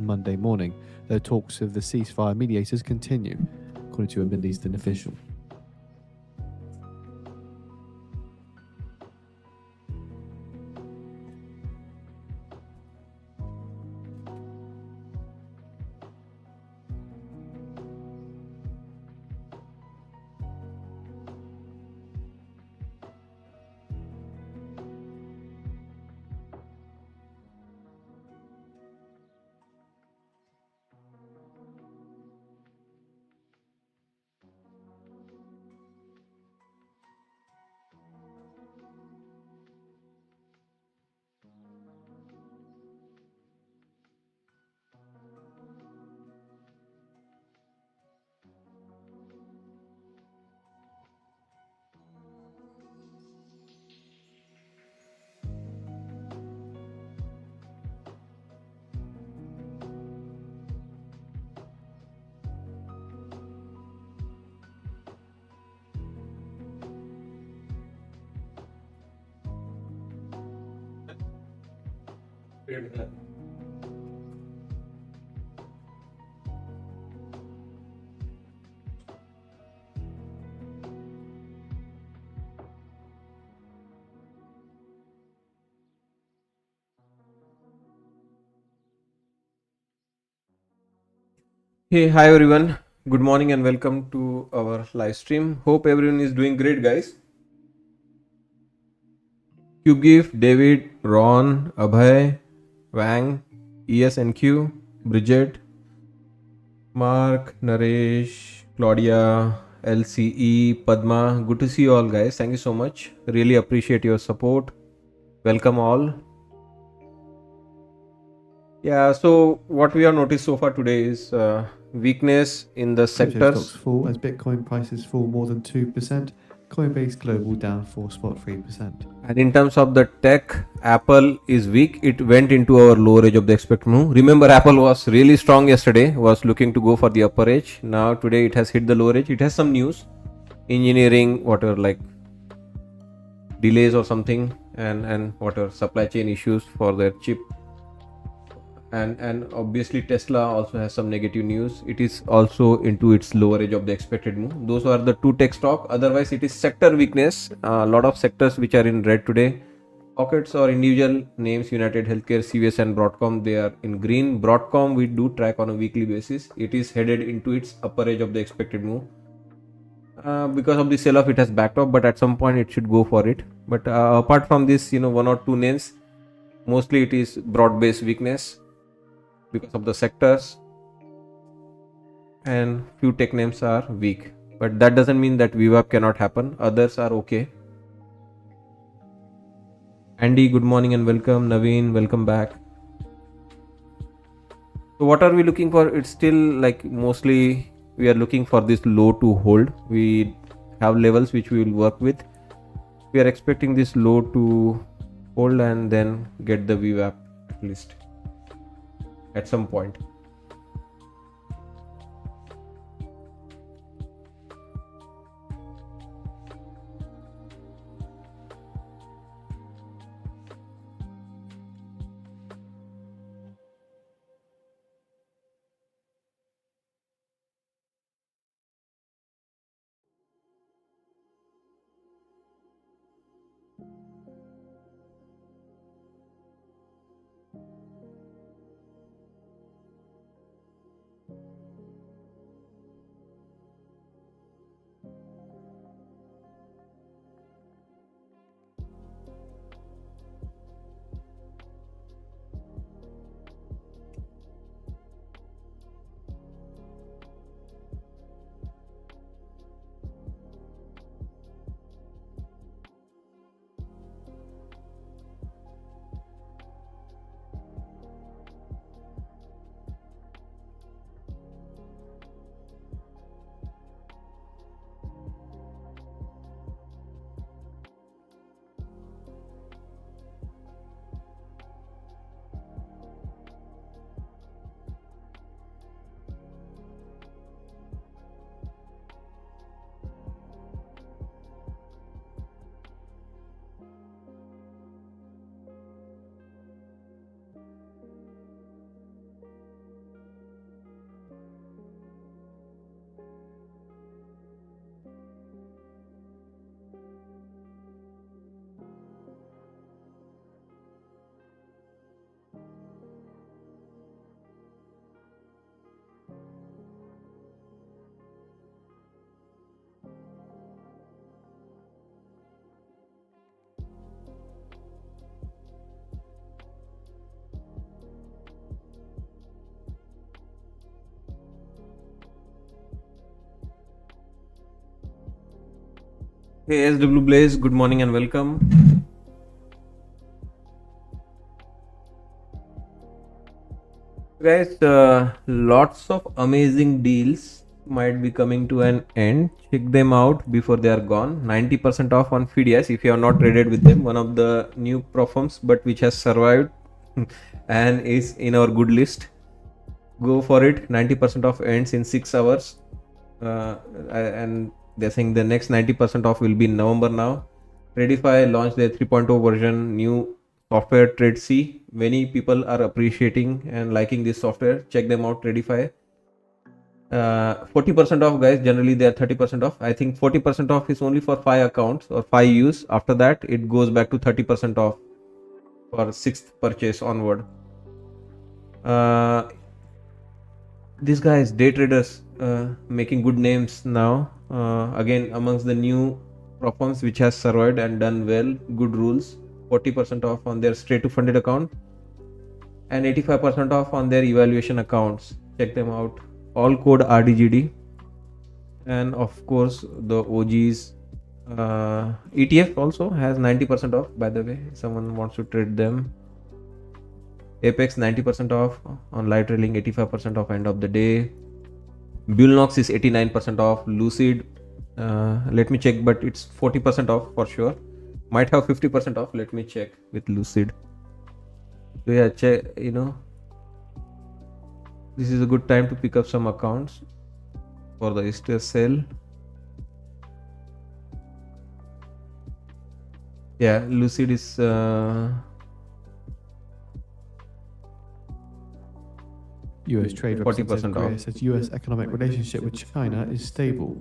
Monday morning, though talks of the ceasefire mediators continue, according to a Middle Eastern official. Hey, hi everyone. Good morning and welcome to our live stream. Hope everyone is doing great, guys. CubeGIF, David, Ron, Abhay, Wang, ESNQ, Bridget, Mark, Naresh, Claudia, LCE, Padma. Good to see you all, guys. Thank you so much. Really appreciate your support. Welcome all. Yeah, so what we have noticed so far today is weakness in the Crypto sectors. stocks fall as Bitcoin prices fall more than 2%. Coinbase Global down 4.3%. And in terms of the tech, Apple is weak. It went into our lower edge of the expected move. Remember, Apple was really strong yesterday, was looking to go for the upper edge. Now today it has hit the lower edge. It has some news, engineering, whatever, like delays or something, and whatever supply chain issues for their chip. And obviously Tesla also has some negative news. It is also into its lower edge of the expected move. Those are the two tech stock. Otherwise it is sector weakness. A lot of sectors which are in red today. Pockets or individual names, United Healthcare, CVS and Broadcom, they are in green. Broadcom we do track on a weekly basis. It is headed into its upper edge of the expected move. Because of the sell-off it has backed off, but at some point it should go for it. But apart from this, one or two names, mostly it is broad-based weakness because of the sectors, and few tech names are weak. But that doesn't mean that VWAP cannot happen. Others are okay. Andy, good morning and welcome. Naveen, welcome back. So what are we looking for? It's still like mostly we are looking for this low to hold. We have levels which we will work with. We are expecting this low to hold and then get the VWAP at least at some point. Hey SW Blaze, good morning and welcome. Guys, lots of amazing deals might be coming to an end. Check them out before they are gone. 90% off on FIDIAS if you have not traded with them. One of the new performs, but which has survived and is in our good list. Go for it. 90% off ends in 6 hours. And they're saying the next 90% off will be in November now. Tradify launched their 3.0 version, new software trade C. Many people are appreciating and liking this software. Check them out, Tradify. 40% off, guys. Generally they are 30% off. I think 40% off is only for 5 accounts or 5 use. After that it goes back to 30% off for 6th purchase onward. These guys, day traders, making good names now. Again, amongst the new platforms which has survived and done well, good rules. 40% off on their straight to funded account and 85% off on their evaluation accounts. Check them out. All code RDGD. And of course, the OGs ETF also has 90% off, by the way. Someone wants to trade them. Apex 90% off on light trailing, 85% off end of the day. Bullnox is 89% off. Lucid, let me check, but it's 40% off for sure. Might have 50% off. Let me check with Lucid. So yeah, check. This is a good time to pick up some accounts for the Easter sale. Yeah, Lucid is US trade 40% representative Greer off. says US economic relationship with China is stable.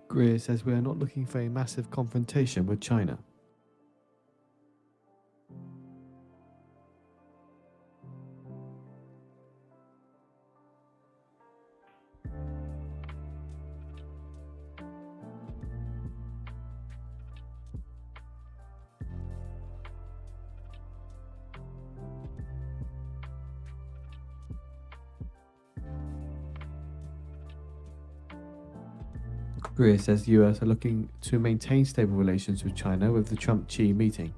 Greer says we are not looking for a massive confrontation with China. Greer says the US are looking to maintain stable relations with China with the Trump-Xi meeting.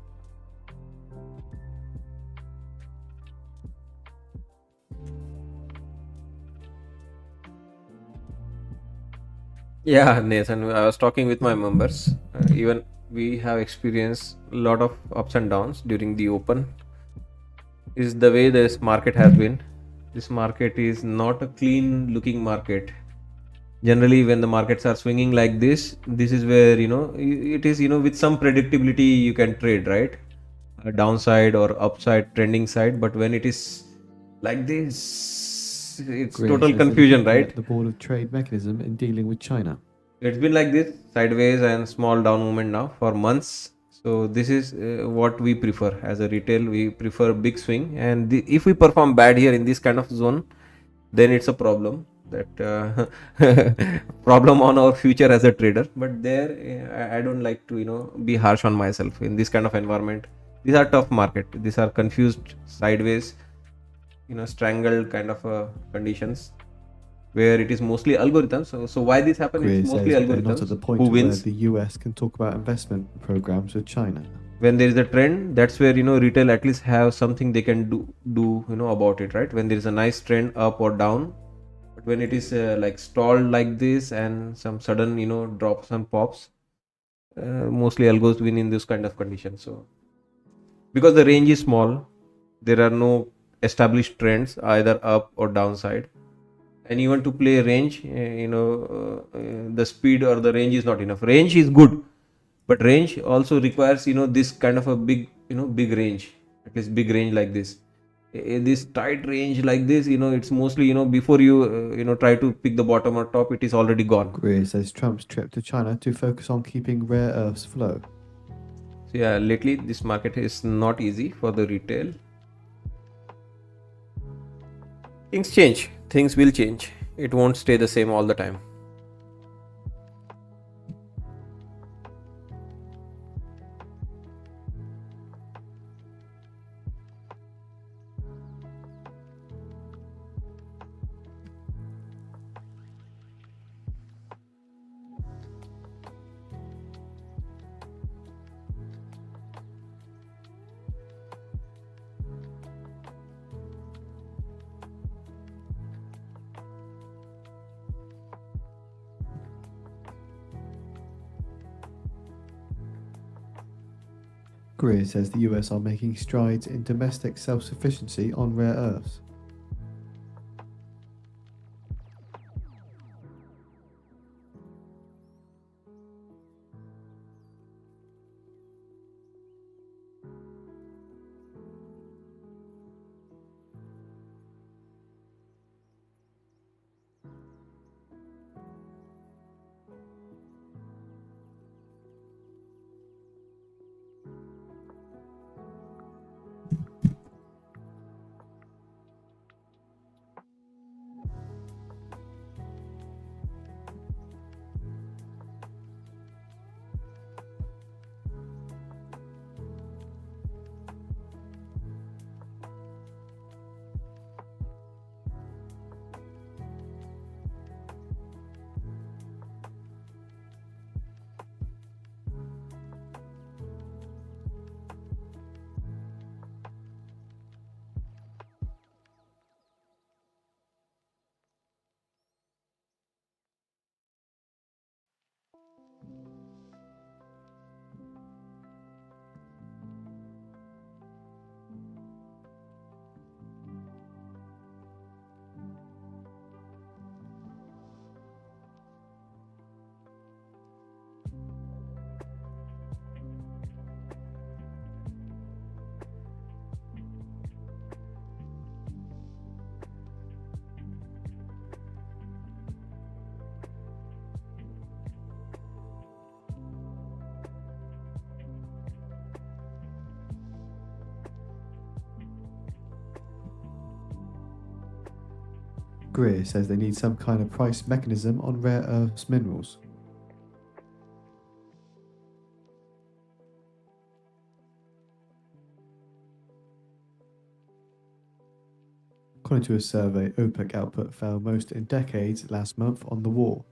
Yeah, Nathan, I was talking with my members. Even we have experienced a lot of ups and downs during the open. Is the way this market has been. This market is not a clean looking market. Generally, when the markets are swinging like this is where it is with some predictability you can trade, right? A downside or upside trending side. But when it is like this, it's Greer total says they're confusion, looking right? at the Board of Trade mechanism in dealing with China. It's been like this, sideways and small down movement now for months. So this is what we prefer as a retail. We prefer big swing, and if we perform bad here in this kind of zone, then it's a problem. That problem on our future as a trader. But there, I don't like to be harsh on myself in this kind of environment. These are tough market. These are confused, sideways, strangled kind of conditions, where it is mostly algorithms. So why this happens? Greer It's mostly says they're not at the algorithms. point Who where wins? the US can talk about investment programs with China. When there is a trend, that's where retail at least have something they can do about it, right? When there is a nice trend up or down. But when it is like stalled like this and some sudden drops and pops, mostly algos win in this kind of conditions. So because the range is small, there are no established trends either up or downside. and even to play range, the speed or the range is not enough. Range is good, but range also requires this kind of a big big range, at least big range like this. This tight range like this, it's mostly before you try to pick the bottom or top, it is already gone. Greer says Trump's trip to China to focus on keeping rare earths flow. So yeah, lately this market is not easy for the retail. Things change, things will change, it won't stay the same all the time. Greer says the US are making strides in domestic self-sufficiency on rare earths. Greer says they need some kind of price mechanism on rare earths minerals. According to a survey, OPEC output fell most in decades last month on the war.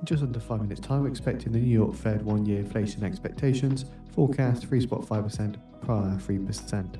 In just under 5 minutes' time, we're expecting the New York Fed 1-year inflation expectations, forecast 3.5%, prior 3%.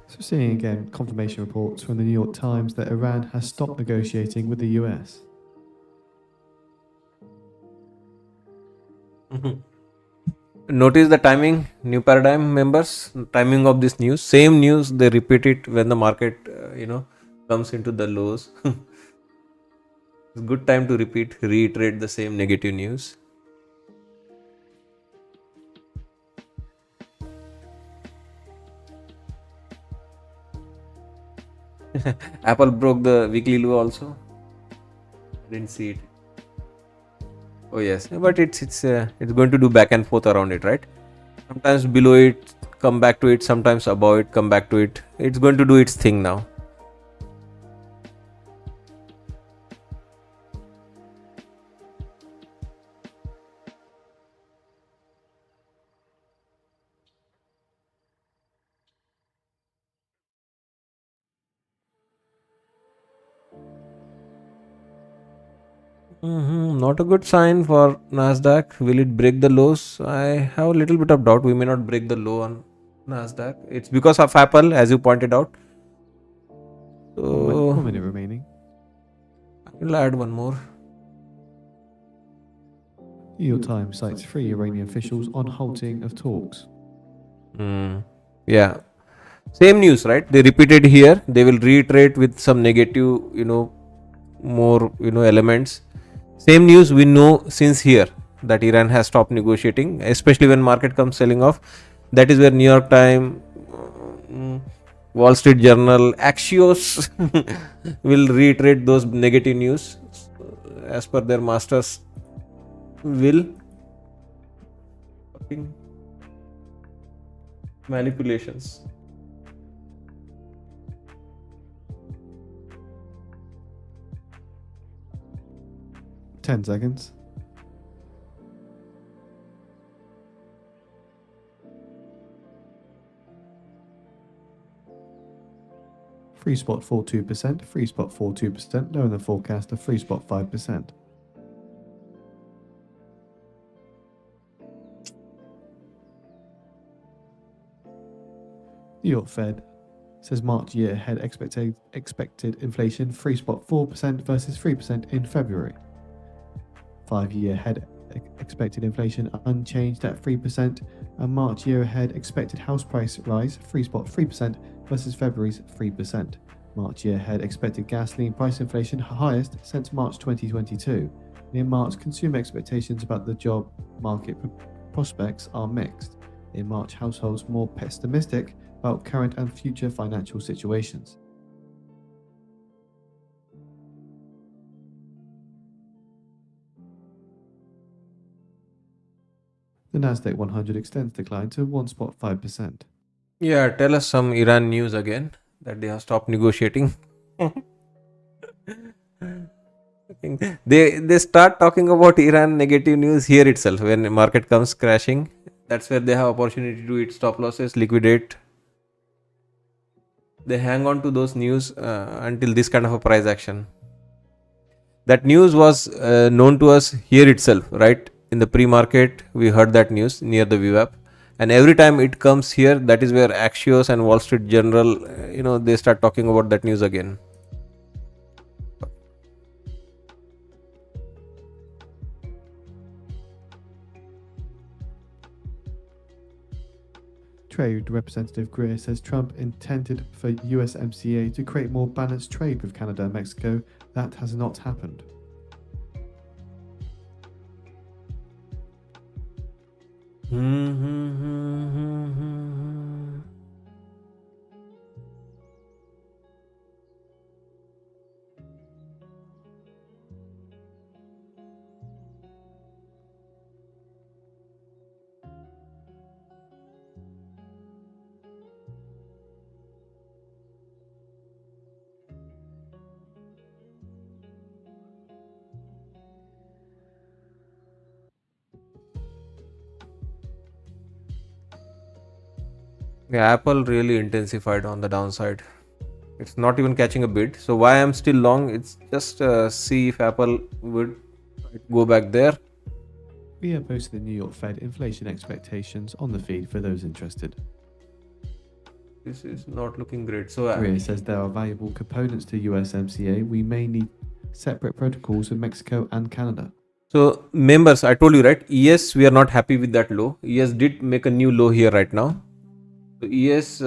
So seeing again confirmation reports from the New York Times that Iran has stopped negotiating with the US. Notice the timing, new paradigm members, timing of this news. Same news, they repeat it when the market, comes into the lows. It's good time to reiterate the same negative news. Apple broke the weekly low also. Didn't see it. Oh yes, but it's going to do back and forth around it, right? Sometimes below it, come back to it. Sometimes above it, come back to it. It's going to do its thing now. Not a good sign for Nasdaq. Will it break the lows? I have a little bit of doubt. We may not break the low on Nasdaq. It's because of Apple, as you pointed out. So 1 minute remaining. I'll add one more. New York Times cites 3 Iranian officials on halting of talks. Yeah, same news, right? They repeated here. They will reiterate with some negative, more, elements. Same news we know since here that Iran has stopped negotiating, especially when market comes selling off. That is where New York Times, Wall Street Journal, Axios will reiterate those negative news as per their master's will. Manipulations. Ten seconds. Free spot fall 2%, free spot fall 2%, lower than forecast of free spot 5%. New York Fed says March year ahead expected inflation free spot 4% versus 3% in February. 5-year ahead expected inflation unchanged at 3%, and March year ahead expected house price rise free spot 3% versus February's 3%. March year ahead expected gasoline price inflation highest since March 2022. In March, consumer expectations about the job market prospects are mixed. In March, households more pessimistic about current and future financial situations. The Nasdaq 100 extends decline to 1.5%. Yeah, tell us some Iran news again that they have stopped negotiating. They start talking about Iran negative news here itself when the market comes crashing. That's where they have opportunity to hit stop losses, liquidate. They hang on to those news until this kind of a price action. That news was known to us here itself, right? In the pre-market, we heard that news near the VWAP. And every time it comes here, that is where Axios and Wall Street Journal, they start talking about that news again. Trade Representative Greer says Trump intended for USMCA to create more balanced trade with Canada and Mexico. That has not happened. Yeah, Apple really intensified on the downside. It's not even catching a bid. So why I'm still long? It's just see if Apple would go back there. We have posted the New York Fed inflation expectations on the feed for those interested. This is not looking great. So Greer says there are valuable components to USMCA. We may need separate protocols with Mexico and Canada. So members, I told you, right? ES, we are not happy with that low. ES did make a new low here right now. So ES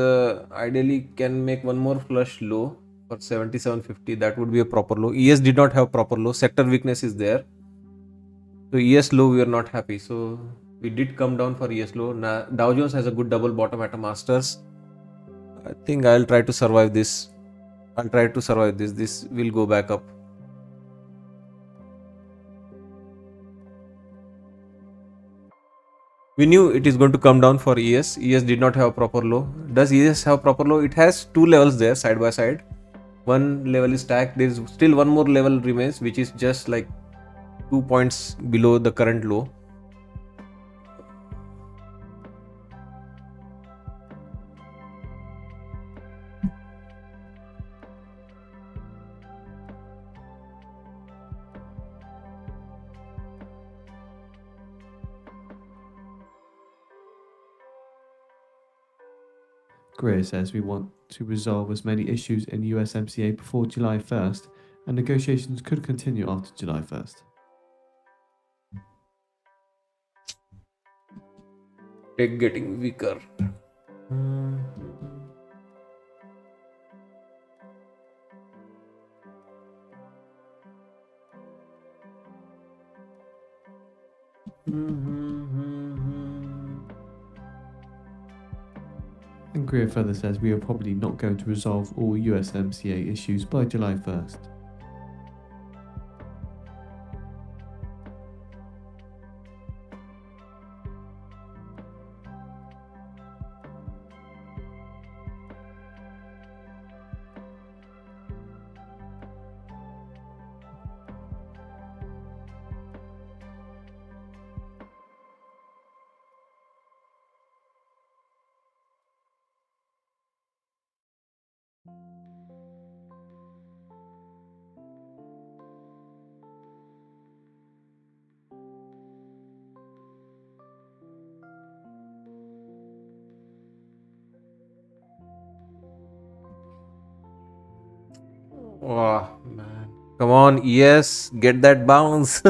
ideally can make one more flush low for 77.50. That would be a proper low. ES did not have proper low. Sector weakness is there. So ES low, we are not happy. So we did come down for ES low. Now Dow Jones has a good double bottom at a masters. I think I'll try to survive this. This will go back up. We knew it is going to come down for ES. ES did not have a proper low. Does ES have proper low? It has two levels there side by side. One level is stacked. There is still one more level remains, which is just like 2 points below the current low. Greer says we want to resolve as many issues in USMCA before July 1st, and negotiations could continue after July 1st. Tech getting weaker. And Greer further says we are probably not going to resolve all USMCA issues by July 1st. Oh man. Come on, yes, get that bounce.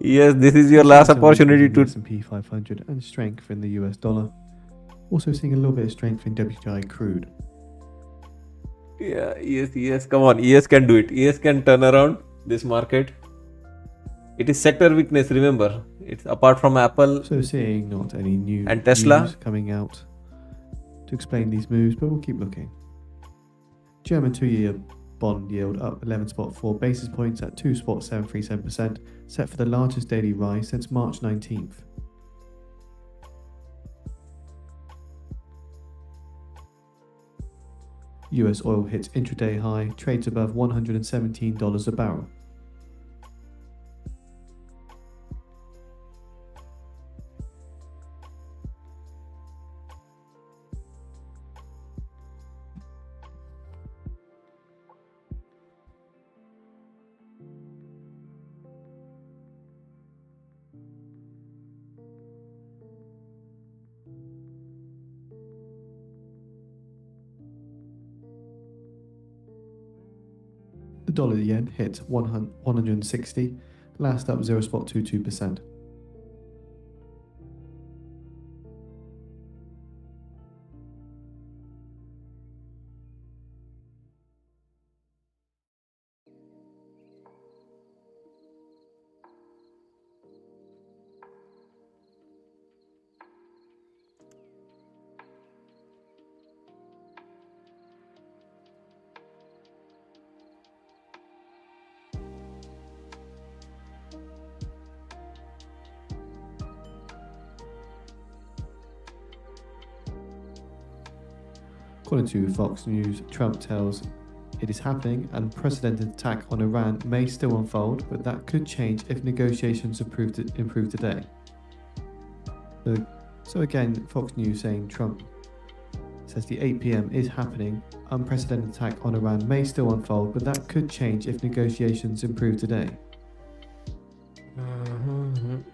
Yes, this is your last opportunity to S&P 500 and strength in the US dollar. Also seeing a little bit of strength in WTI crude. Yeah, yes, come on. ES can do it. ES can turn around this market. It is sector weakness, remember. It's apart from Apple. So seeing not any new And Tesla news coming out to explain these moves, but we'll keep looking. German 2-year bond yield up 11.4 basis points at 2.737%, set for the largest daily rise since March 19th. US oil hits intraday high, trades above $117 a barrel. The dollar yen hit 160, last up 0.22%. According to Fox News, Trump tells it is happening, and unprecedented attack on Iran may still unfold, but that could change if negotiations improve today. So again, Fox News saying Trump says the 8 p.m. is happening, unprecedented attack on Iran may still unfold, but that could change if negotiations improve today.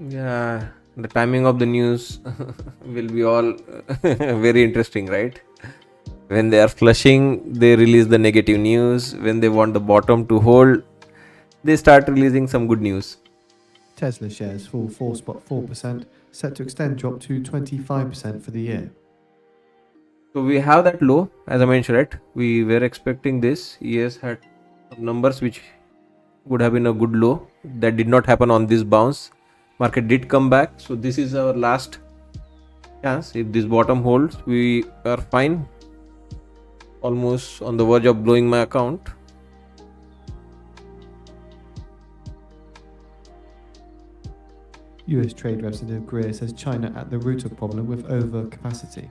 Yeah, the timing of the news will be all very interesting, right? When they are flushing, they release the negative news. When they want the bottom to hold, they start releasing some good news. Tesla shares fall 4.4%, set to extend drop to 25% for the year. So we have that low, as I mentioned, right? We were expecting this. ES had some numbers which would have been a good low. That did not happen on this bounce. Market did come back. So this is our last chance. If this bottom holds, we are fine. Almost on the verge of blowing my account. US Trade Representative Greer says China at the root of problem with overcapacity.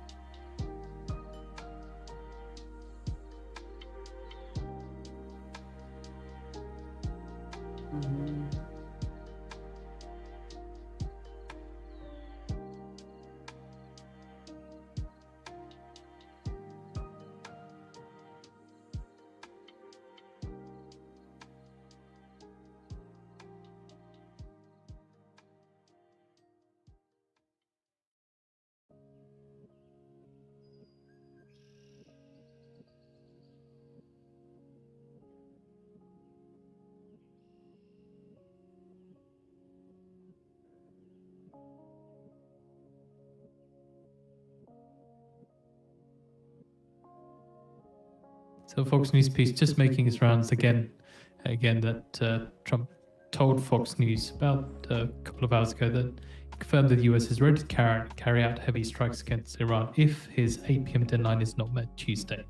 So Fox News piece just making its rounds again that Trump told Fox News about a couple of hours ago that he confirmed that the US is ready to carry out heavy strikes against Iran if his 8 p.m. deadline is not met Tuesday.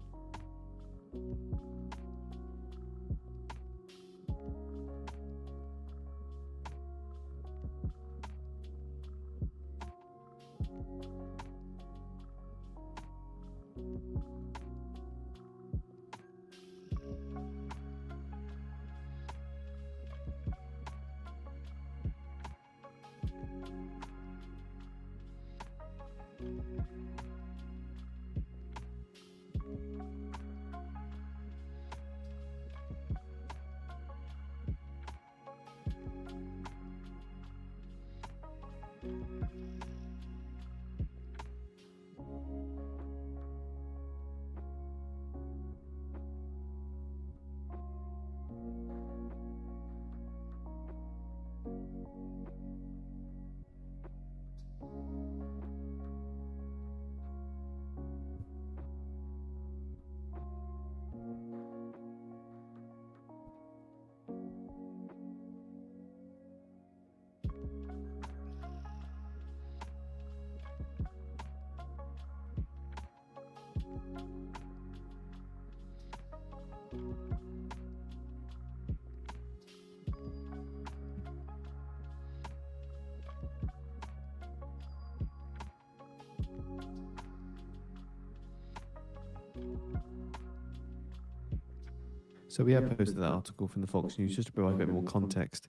So we have posted that article from the Fox News just to provide a bit more context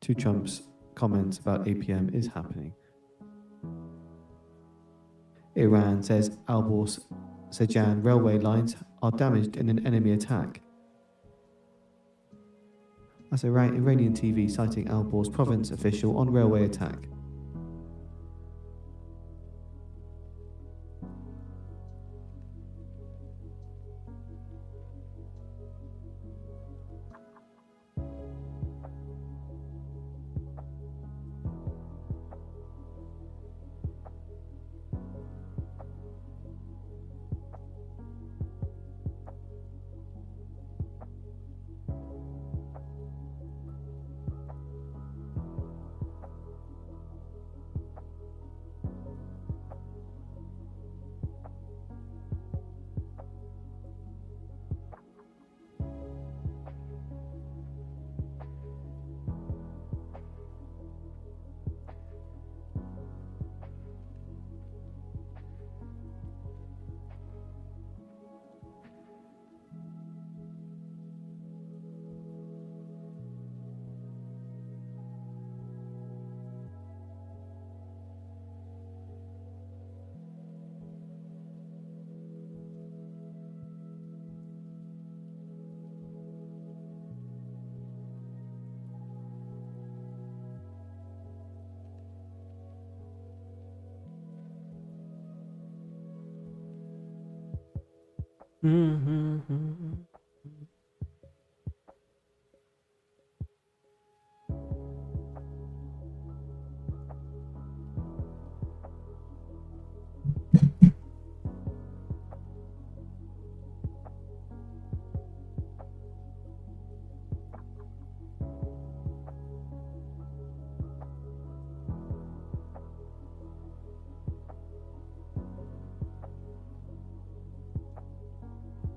to Trump's comments about APM is happening. Iran says Alborz-Sejan railway lines are damaged in an enemy attack. That's Iranian TV citing Alborz province official on railway attack.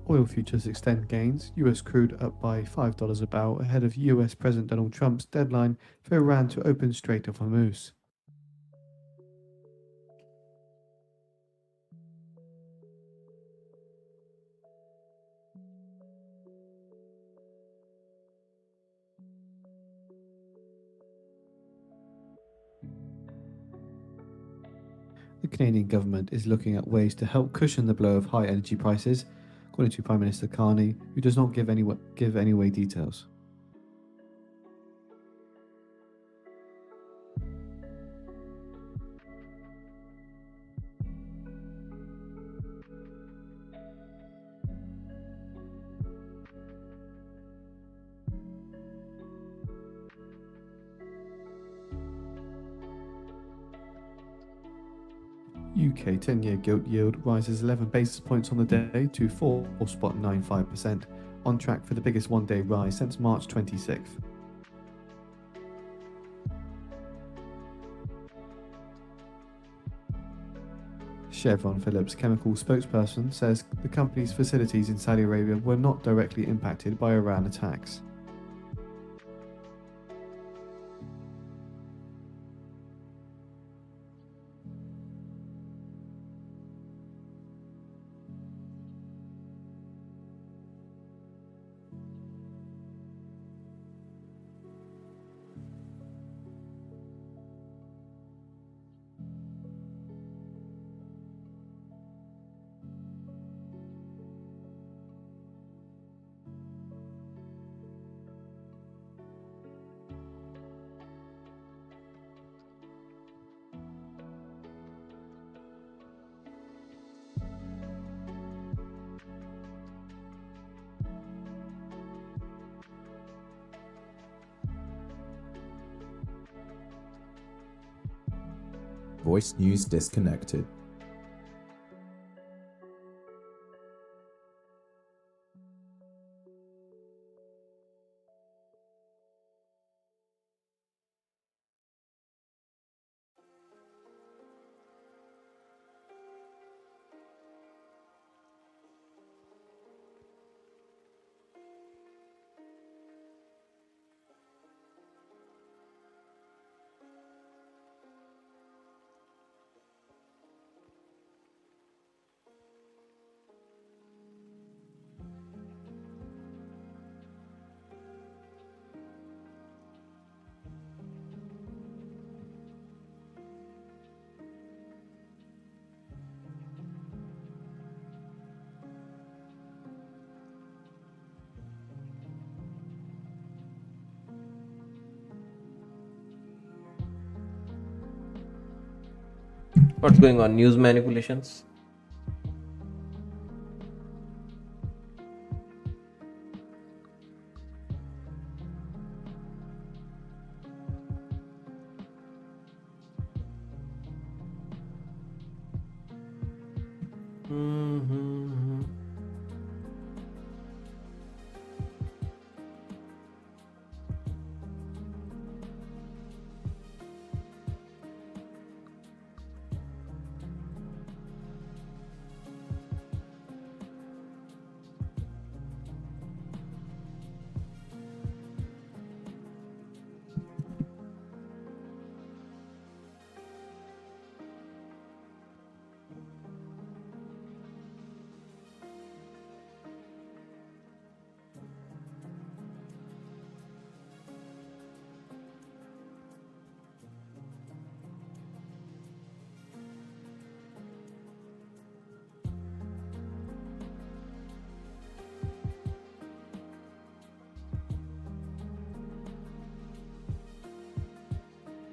Oil futures extend gains. US crude up by $5 a barrel ahead of US President Donald Trump's deadline for Iran to open Strait of Hormuz. The Canadian government is looking at ways to help cushion the blow of high energy prices, according to Prime Minister Carney, who does not give any away details. UK 10-year gilt yield rises 11 basis points on the day to 4.95%, on track for the biggest one-day rise since March 26th. Chevron Phillips chemical spokesperson says the company's facilities in Saudi Arabia were not directly impacted by Iran attacks. Voice news disconnected. What's going on? News manipulations?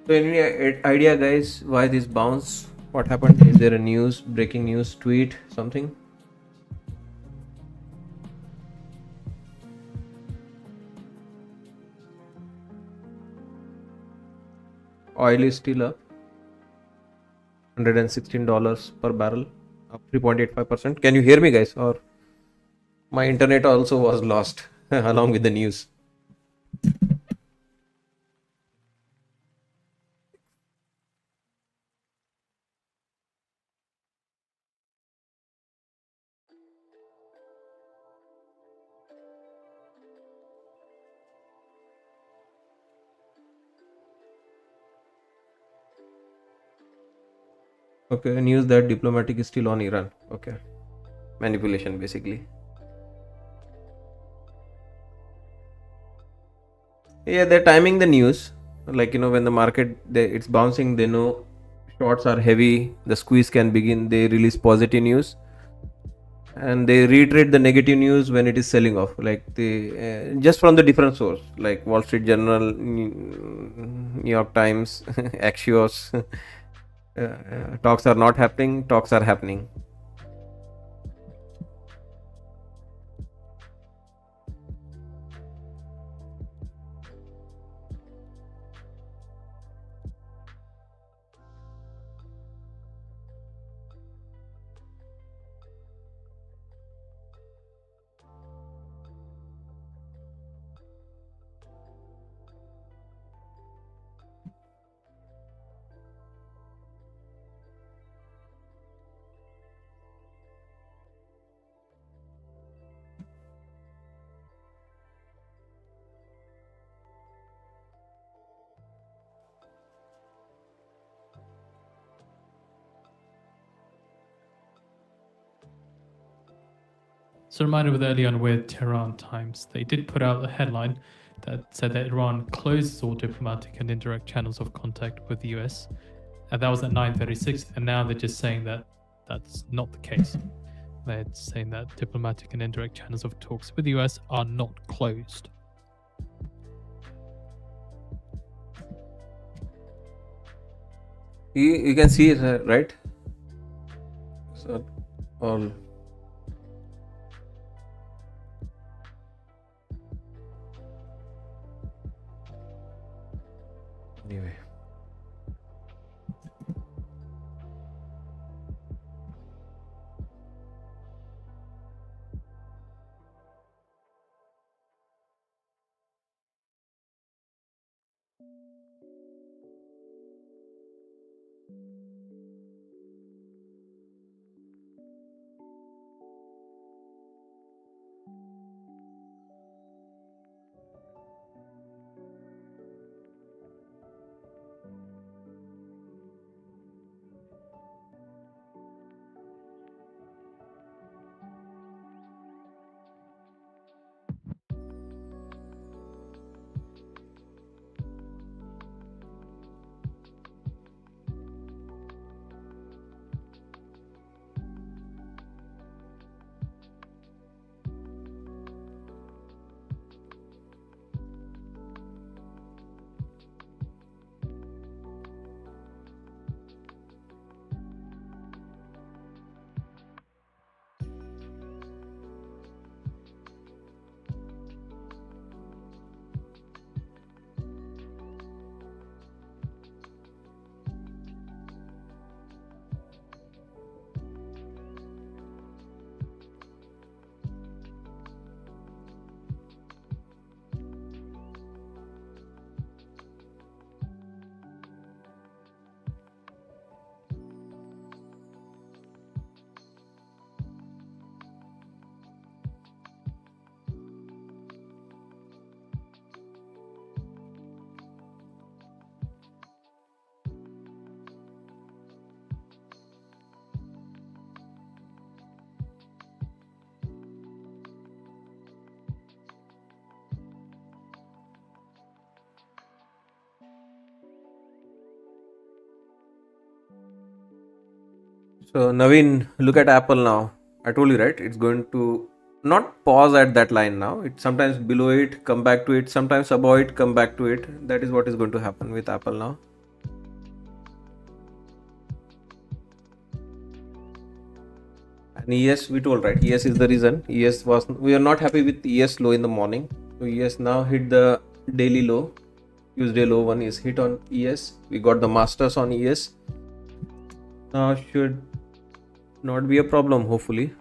So any idea, guys, why this bounce? What happened? Is there a news, breaking news, tweet, something? Oil is still up, $116 per barrel, up 3.85%. Can you hear me, guys? Or my internet also was lost along with the news. Okay, news that diplomatic is still on Iran. Okay, manipulation basically. Yeah, they're timing the news. Like, when the market it's bouncing, they know shorts are heavy, the squeeze can begin. They release positive news, and they reiterate the negative news when it is selling off. Like they just from the different source, like Wall Street Journal, New York Times, Axios. Talks are not happening. Talks are happening. So reminder with early on with Tehran Times, they did put out a headline that said that Iran closes all diplomatic and indirect channels of contact with the US. And that was at 9:36, and now they're just saying that that's not the case. They're saying that diplomatic and indirect channels of talks with the US are not closed. You can see it, right? So all. Anyway. So Naveen, look at Apple now. I told you, right? It's going to not pause at that line now. It's sometimes below it, come back to it, sometimes above it, come back to it. That is what is going to happen with Apple now. And ES, we told, right? ES is the reason. ES was, we are not happy with ES low in the morning. So ES now hit the daily low. Tuesday low one is hit on ES. We got the masters on ES. Now should not be a problem, hopefully.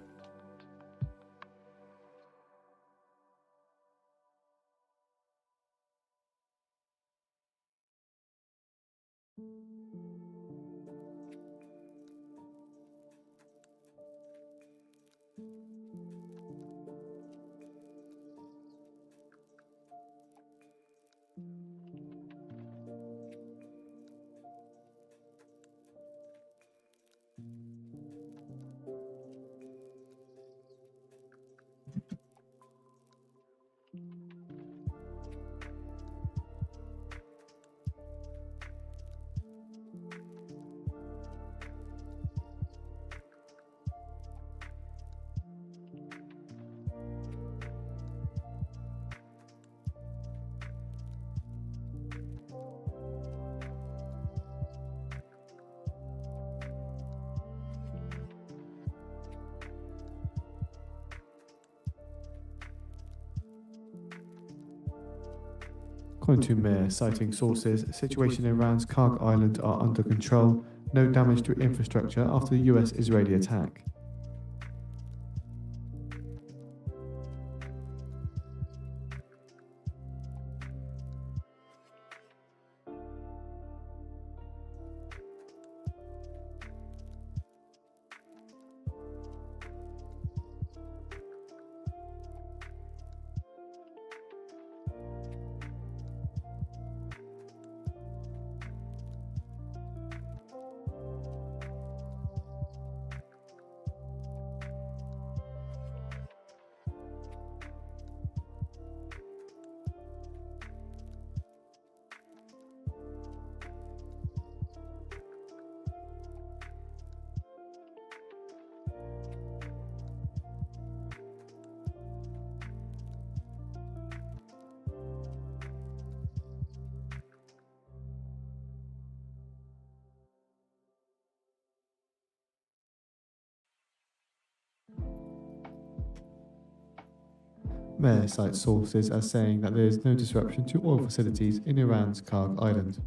According to Mayor, citing sources, situation in Iran's Karg Island are under control, no damage to infrastructure after the US-Israeli attack. Mayor cites sources as saying that there is no disruption to oil facilities in Iran's Karg Island.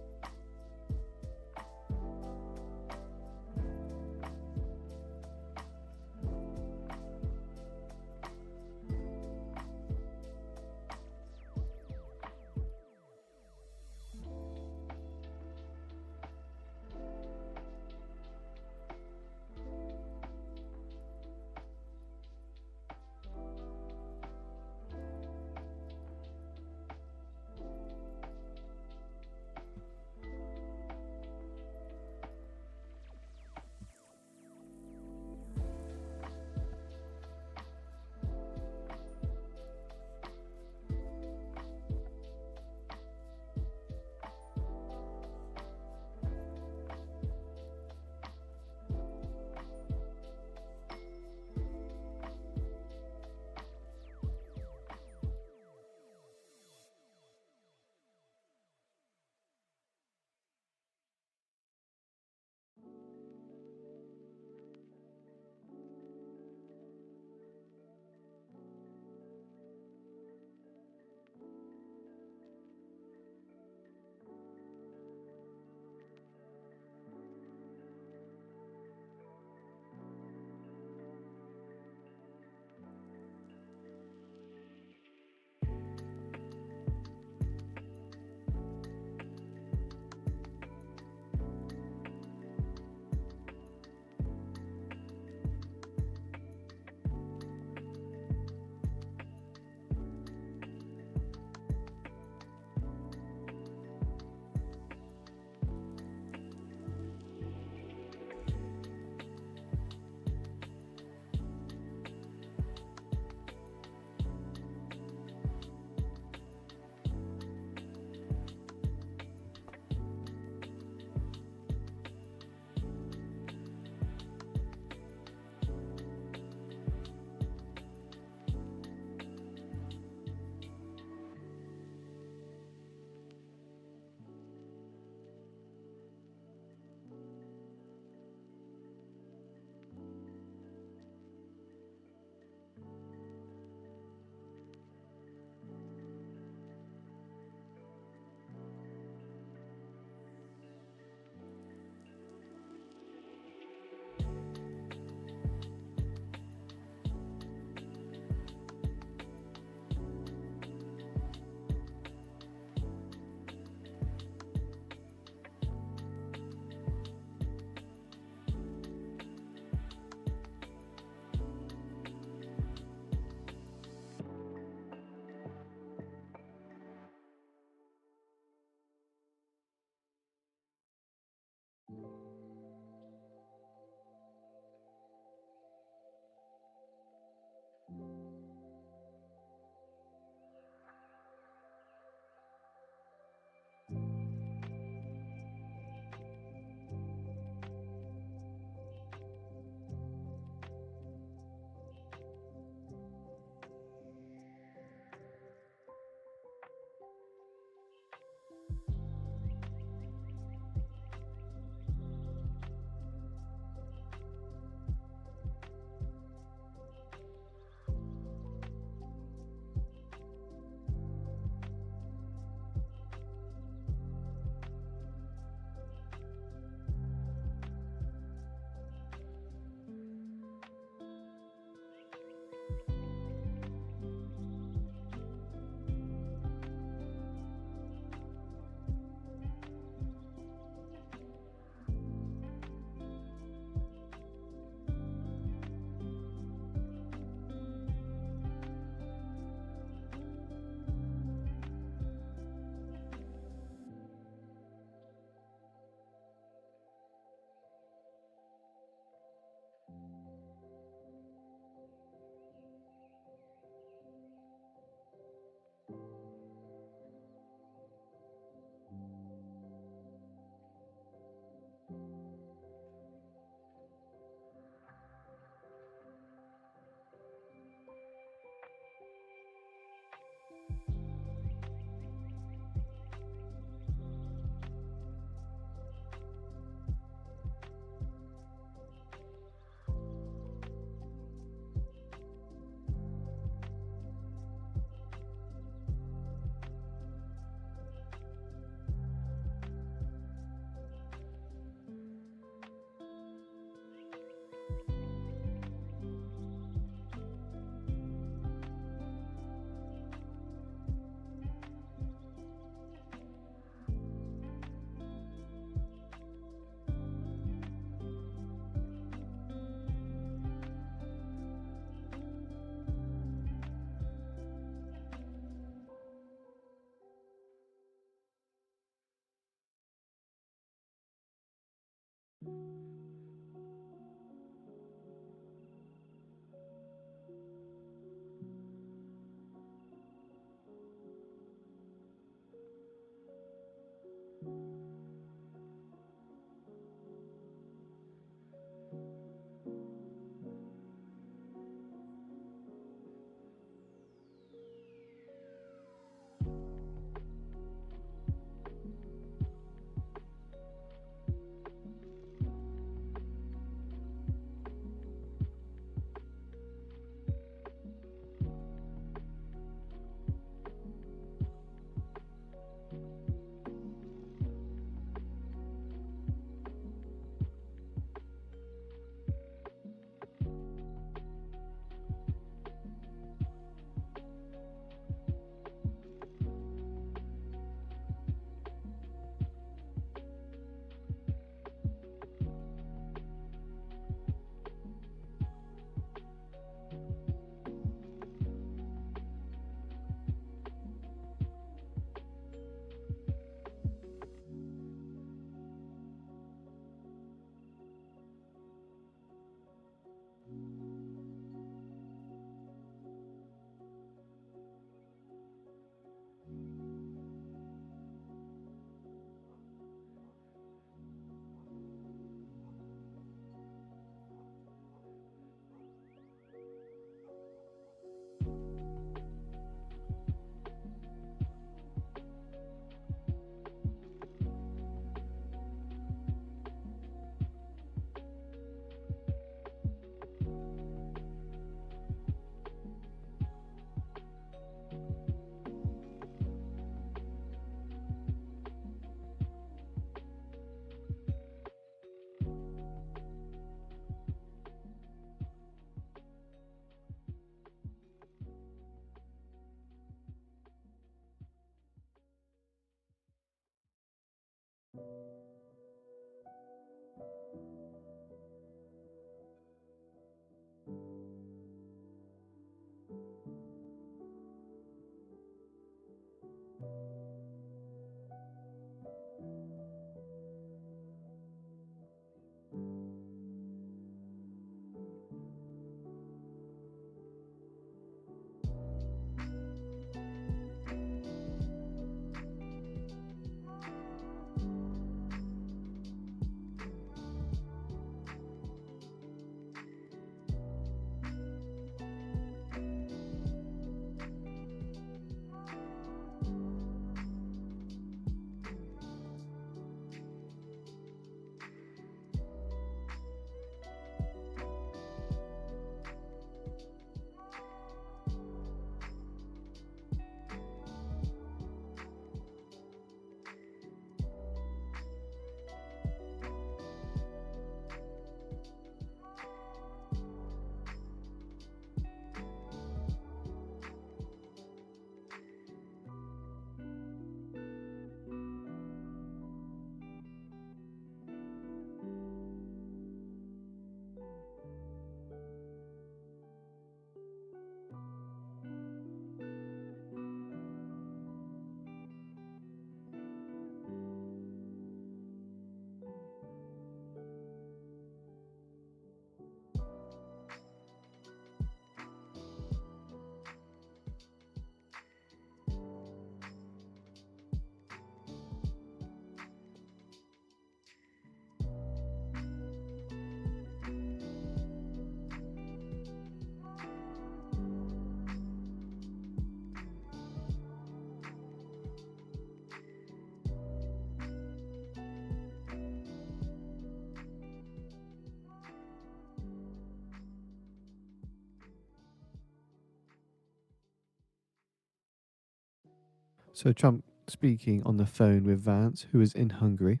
So Trump speaking on the phone with Vance, who is in Hungary.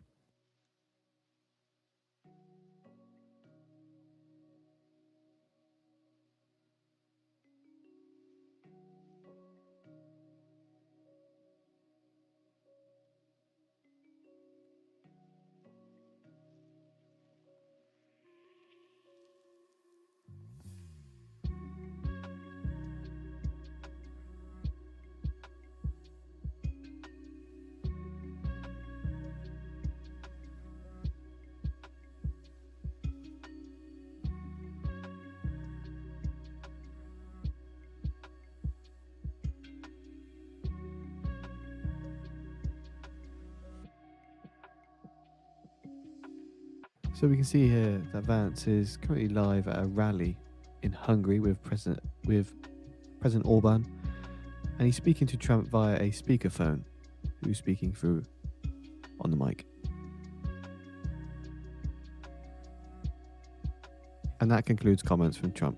So we can see here that Vance is currently live at a rally in Hungary with President Orban, and he's speaking to Trump via a speakerphone, who's speaking through on the mic. And that concludes comments from Trump.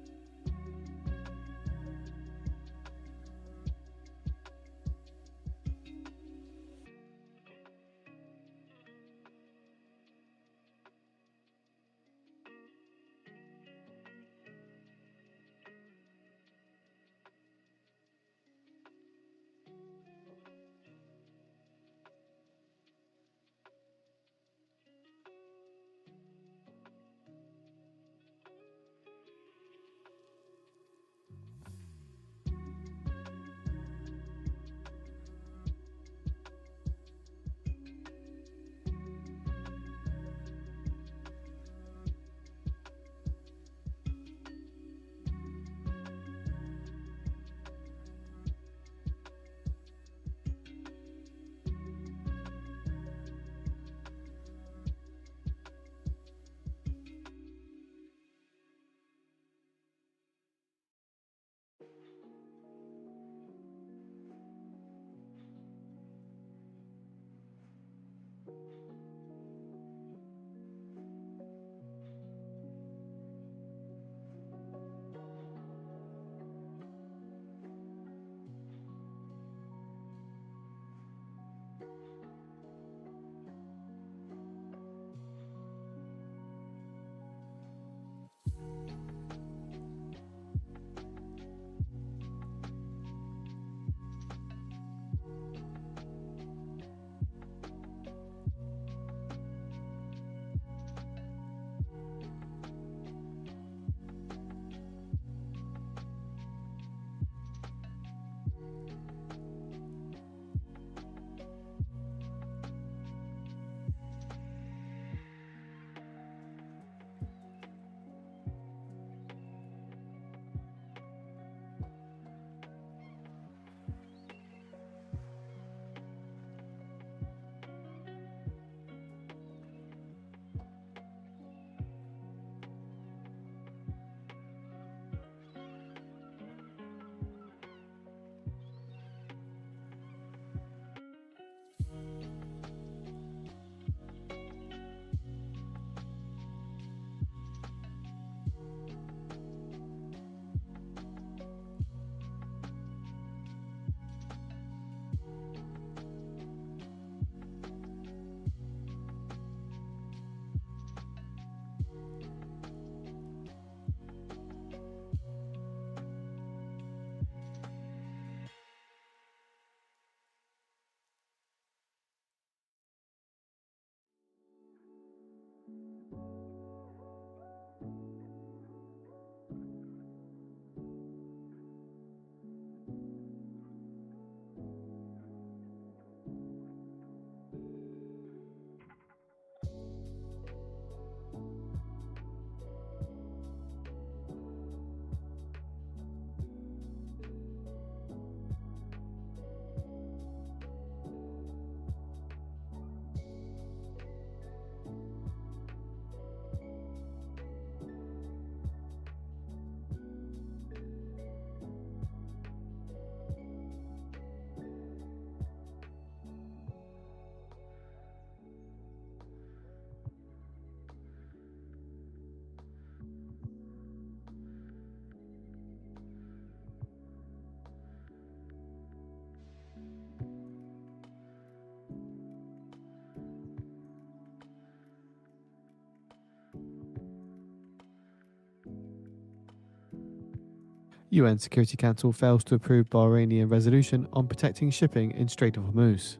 UN Security Council fails to approve Bahraini resolution on protecting shipping in Strait of Hormuz.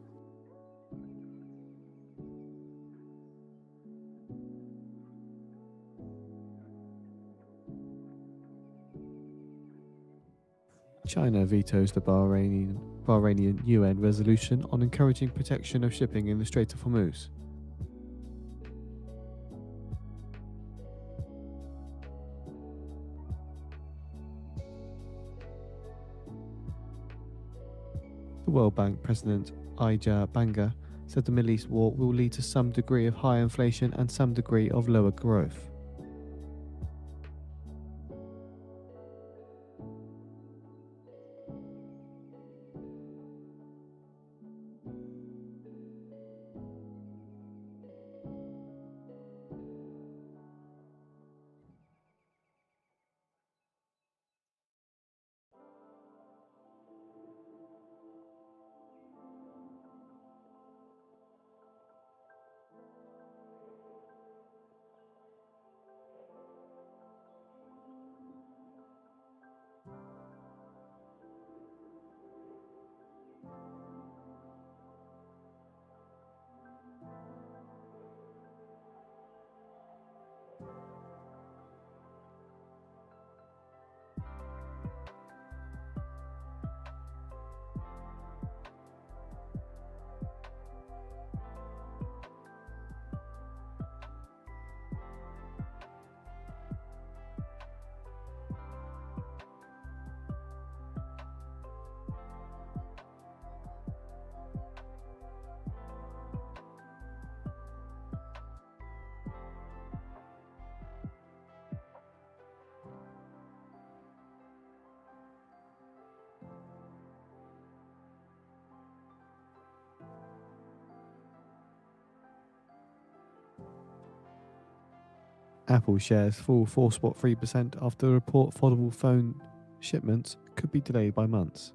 China vetoes the Bahrainian UN resolution on encouraging protection of shipping in the Strait of Hormuz. The World Bank President Ija Banga said the Middle East war will lead to some degree of higher inflation and some degree of lower growth. Apple shares fall 4.3% after the report foldable phone shipments could be delayed by months.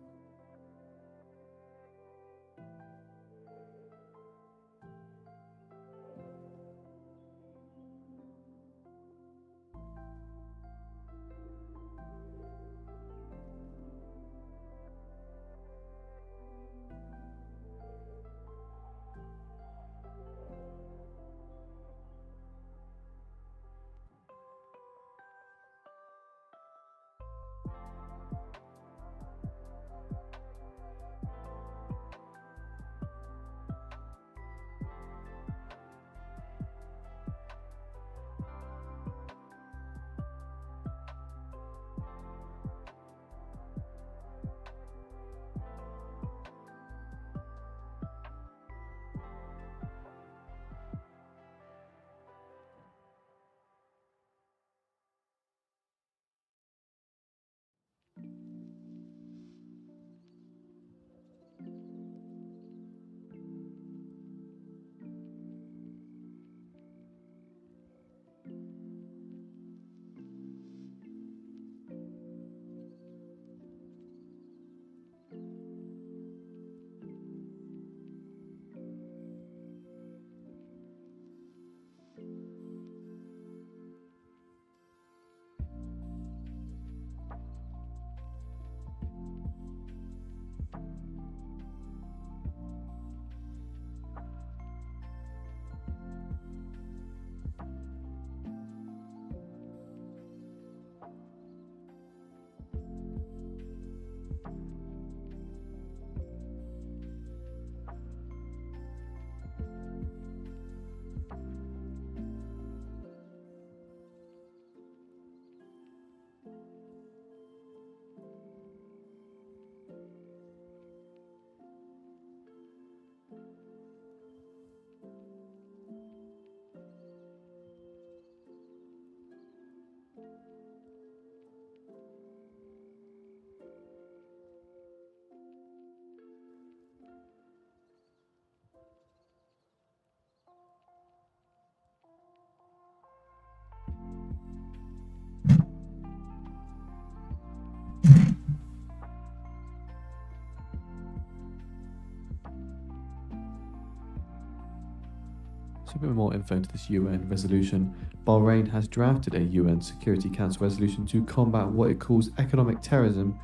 a bit more info into this UN resolution. Bahrain has drafted a UN Security Council resolution to combat what it calls economic terrorism,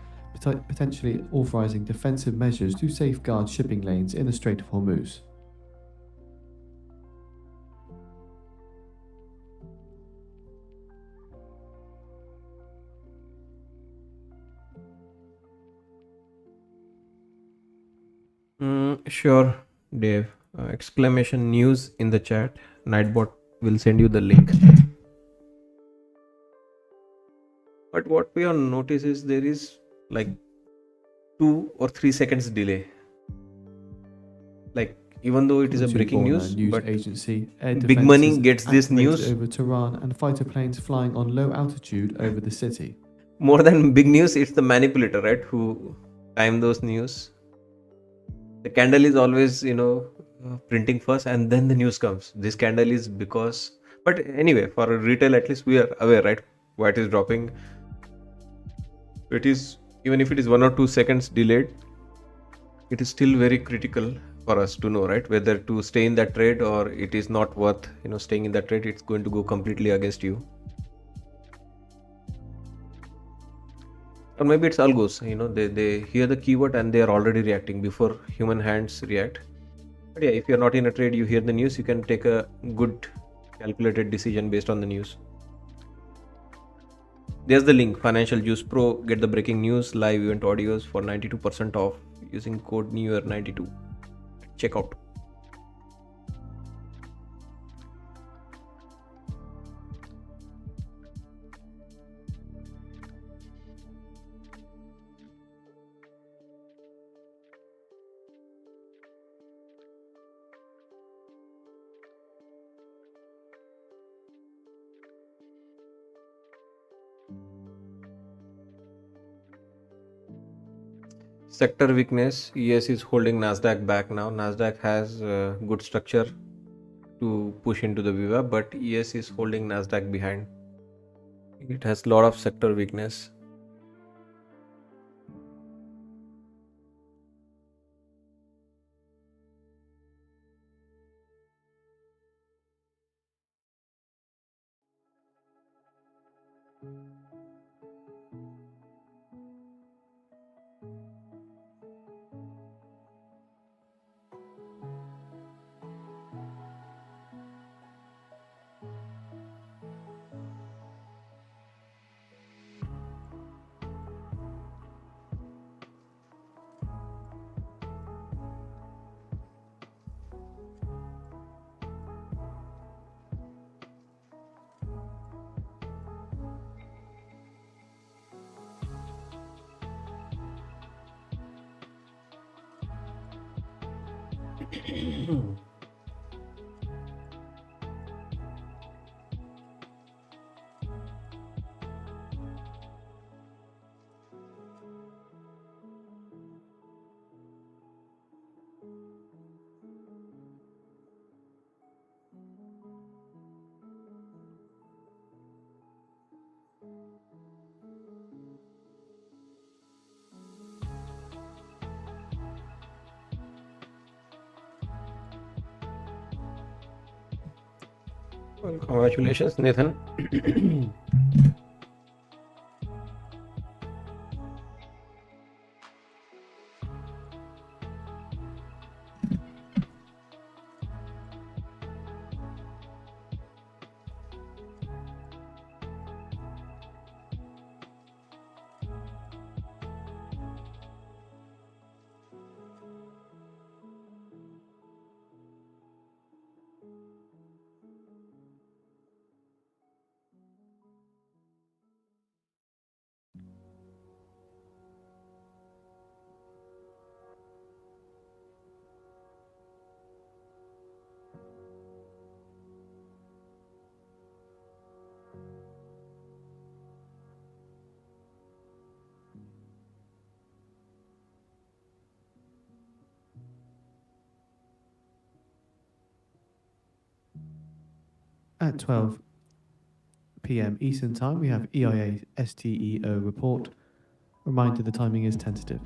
potentially authorizing defensive measures to safeguard shipping lanes in the Strait of Hormuz. Sure, Dave. Exclamation news in the chat. Nightbot will send you the link. But what we have noticed is there is like 2 or 3 seconds delay. Like even though it is a breaking news, but agency, air big money defenses gets this activated news. over Tehran and fighter planes flying on low altitude over the city. More than big news, it's the manipulator, right? Who time those news. The candle is always, printing first and then the news comes. This candle is because, but anyway, for retail at least we are aware, right? What is dropping. It is, even if it is 1 or 2 seconds delayed, it is still very critical for us to know, right? Whether to stay in that trade or it is not worth, staying in that trade. It's going to go completely against you. Or maybe it's algos, they hear the keyword and they are already reacting before human hands react. But yeah, if you're not in a trade, you hear the news, you can take a good calculated decision based on the news. There's the link, Financial Juice Pro. Get the breaking news, live event audios for 92% off using code NEWYEAR92. Check out. Sector weakness. ES is holding Nasdaq back now. Nasdaq has good structure to push into the VWAP, but ES is holding Nasdaq behind. It has a lot of sector weakness. Well, congratulations, Nathan. At 12 p.m. Eastern Time, we have EIA STEO report. Reminder, the timing is tentative.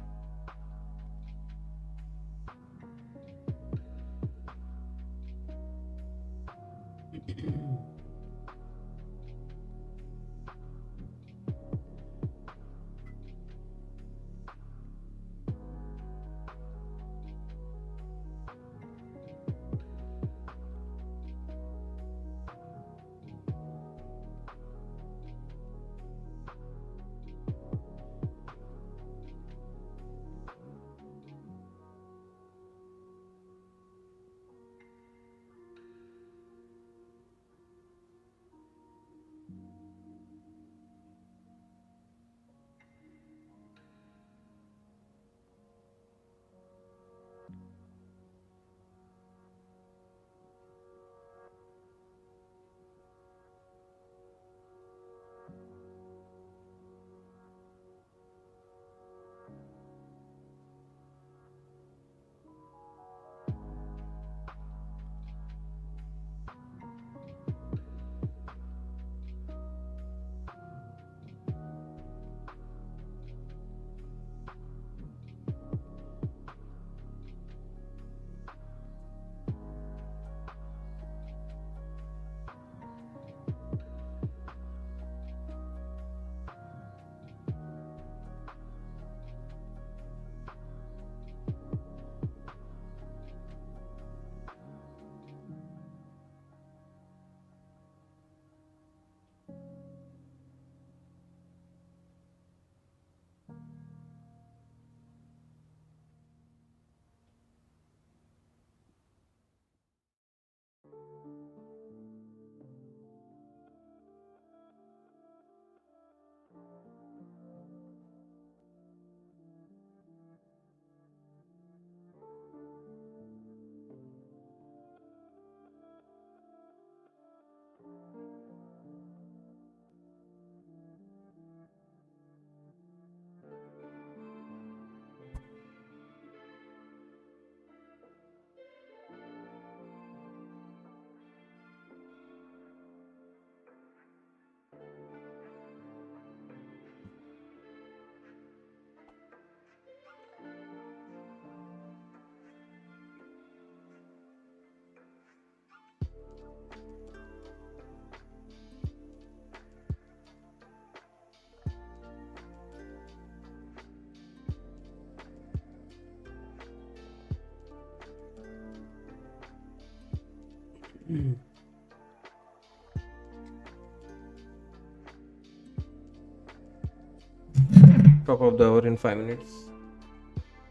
Top of the hour in 5 minutes.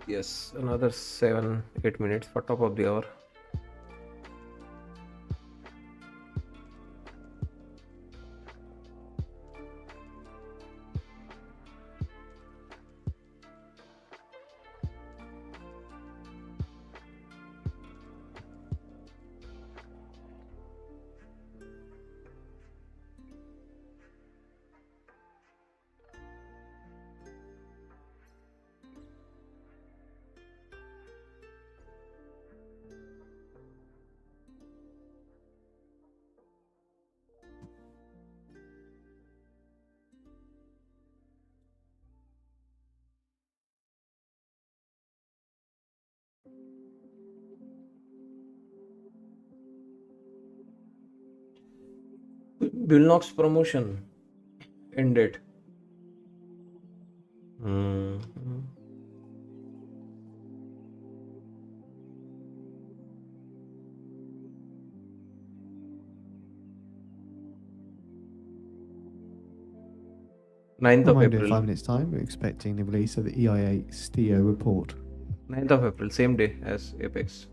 Yes, another 7-8 minutes for top of the hour. Billnox promotion ended. 9th of Reminder in April. 5 minutes' time, we're expecting the release of the EIA STO report. 9th of April, same day as Apex.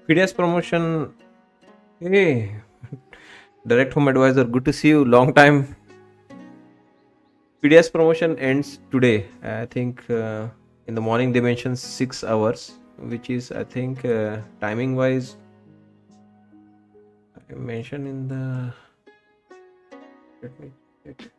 PDS promotion. Hey, Direct Home Advisor, good to see you. Long time. PDS promotion ends today. I think in the morning they mentioned 6 hours, which is, I think, timing wise, I mentioned in the. Let me check.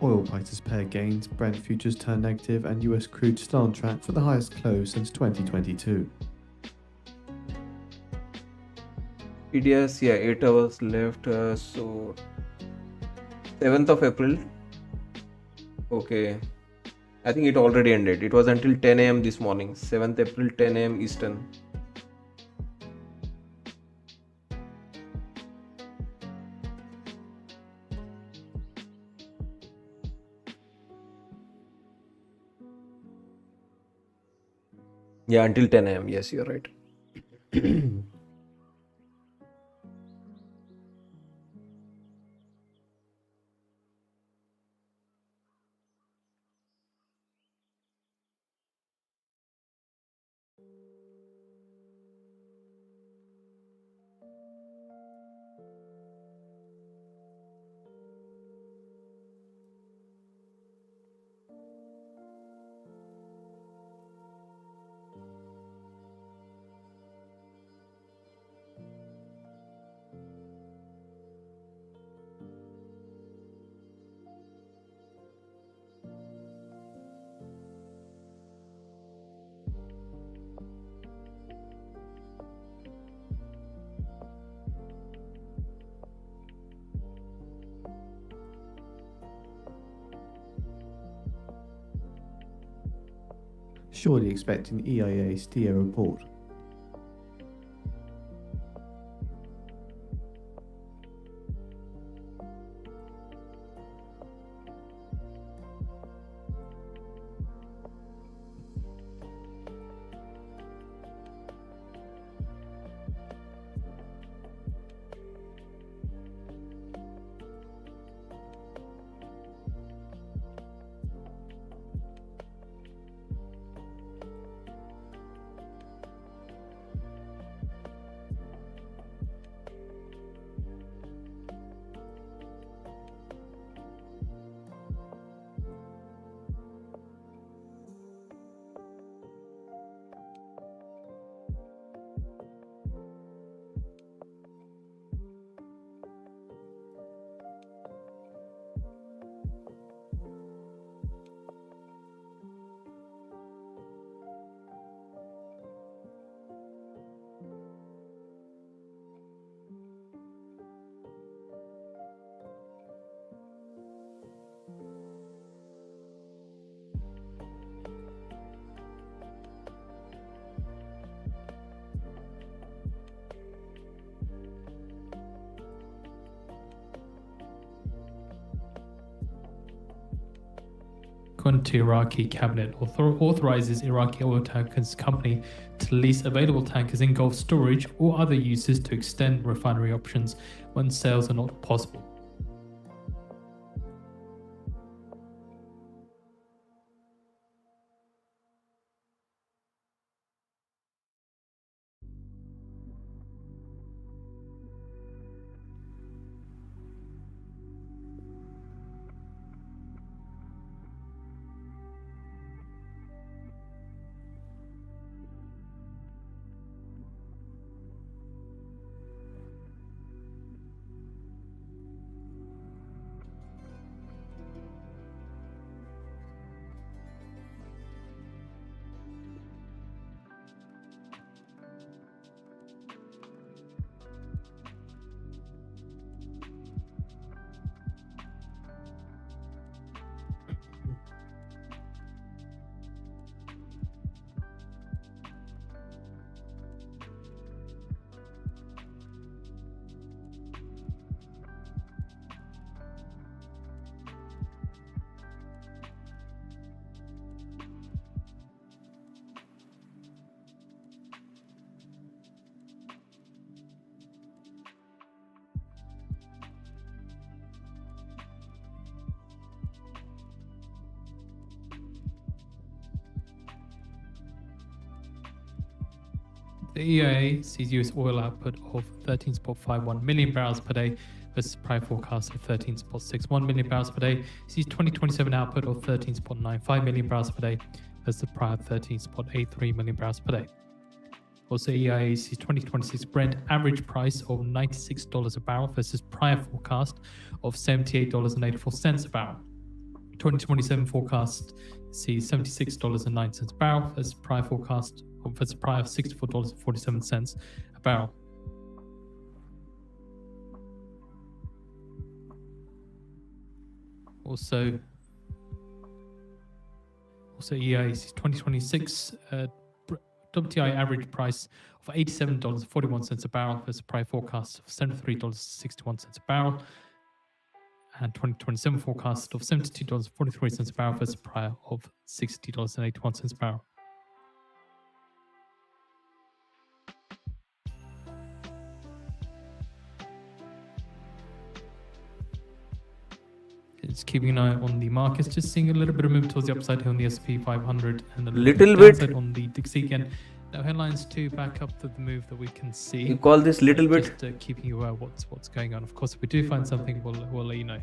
Oil prices pair gains, Brent futures turn negative, and US crude still on track for the highest close since 2022. PDS, yeah, 8 hours left. So 7th of April. Okay. I think it already ended. It was until 10 a.m. this morning. 7th April, 10 a.m. Eastern. Yeah, until 10 a.m. Yes, you're right. surely expecting EIA steer report. According to Iraqi cabinet, authorizes Iraqi oil tankers company to lease available tankers in Gulf storage or other uses to extend refinery options when sales are not possible. The EIA sees US oil output of 13.51 million barrels per day versus prior forecast of 13.61 million barrels per day. Sees 2027 output of 13.95 million barrels per day versus the prior 13.83 million barrels per day. Also, EIA sees 2026 Brent average price of $96 a barrel versus prior forecast of $78.84 a barrel. 2027 forecast sees $76.09 a barrel versus prior forecast of $64.47 a barrel. Also EIA sees 2026 WTI average price of $87.41 a barrel versus prior forecast of $73.61 a barrel, and 2027 forecast of $72.43 a barrel versus prior of $60.81 a barrel. Just keeping an eye on the markets, just seeing a little bit of movement towards the upside here on the S&P 500 and a Little bit bit. downside on the DXY again. Now headlines to back up the move that we can see. You call this little bit? Just keeping you aware of what's going on. Of course, if we do find something, we'll let you know.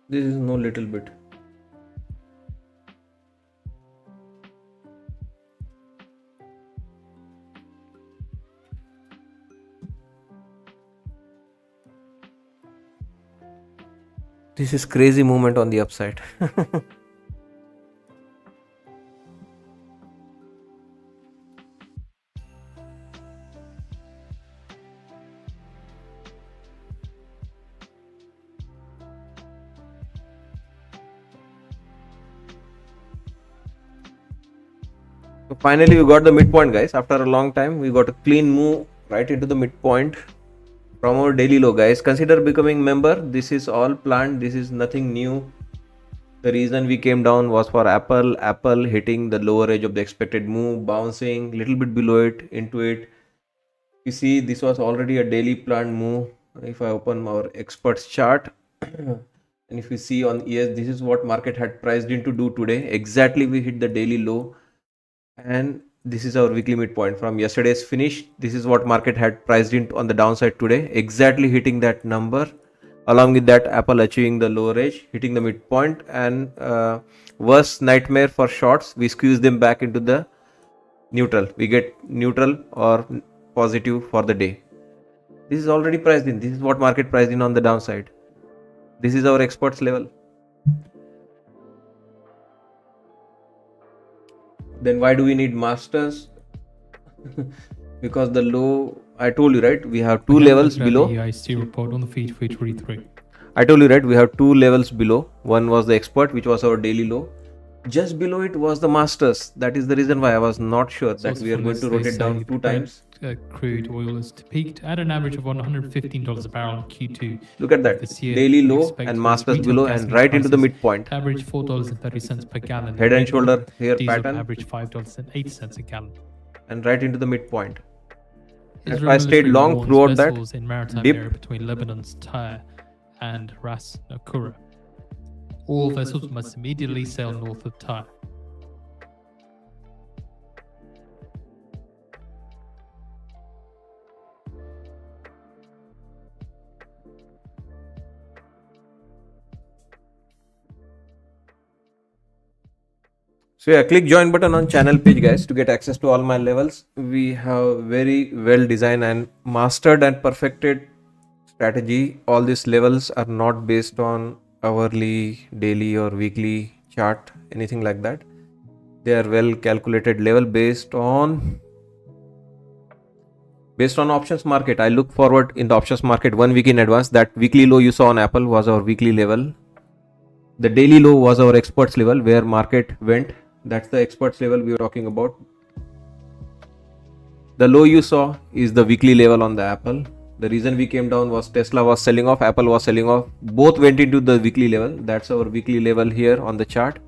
This is no little bit. This is crazy movement on the upside. So finally we got the midpoint, guys. After a long time we got a clean move right into the midpoint from our daily low, guys. Consider becoming member. This is all planned. This is nothing new. The reason we came down was for Apple hitting the lower edge of the expected move, bouncing little bit below it, into it. You see, this was already a daily planned move. If I open our experts chart, and if you see on ES, this is what market had priced in to do today. Exactly, we hit the daily low, and this is our weekly midpoint from yesterday's finish. This is what market had priced in on the downside today, exactly hitting that number. Along with that, Apple achieving the lower edge, hitting the midpoint, and worst nightmare for shorts, we squeeze them back into the neutral. We get neutral or positive for the day. This is already priced in. This is what market priced in on the downside. This is our experts level. Then why do we need masters? Because the low, I told you, right? We have two levels below. The EIC report on the feed for 2023. I told you, right? We have two levels below. One was the expert, which was our daily low. Just below it was the masters. That is the reason why I was not sure that we are going to rotate down two times. Crude oil has peaked at an average of $115 a barrel in Q2. Look at that. This year, Daily we low expect and masters retail below gas and right into the prices midpoint. to average $4.30 per gallon. Head and shoulder here Diesel pattern. average $5.08 a gallon. And right into the midpoint. If Israel I stayed military long warns throughout that vessels in maritime dip. area between Lebanon's Tyre and Ras Nakura. All vessels must immediately sail north of Tyre. So yeah, click join button on channel page, guys, to get access to all my levels. We have very well designed and mastered and perfected strategy. All these levels are not based on hourly, daily or weekly chart, anything like that. They are well calculated level based on options market. I look forward in the options market 1 week in advance. That weekly low you saw on Apple was our weekly level. The daily low was our experts level where market went. That's the experts level we were talking about. The low you saw is the weekly level on the Apple. The reason we came down was Tesla was selling off, Apple was selling off. Both went into the weekly level. That's our weekly level here on the chart.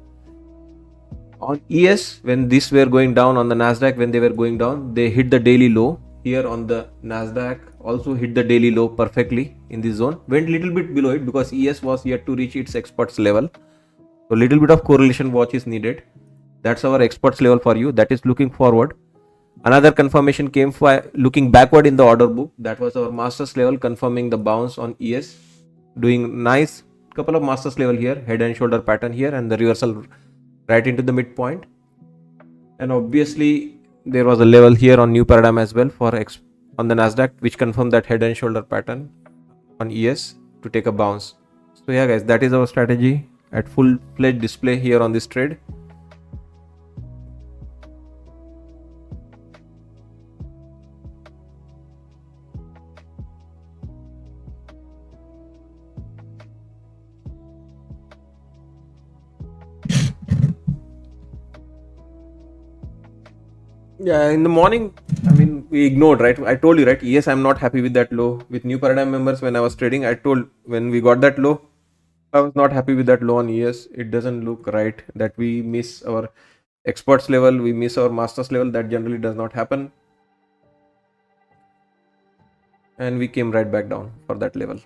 On ES, when these were going down, on the Nasdaq, when they were going down, they hit the daily low. Here on the Nasdaq, also hit the daily low perfectly in this zone. Went little bit below it because ES was yet to reach its experts level. So little bit of correlation watch is needed. That's our experts level for you. That is looking forward. Another confirmation came for looking backward in the order book. That was our masters level, confirming the bounce on ES. Doing nice couple of masters level here, head and shoulder pattern here, and the reversal right into the midpoint. And obviously there was a level here on new paradigm as well for on the Nasdaq, which confirmed that head and shoulder pattern on ES to take a bounce. So yeah, guys, that is our strategy at full-fledged display here on this trade. Yeah, in the morning, I mean, we ignored, right? I told you, right? Yes, I'm not happy with that low. With new paradigm members, when I was trading, I told when we got that low, I was not happy with that low on ES. It doesn't look right that we miss our experts level, we miss our masters level. That generally does not happen. And we came right back down for that level.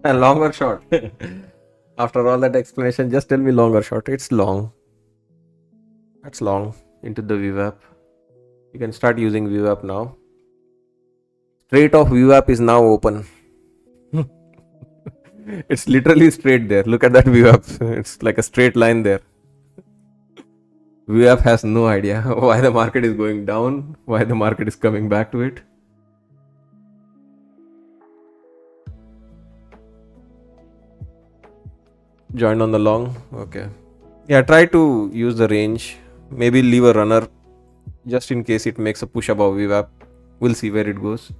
Long or short? After all that explanation, just tell me long or short. It's long. That's long into the VWAP. You can start using VWAP now. Straight of VWAP is now open. It's literally straight there. Look at that VWAP. It's like a straight line there. VWAP has no idea why the market is going down, why the market is coming back to it. Joined on the long. Okay. Yeah, try to use the range. Maybe leave a runner just in case it makes a push above VWAP. We'll see where it goes.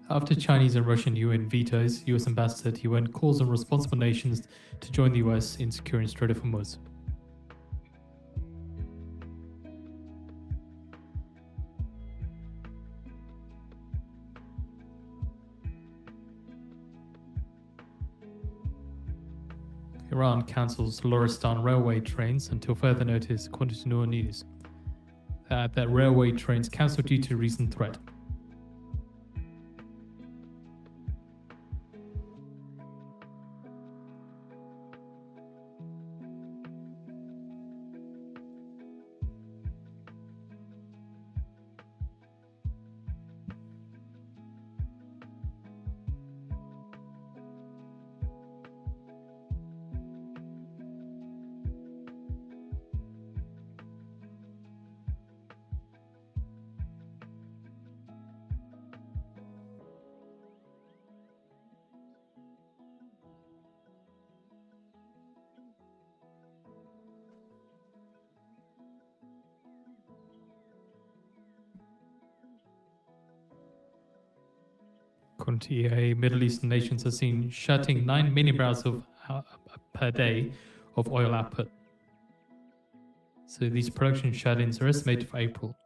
After Chinese and Russian UN vetoes, US ambassador to UN calls on responsible nations to join the US in securing Strait of Hormuz. Iran cancels Loristan railway trains until further notice, according to Noor News. That railway trains cancelled due to recent threat. According to EA, Middle Eastern nations are seen shutting 9 million barrels per day of oil output. So these production shut-ins are estimated for April.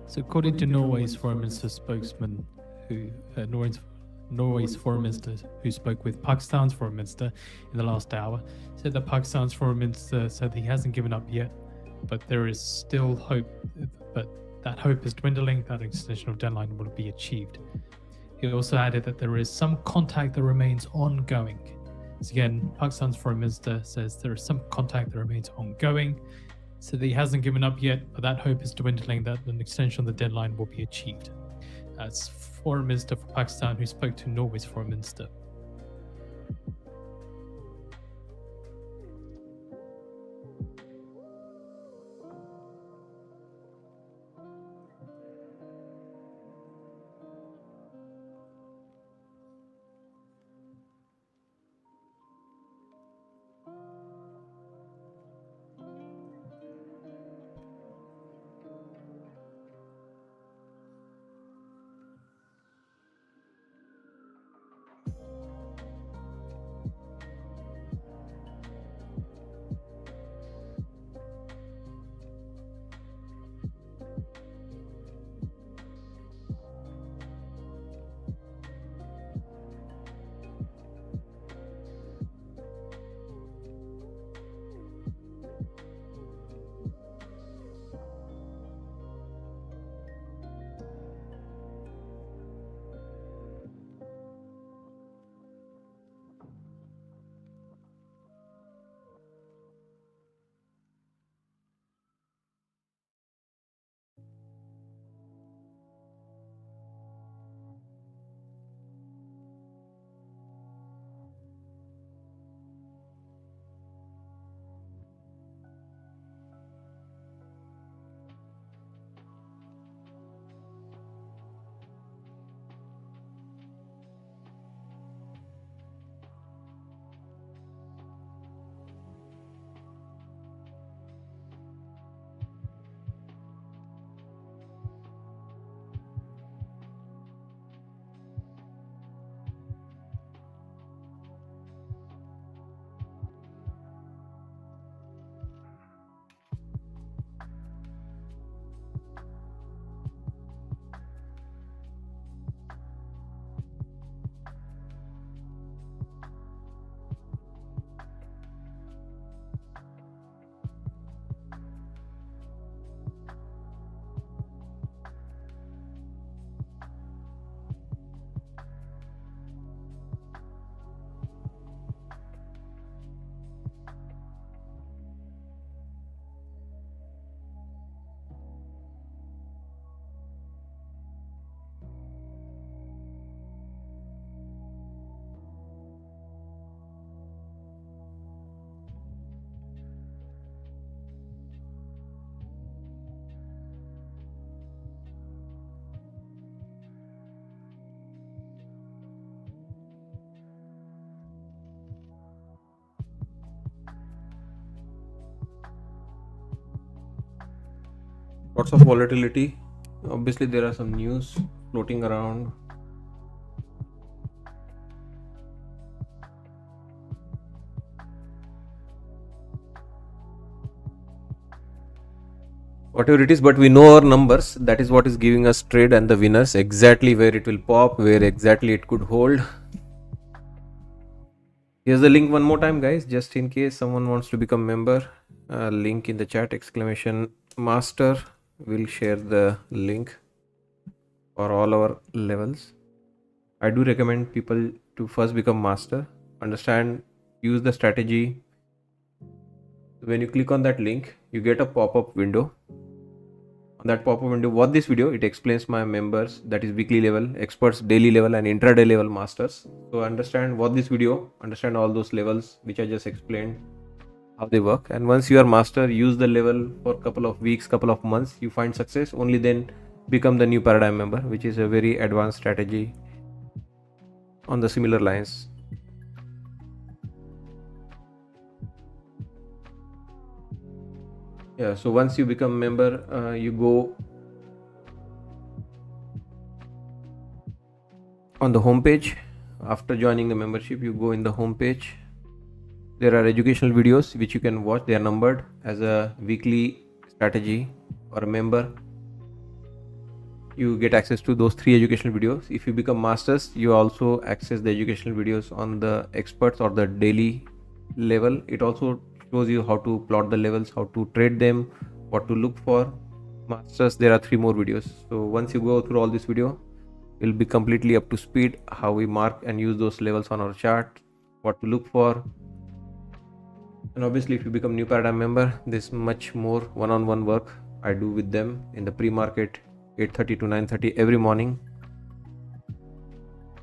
So according to Norway's foreign minister spokesman, Norway's foreign minister who spoke with Pakistan's foreign minister in the last hour, said that Pakistan's foreign minister said he hasn't given up yet, but there is still hope, but that hope is dwindling, that extension of deadline will be achieved. He also added that there is some contact that remains ongoing. So again, Pakistan's foreign minister says there is some contact that remains ongoing, so that he hasn't given up yet, but that hope is dwindling, that an extension of the deadline will be achieved. That's foreign minister for Pakistan who spoke to Norway's foreign minister. Lots of volatility. Obviously, there are some news floating around. Whatever it is, but we know our numbers. That is what is giving us trade and the winners, exactly where it will pop, where exactly it could hold. Here's the link one more time, guys, just in case someone wants to become member. Link in the chat, exclamation master. We'll share the link for all our levels. I do recommend people to first become master, understand, use the strategy. When you click on that link, you get a pop-up window. On that pop-up window, watch this video. It explains my members, that is weekly level, experts, daily level, and intraday level masters. So understand, watch this video, understand all those levels which I just explained, how they work. And once you are master, use the level for a couple of weeks, couple of months, you find success, only then become the new paradigm member, which is a very advanced strategy on the similar lines. Yeah, so once you become member, you go on the home page. After joining the membership, you go in the home page. There are educational videos which you can watch. They are numbered as a weekly strategy. Or a member, you get access to those 3 educational videos. If you become masters, you also access the educational videos on the experts or the daily level. It also shows you how to plot the levels, how to trade them, what to look for. Masters, there are 3 more videos. So once you go through all this video, you'll be completely up to speed how we mark and use those levels on our chart, what to look for. And obviously, if you become new paradigm member, there's much more one-on-one work I do with them in the pre-market, 8:30 to 9:30 every morning.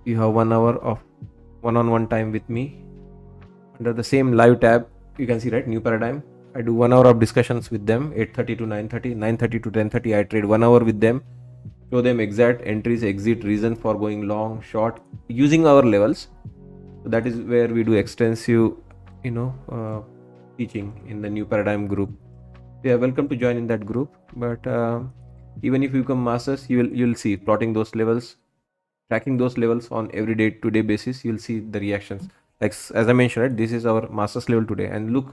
You have 1 hour of one-on-one time with me. Under the same live tab, you can see, right, new paradigm. I do 1 hour of discussions with them, 8:30 to 9:30, 9:30 to 10:30. I trade 1 hour with them, show them exact entries, exit, reason for going long, short, using our levels. So that is where we do extensive, teaching in the new paradigm group. You are welcome to join in that group. But even if you become masters, you'll see plotting those levels, tracking those levels on every day to day basis. You'll see the reactions. Like as I mentioned, right, this is our masters level today, and look,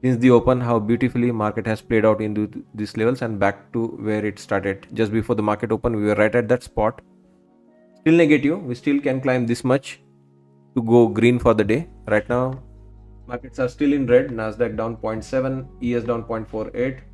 since the open, how beautifully market has played out into these levels and back to where it started. Just before the market open, we were right at that spot. Still negative, we still can climb this much to go green for the day. Right now, markets are still in red. Nasdaq down 0.7, ES down 0.48.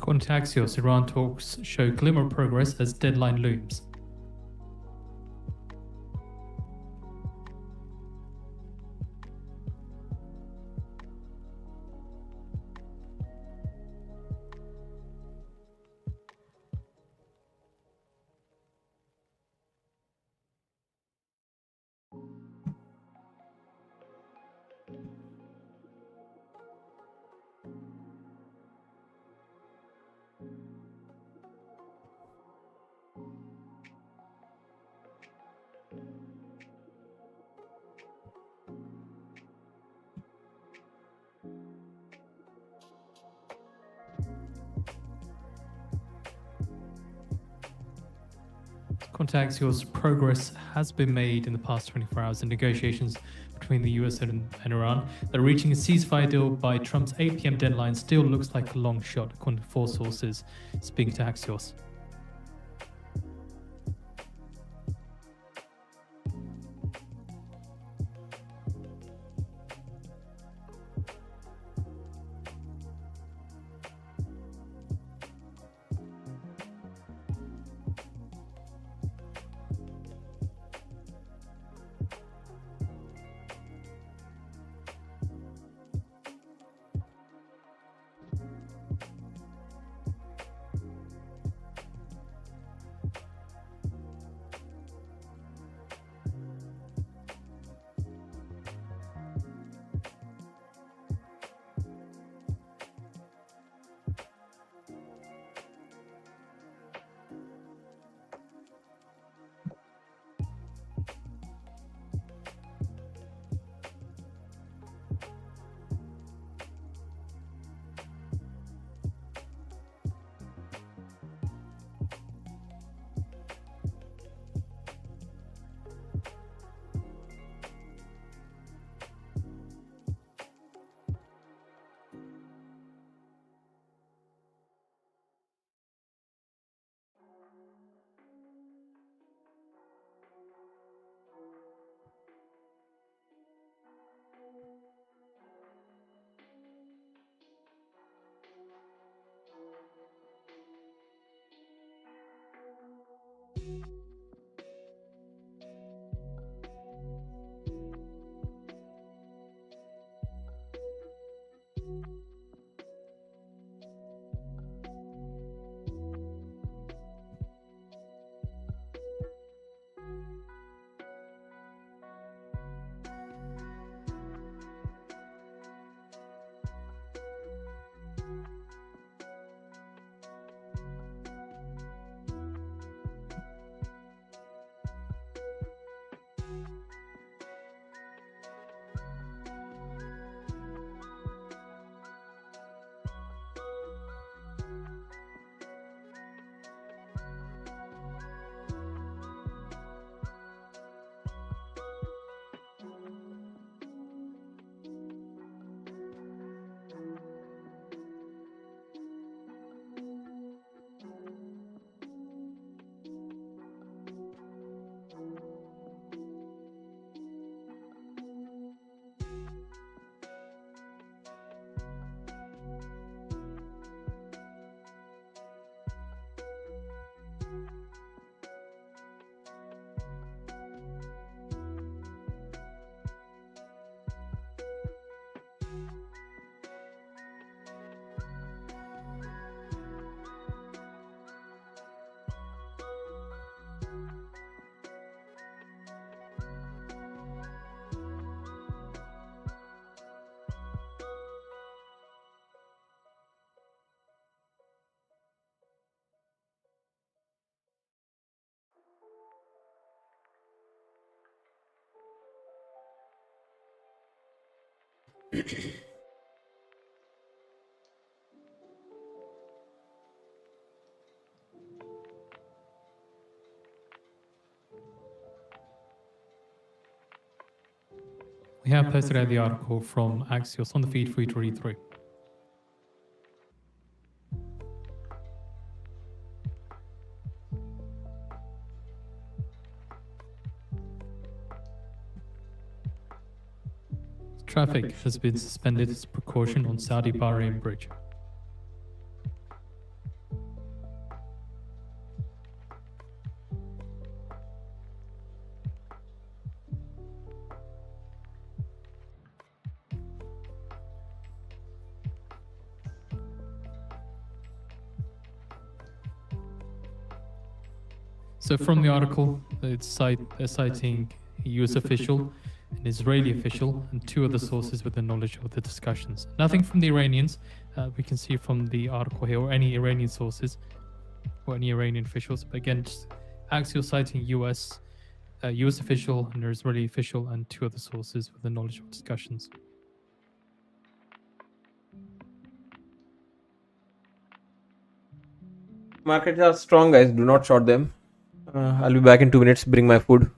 According to Axios, Iran talks show glimmer of progress as deadline looms. According to Axios, progress has been made in the past 24 hours in negotiations between the US and Iran. That reaching a ceasefire deal by Trump's 8 p.m. deadline still looks like a long shot, according to 4 sources speaking to Axios. We have posted out the article from Axios on the feed for you to read through. Traffic has been suspended as a precaution on Saudi Bahrain Bridge. So from the article, they're citing a US official, an Israeli official, and 2 other sources with the knowledge of the discussions. Nothing from the Iranians, we can see from the article here, or any Iranian sources, or any Iranian officials. But again, just Axios citing US official, an Israeli official, and 2 other sources with the knowledge of discussions. Markets are strong, guys. Do not short them. I'll be back in 2 minutes. Bring my food.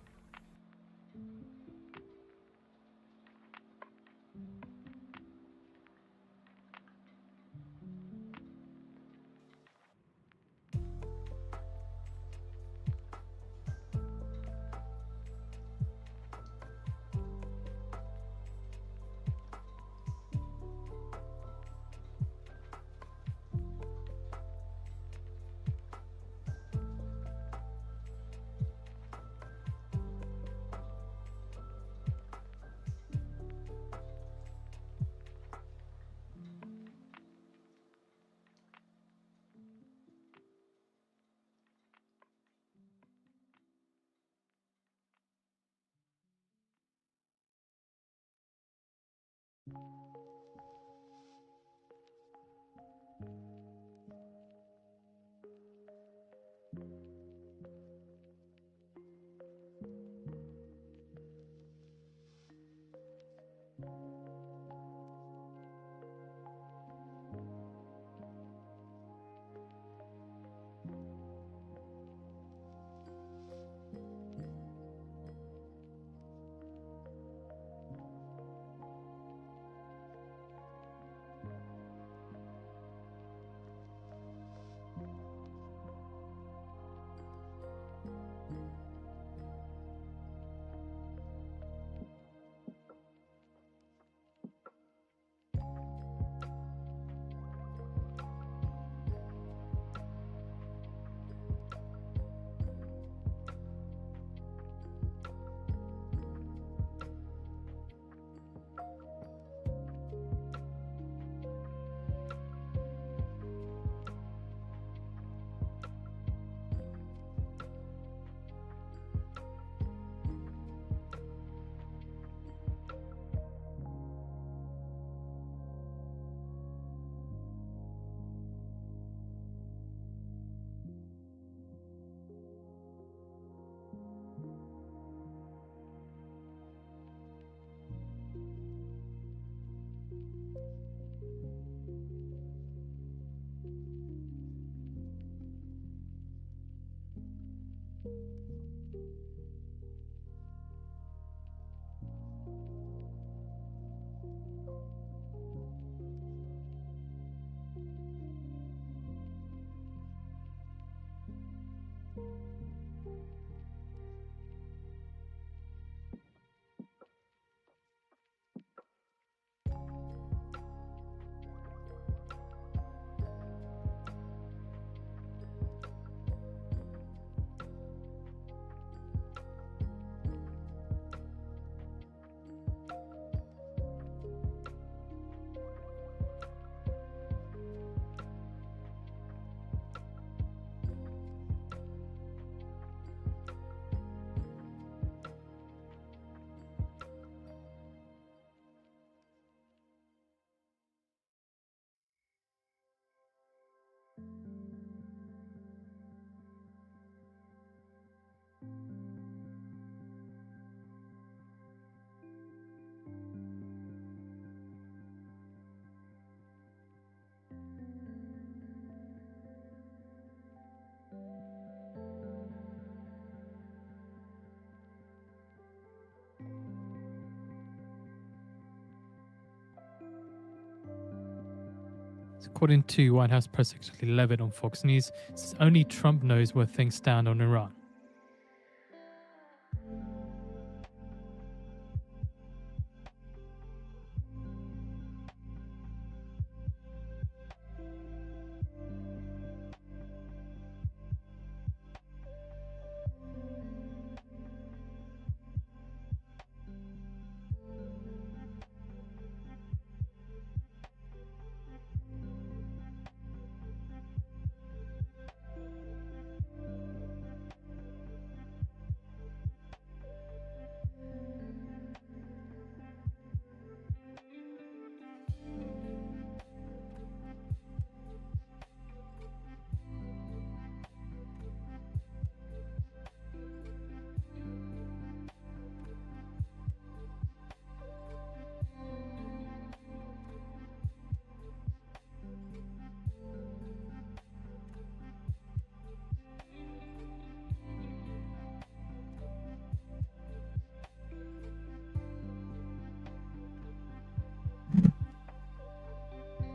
According to White House Press Secretary Levitt on Fox News, it says only Trump knows where things stand on Iran.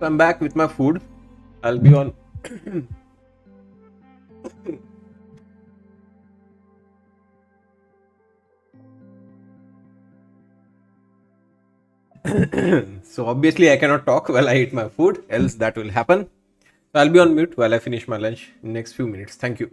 So I'm back with my food. I'll be on. So obviously I cannot talk while I eat my food, else that will happen. So I'll be on mute while I finish my lunch in next few minutes. Thank you.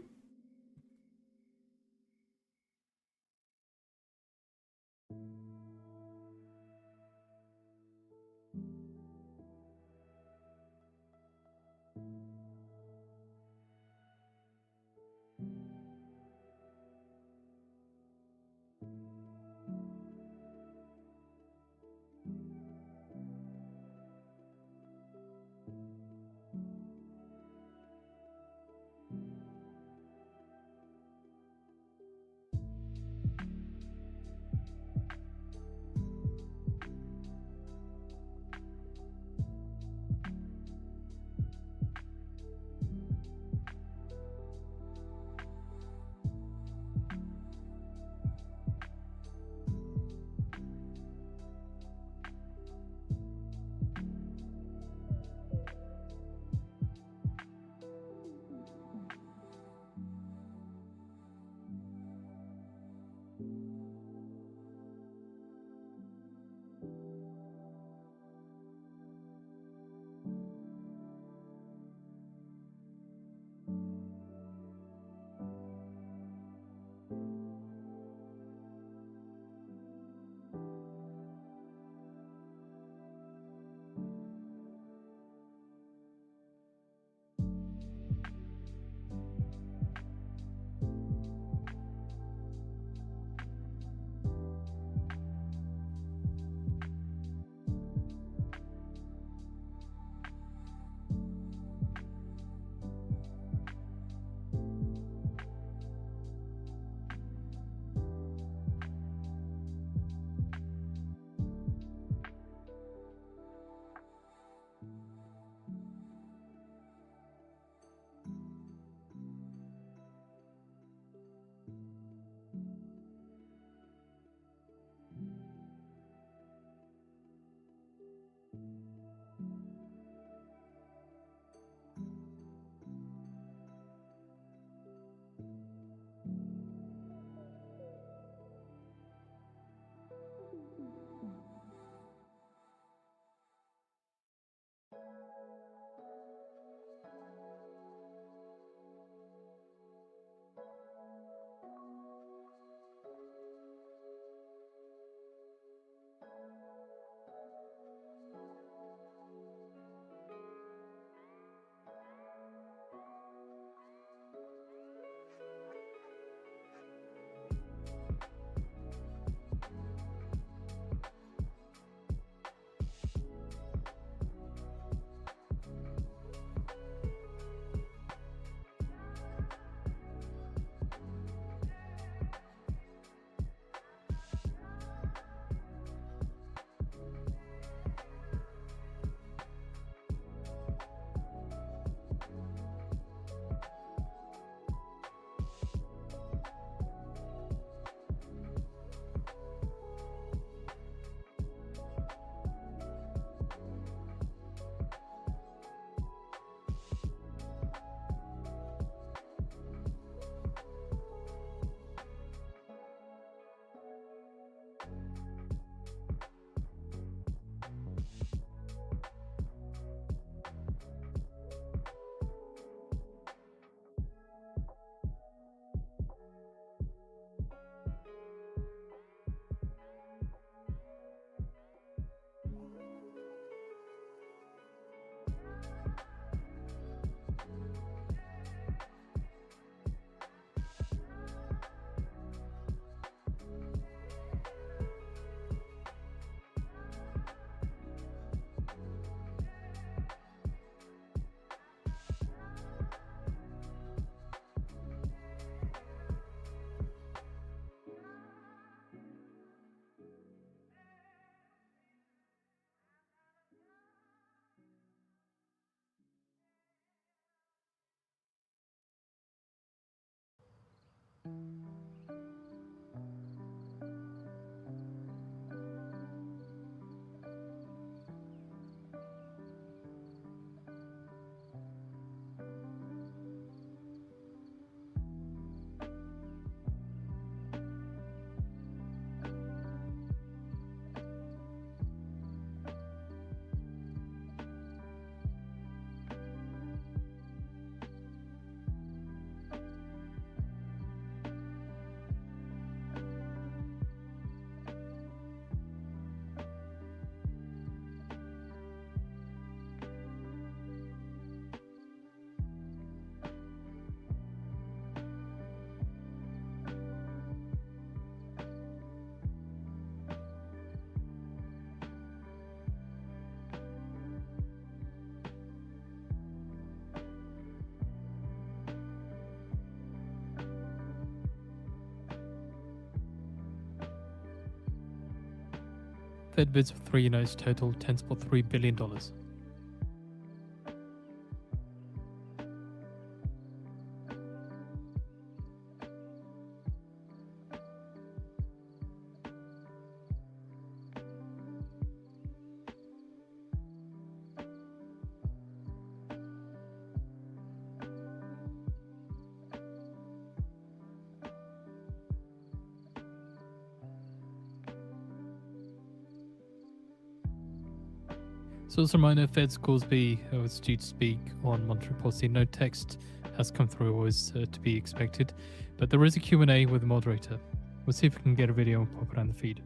Fed bids for 3 notes total $10.3 billion. So as a reminder, Fed's Causby was due to speak on monetary policy. No text has come through or is to be expected, but there is a Q&A with the moderator. We'll see if we can get a video and pop it on the feed.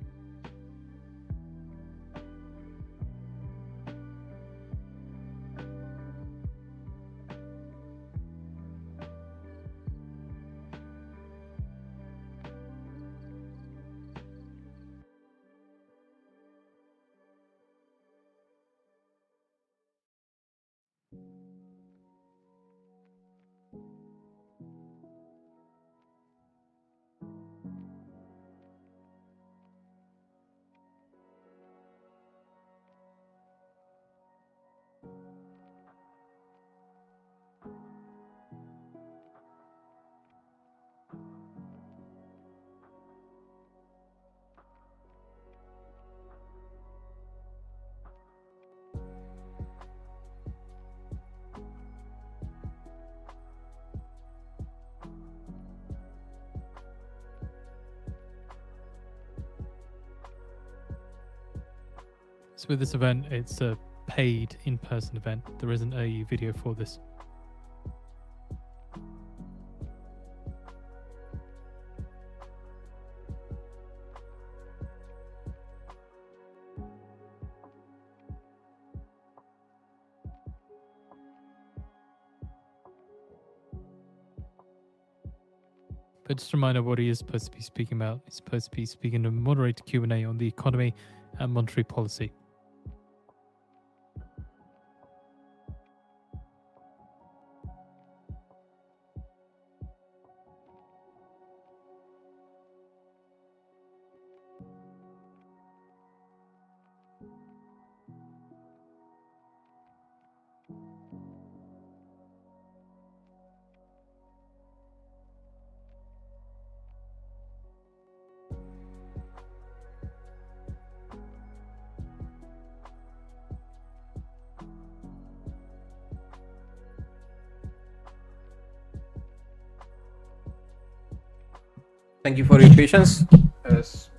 So with this event, it's a paid in-person event. There isn't a video for this. But just a reminder what he is supposed to be speaking about. He's supposed to be speaking to moderate Q&A on the economy and monetary policy. Thank you for your patience. As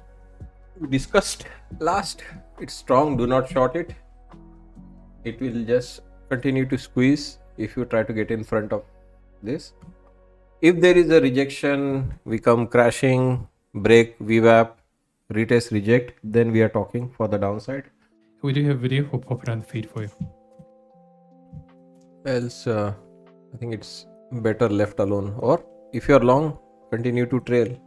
we discussed last, it's strong, do not short it. It will just continue to squeeze if you try to get in front of this. If there is a rejection, we come crashing, break, VWAP, retest, reject, then we are talking for the downside. We do have video. We'll pop it on the feed for you. Else, I think it's better left alone. Or if you're long, continue to trail.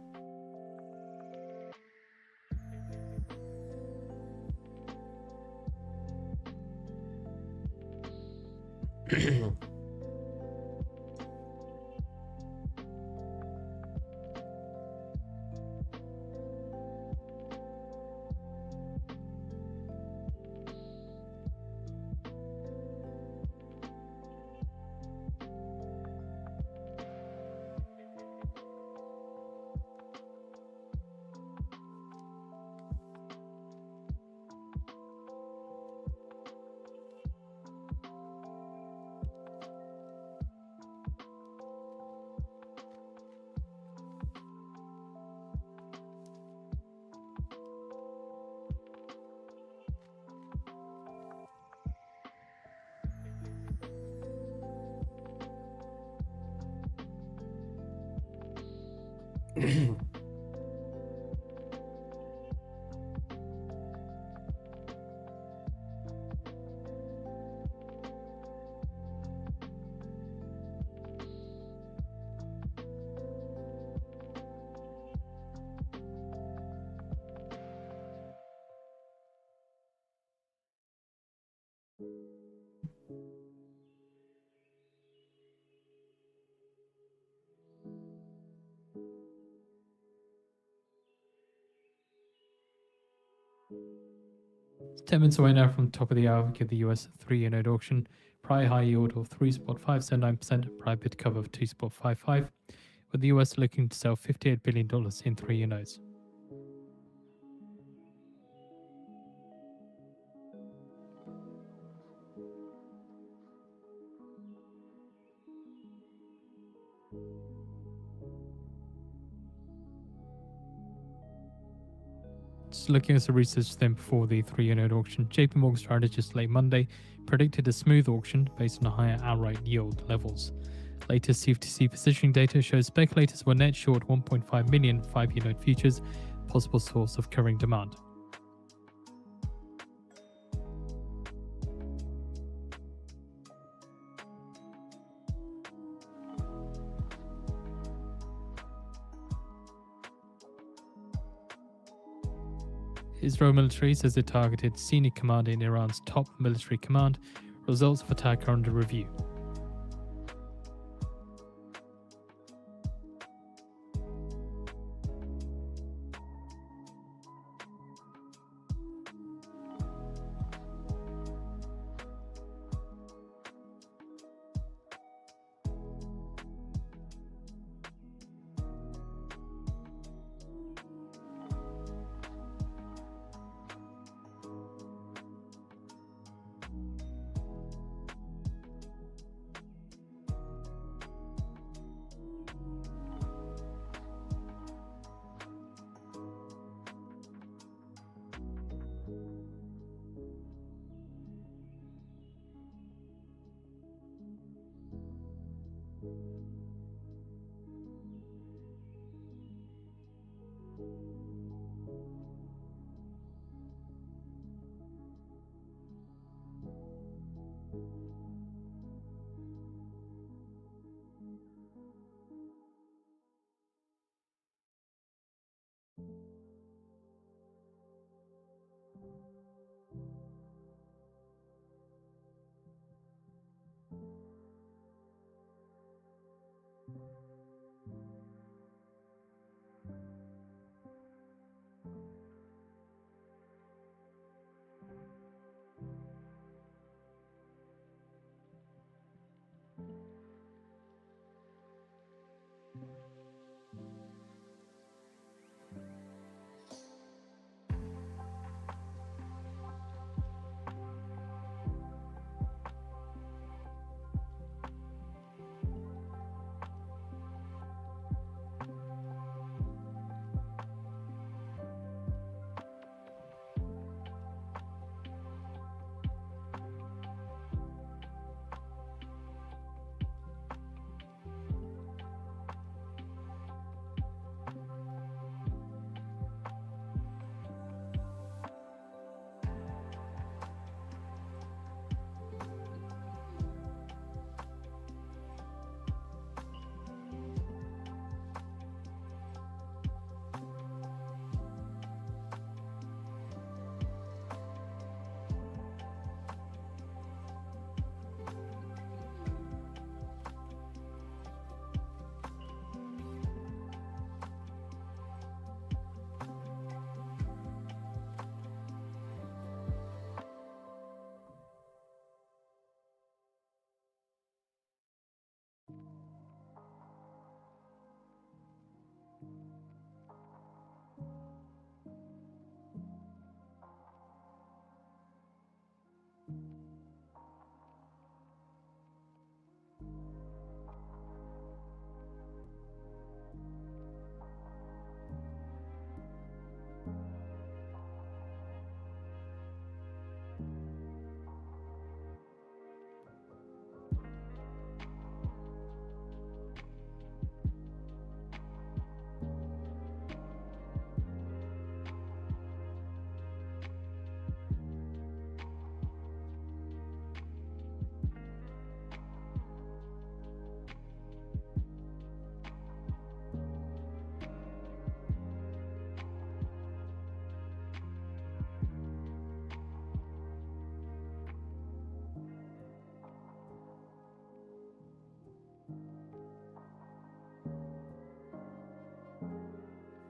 It's 10 minutes away now from top of the hour. We give the US 3-year note auction. Prior high yield of 3.579%, prior bid cover of 2.55, with the US looking to sell $58 billion in 3-year notes. Just looking at the research then before the 3-year note auction, JP Morgan strategist late Monday predicted a smooth auction based on higher outright yield levels. Latest CFTC positioning data shows speculators were net short 1.5 million 5-year note futures, possible source of current demand. Israel military says it targeted senior commander in Iran's top military command. Results of attack are under review.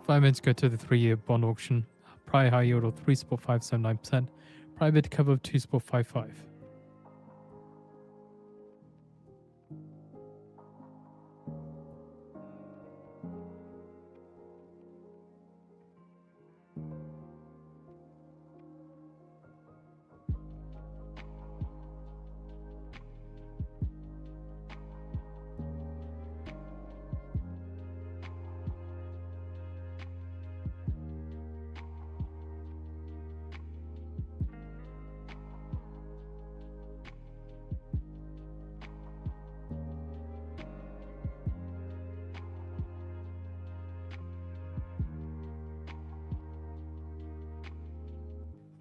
Five minutes go to the 3-year bond auction. Prior high yield of 3.579%, Private cover of 2.55.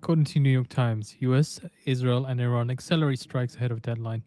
According to New York Times, US, Israel, and Iran accelerate strikes ahead of deadline.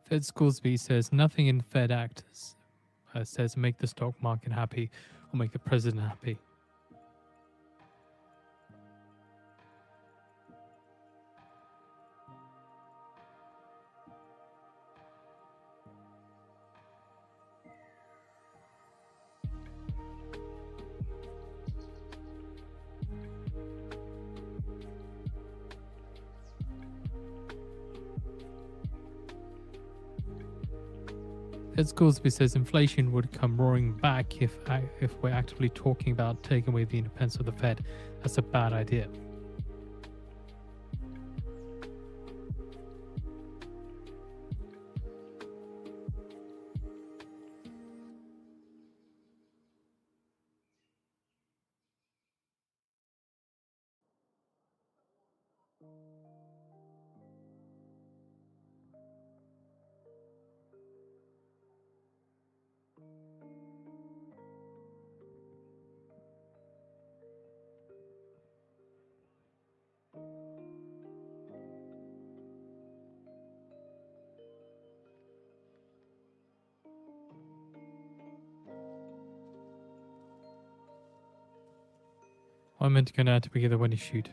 Fed Scoresby says nothing in Fed Act says make the stock market happy or make the president happy. Fed Scoresby says inflation would come roaring back if we're actively talking about taking away the independence of the Fed. That's a bad idea. I meant to go now to begin when you shoot.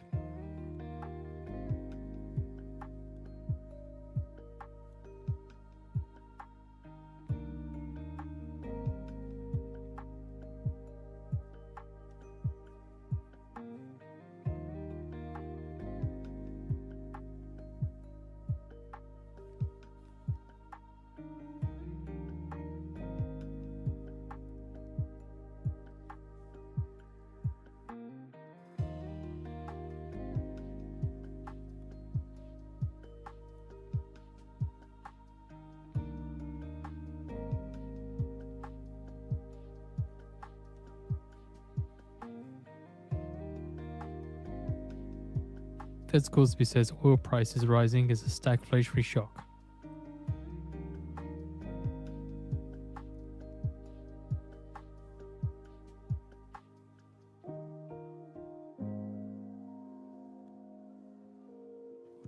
Fed Scoresby says oil prices rising is a stagflationary shock.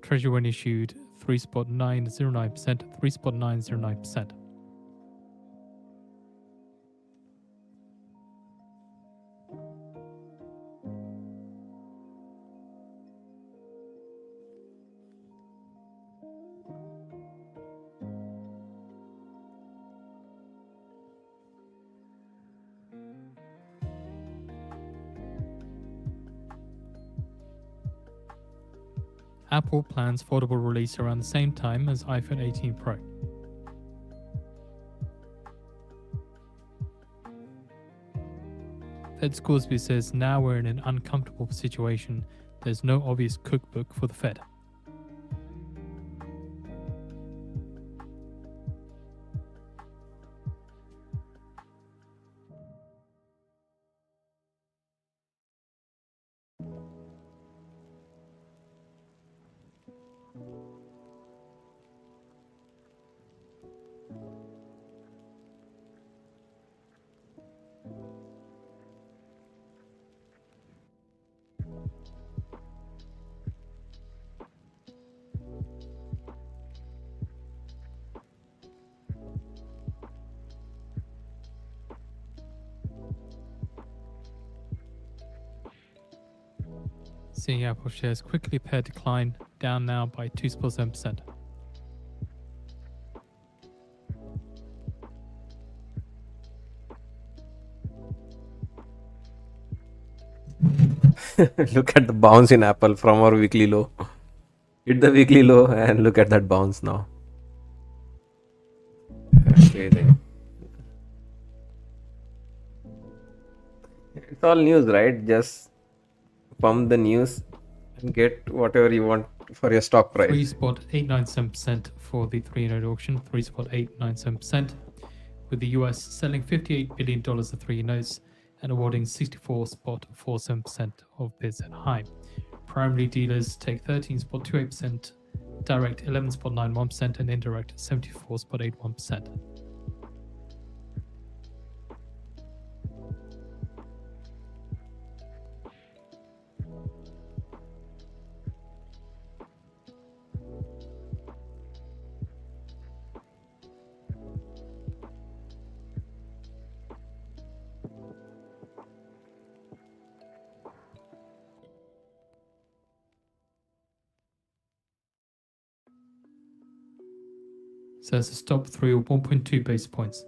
Treasury when issued 3.909%, 3.909%. Apple plans foldable release around the same time as iPhone 18 Pro. Fed Scoresby says now we're in an uncomfortable situation. There's no obvious cookbook for the Fed. Seeing Apple shares quickly pair decline, down now by 2.7%. Look at the bounce in Apple from our weekly low. Hit the weekly low and look at that bounce now. Amazing. It's all news, right? Just pump the news and get whatever you want for your stock price. 3.897% for the 3-year auction, 3.897%, with the US selling $58 billion of 3-year notes and awarding 64.47% of bids at high. Primary dealers take 13.28%, direct 11.91%, and indirect 74.81%. Says a stop through 1.2 basis points.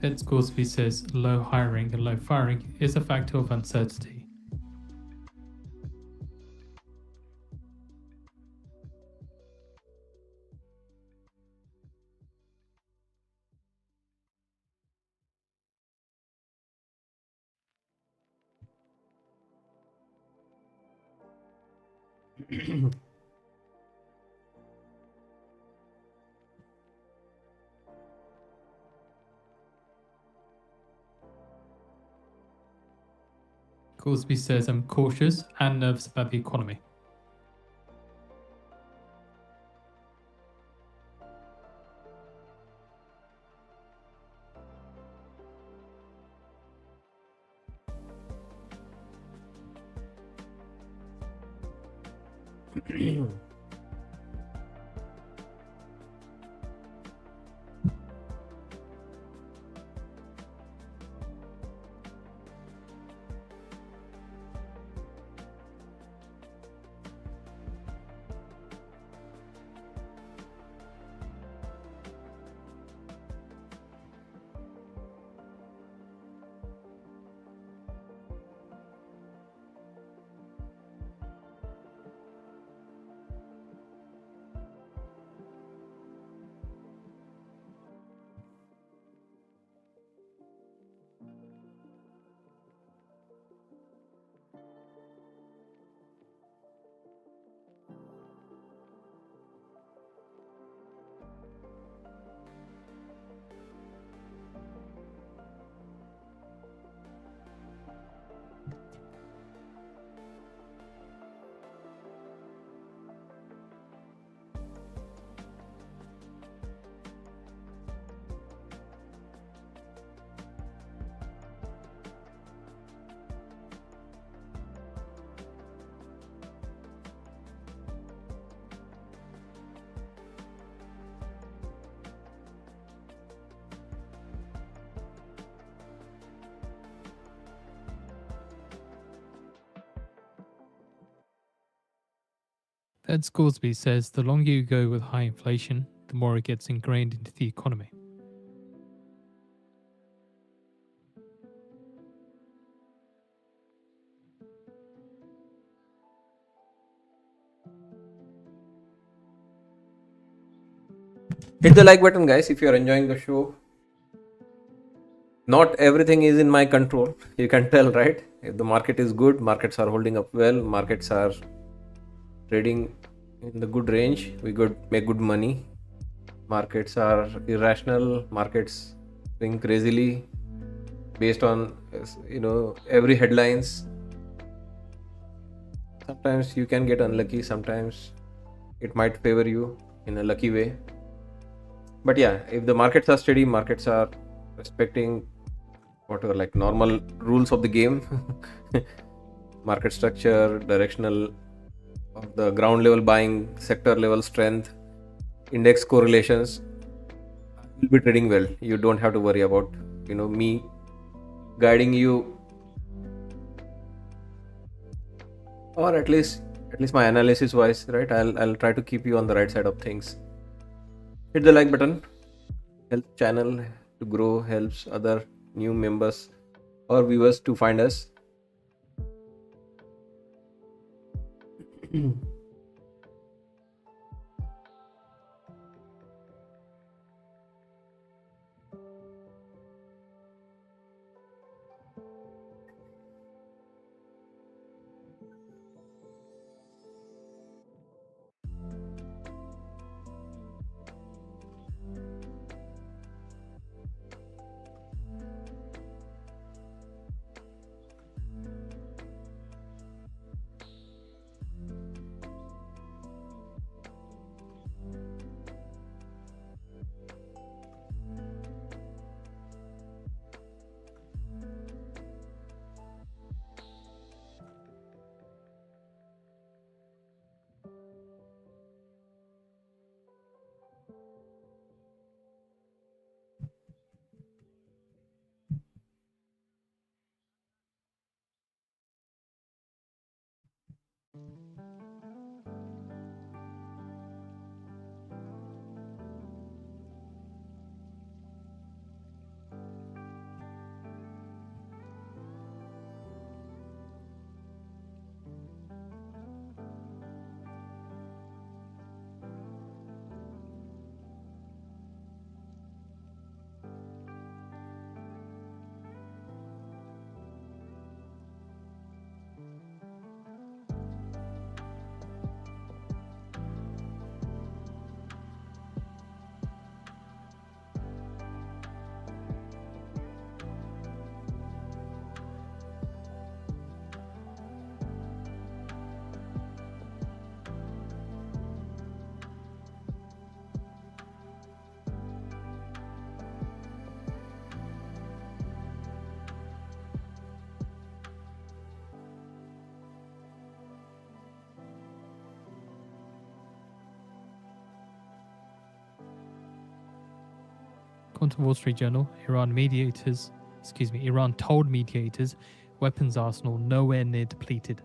Fed Scoresby says low hiring and low firing is a factor of uncertainty. Goolsby says I'm cautious and nervous about the economy. Ed Scoresby says the longer you go with high inflation, the more it gets ingrained into the economy. Hit the like button, guys, if you are enjoying the show. Not everything is in my control. You can tell, right? If the market is good, markets are holding up well, markets are trading in the good range, we could make good money. Markets are irrational, markets think crazily based on every headlines. Sometimes you can get unlucky, sometimes it might favor you in a lucky way. But yeah, if the markets are steady, markets are respecting whatever like normal rules of the game, market structure, directional of the ground level buying, sector level strength, index correlations, will be trading well. You don't have to worry about me guiding you, or at least my analysis wise, right? I'll try to keep you on the right side of things. Hit the like button, helps channel to grow, helps other new members or viewers to find us. According to Wall Street Journal, Iran told mediators weapons arsenal nowhere near depleted.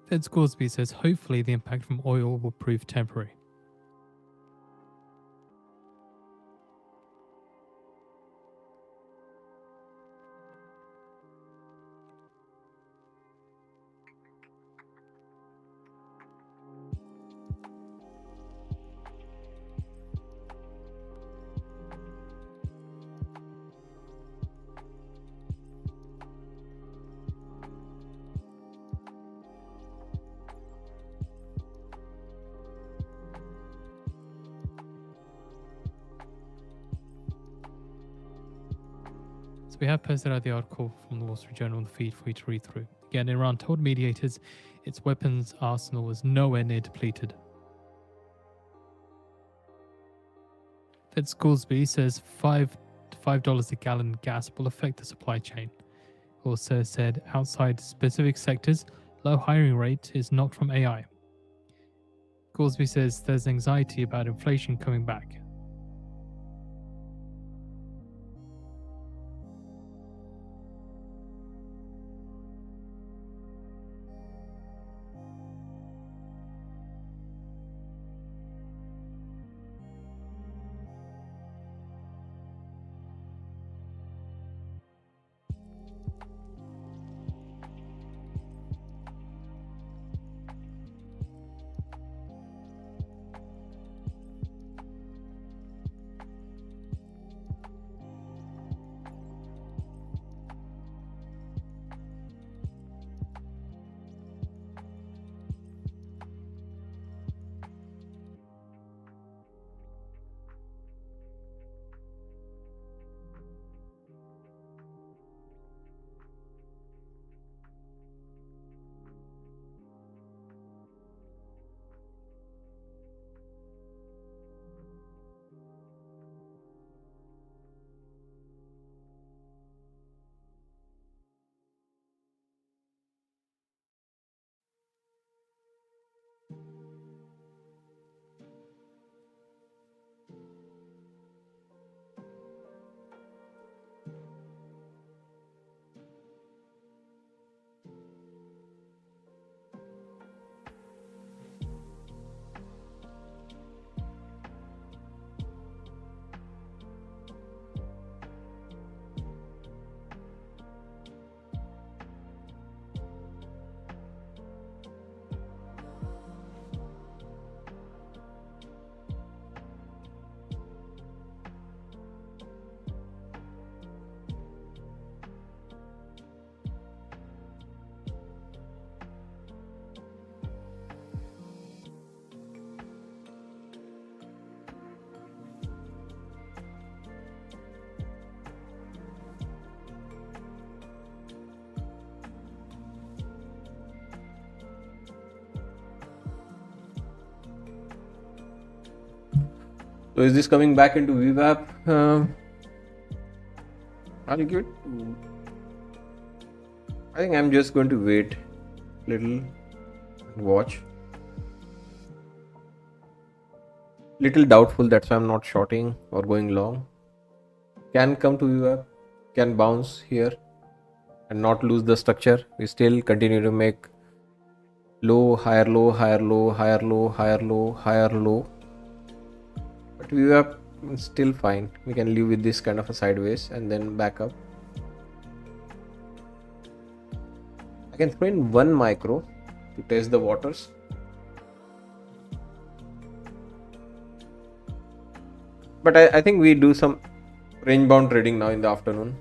Ted Scoresby says hopefully the impact from oil will prove temporary. So we have posted out the article from the Wall Street Journal on the feed for you to read through. Again, Iran told mediators its weapons arsenal was nowhere near depleted. Ted Scoresby says $5 a gallon gas will affect the supply chain. Also said outside specific sectors, low hiring rate is not from AI. Scoresby says there's anxiety about inflation coming back. So is this coming back into VWAP? I'll give it. I think I'm just going to wait a little and watch. Little doubtful, that's why I'm not shorting or going long. Can come to VWAP, can bounce here and not lose the structure. We still continue to make low, higher low, higher low, higher low, higher low, higher low. But VWAP is still fine. We can live with this kind of a sideways and then back up. I can throw in one micro to test the waters. But I think we do some range bound trading now in the afternoon.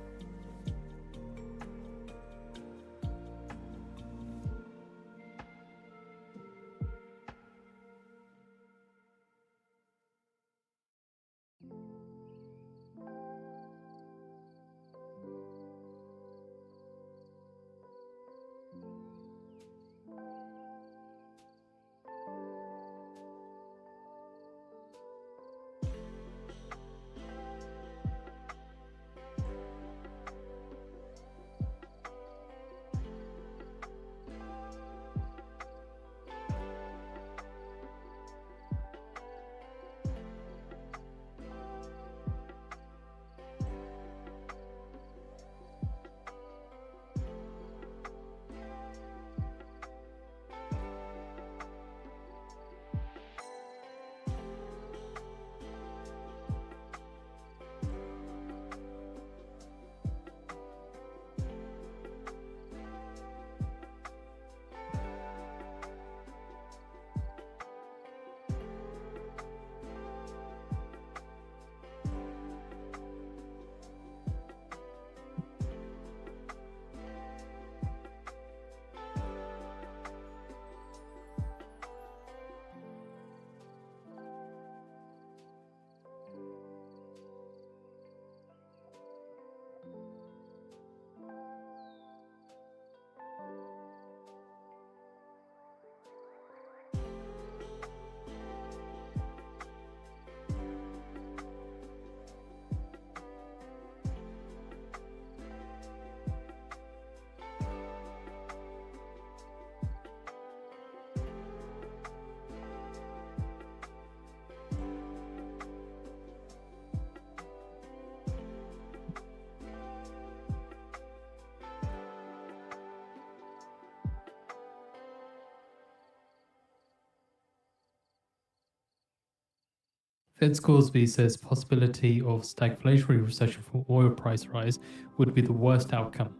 Fed Scoresby says possibility of stagflationary recession for oil price rise would be the worst outcome.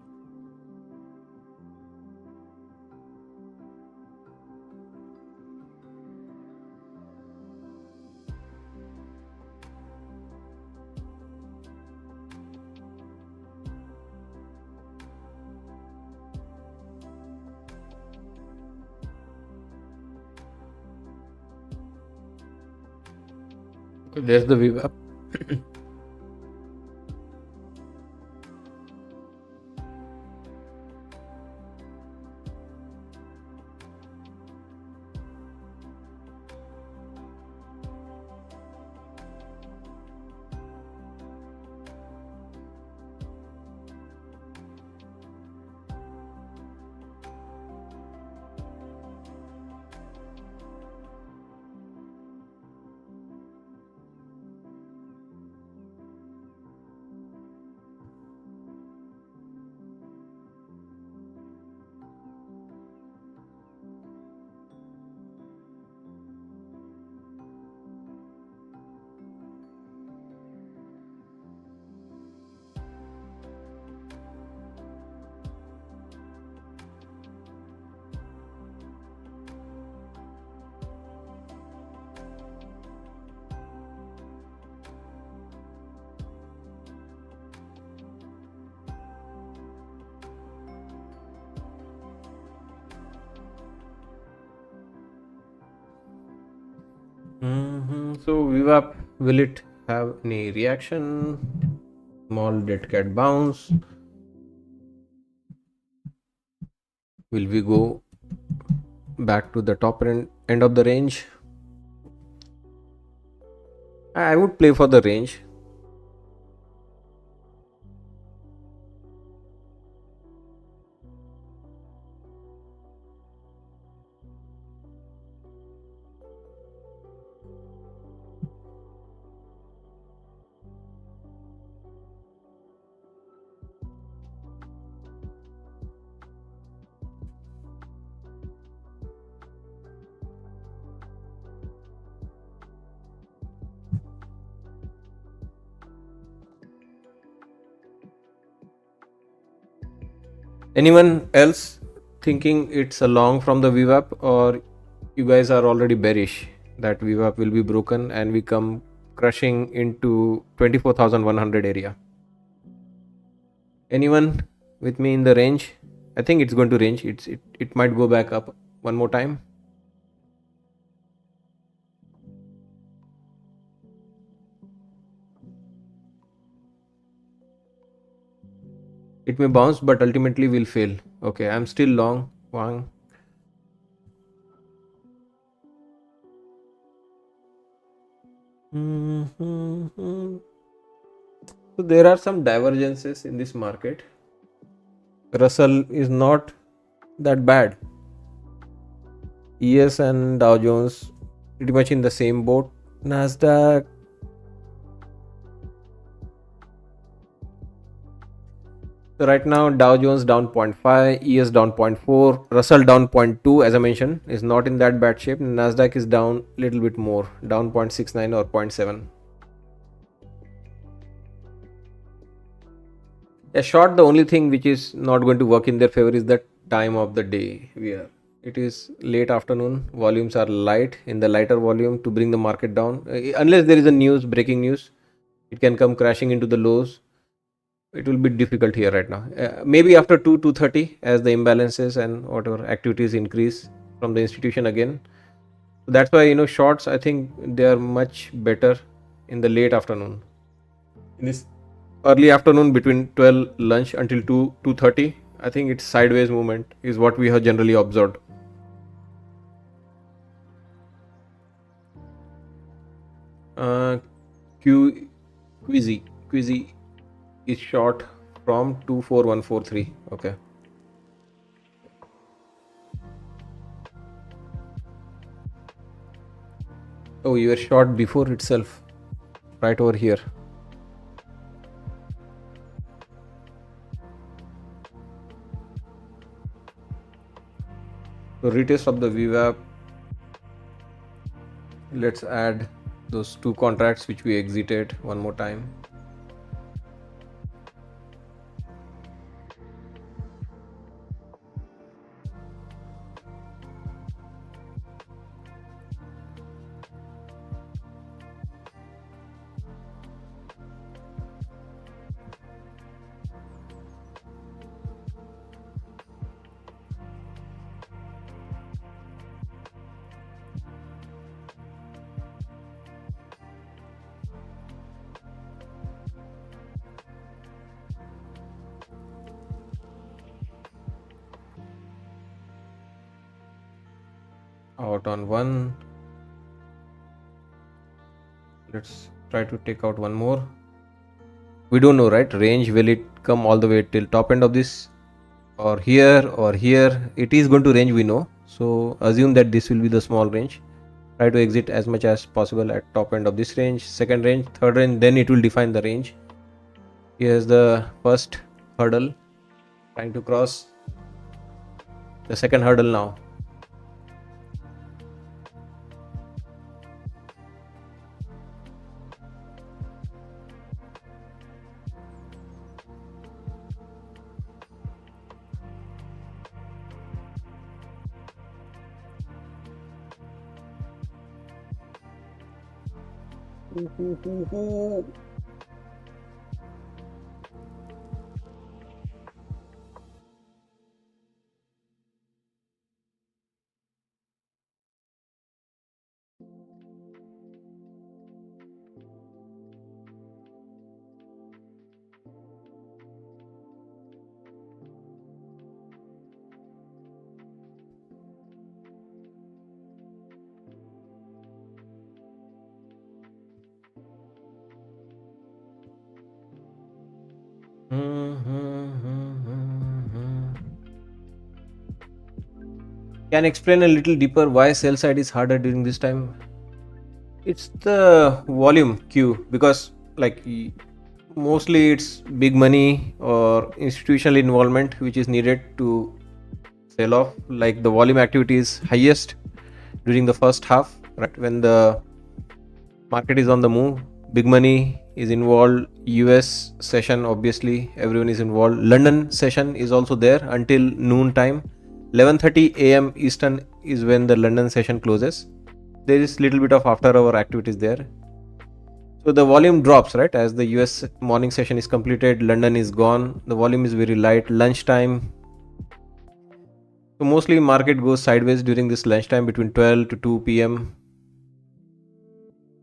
There's the VWAP. So VWAP, will it have any reaction? Small dead cat bounce. Will we go back to the top end of the range? I would play for the range. Anyone else thinking it's a long from the VWAP, or you guys are already bearish that VWAP will be broken and we come crushing into 24,100 area? Anyone with me in the range? I think it's going to range. It might go back up one more time. It may bounce, but ultimately will fail. Okay, I'm still long. Wang. So there are some divergences in this market. Russell is not that bad. ES and Dow Jones pretty much in the same boat. Nasdaq. So right now Dow Jones down 0.5, ES down 0.4, Russell down 0.2, as I mentioned, is not in that bad shape. Nasdaq is down a little bit more, down 0.69 or 0.7. A short, the only thing which is not going to work in their favor is the time of the day. It is late afternoon, volumes are light, in the lighter volume to bring the market down. Unless there is a breaking news, it can come crashing into the lows. It will be difficult here right now. Maybe after 2:30, as the imbalances and whatever activities increase from the institution again. That's why shorts, I think they are much better in the late afternoon. In this early afternoon between 12 lunch until 2:30, I think it's sideways movement is what we have generally observed. Uh, Quizzy is short from 24143. Okay. Oh, you were short before itself, right over here. So retest of the VWAP. Let's add those two contracts which we exited one more time. Out on one. Let's try to take out one more. We don't know, right? Range, will it come all the way till top end of this, or here, or here? It is going to range, we know. So assume that this will be the small range. Try to exit as much as possible at top end of this range, second range, third range, then it will define the range. Here's the first hurdle, trying to cross the second hurdle now. Can explain a little deeper why sell side is harder during this time? It's the volume queue, because like mostly it's big money or institutional involvement which is needed to sell off. Like the volume activity is highest during the first half, right, when the market is on the move. Big money is involved. US session, obviously everyone is involved. London session is also there until noon time. 11:30 a.m. Eastern is when the London session closes. There is little bit of after hour activities there. So the volume drops, right, as the US morning session is completed. London is gone. The volume is very light. Lunchtime. So mostly market goes sideways during this lunchtime between 12 to 2 p.m.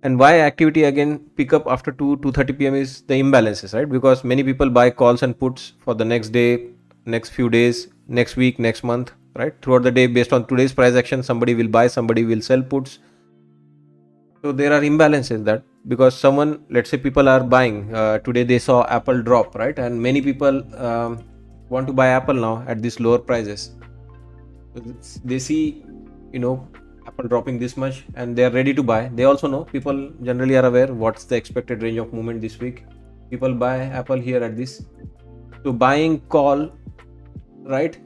And why activity again pick up after 2:30 p.m. is the imbalances, right? Because many people buy calls and puts for the next day, next few days, next week, next month, right? Throughout the day, based on today's price action, somebody will buy, somebody will sell puts. So there are imbalances, that because someone, let's say people are buying today, they saw Apple drop, right? And many people want to buy Apple now at these lower prices. They see, Apple dropping this much and they are ready to buy. They also know, people generally are aware what's the expected range of movement this week. People buy Apple here at this. So buying call, right,